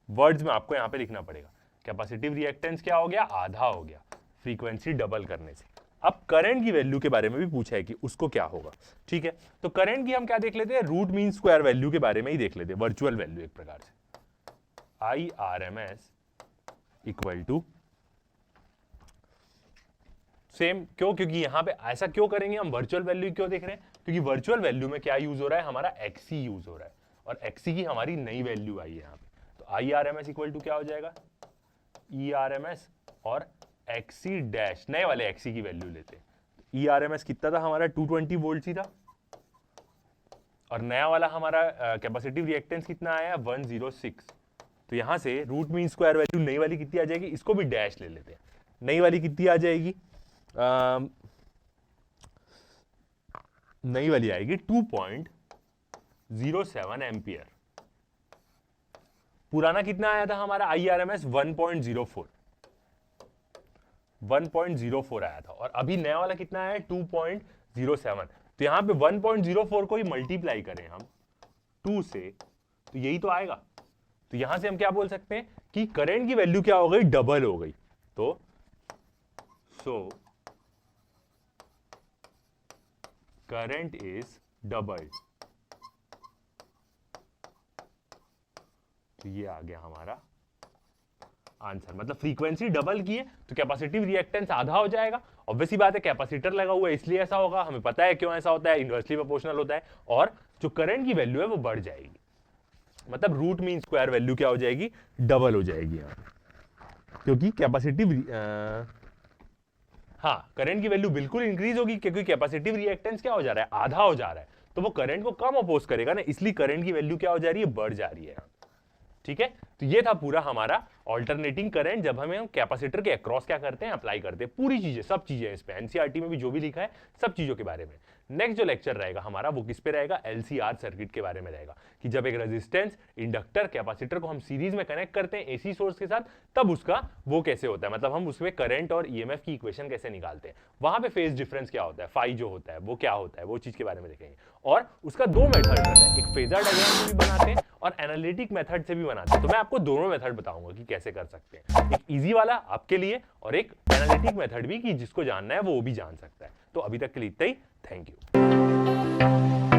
वर्ड्स में आपको यहां पे लिखना पड़ेगा, कैपेसिटिव रिएक्टेंस क्या हो गया, आधा हो गया फ्रीक्वेंसी डबल करने से। अब करंट की वैल्यू के बारे में भी पूछा है कि उसको क्या होगा। ठीक है, तो करंट की हम क्या देख लेते हैं, रूट मीन स्क्वायर वैल्यू के बारे में ही देख लेते हैं, वर्चुअल वैल्यू एक प्रकार से। IRMS इक्वल टू सेम, क्यों, क्योंकि यहां पे ऐसा क्यों करेंगे हम, वर्चुअल वैल्यू क्यों देख रहे हैं, क्योंकि वर्चुअल वैल्यू में क्या यूज हो रहा है, हमारा XC यूज हो रहा है और XC की हमारी नई वैल्यू आई है यहां पे। तो IRMS इक्वल टू क्या हो जाएगा, ERMS और XC डैश, नए वाले XC की वैल्यू लेते हैं। ERMS कितना था हमारा, 220 वोल्ट ही था और नया वाला हमारा कैपेसिटिव रिएक्टेंस कितना आया, 106। तो यहां से रूट मीन स्क्वायर वैल्यू नई वाली कितनी आ जाएगी, इसको भी डैश ले लेते हैं। नई वाली कितनी आ जाएगी, नई वाली आएगी 2.07 एम्पियर। पुराना कितना आया था हमारा IRMS 1.04 आया था और अभी नया वाला कितना आया 2.07। तो यहां पे 1.04 को ही मल्टीप्लाई करें हम 2 से तो यही तो आएगा। तो यहां से हम क्या बोल सकते हैं कि करंट की वैल्यू क्या हो गई, डबल हो गई। तो करंट इज डबल्ड। तो ये आ गया हमारा आंसर, मतलब फ्रीक्वेंसी डबल की है तो कैपेसिटिव रिएक्टेंस आधा हो जाएगा। ऑब्वियसली बात है, कैपेसिटर लगा हुआ है इसलिए ऐसा होगा, हमें पता है क्यों ऐसा होता है, इनवर्सली प्रोपोर्शनल होता है और जो करंट की वैल्यू है वो बढ़ जाएगी, मतलब रूट मीन स्क्वायर वैल्यू क्या हो जाएगी, डबल हो जाएगी यहां, क्योंकि कैपेसिटिव करंट की वैल्यू बिल्कुल इंक्रीज होगी क्योंकि कैपेसिटिव रिएक्टेंस क्या हो जा रहा है, आधा हो जा रहा है, तो वो करंट को कम अपोज करेगा ना, इसलिए करंट की वैल्यू क्या हो जा रही है, बढ़ जा रही है। ठीक है, तो ये था पूरा हमारा ऑल्टरनेटिंग करंट, जब हम कैपेसिटर के अक्रॉस क्या करते हैं, अप्लाई करते हैं, पूरी चीजें, सब चीजें इस पे एनसीईआरटी में भी जो भी लिखा है सब चीजों के बारे में। नेक्स्ट जो लेक्चर रहेगा हमारा वो किस पे रहेगा, एलसीआर सर्किट के बारे में रहेगा, कि जब एक रेजिस्टेंस, इंडक्टर, कैपेसिटर को हम सीरीज में कनेक्ट करते हैं एसी सोर्स के साथ, तब उसका वो कैसे होता है, मतलब हम उसमें करंट और ईएमएफ की इक्वेशन कैसे निकालते हैं, वहां पे फेज डिफरेंस क्या होता है, फाई जो होता है वो क्या होता है, वो चीज के बारे में देखेंगे। और उसका दो मेथड रहता है, एक फेजर डायग्राम से भी बनाते हैं और एनालिटिक मेथड से भी बनाते हैं। तो मैं आपको दोनों मेथड बताऊंगा कि कैसे कर सकते हैं, एक इजी वाला आपके लिए और एक एनालिटिक मेथड भी, कि जिसको जानना है वो भी जान सकता है। तो अभी तक के लिए इतना ही, थैंक यू।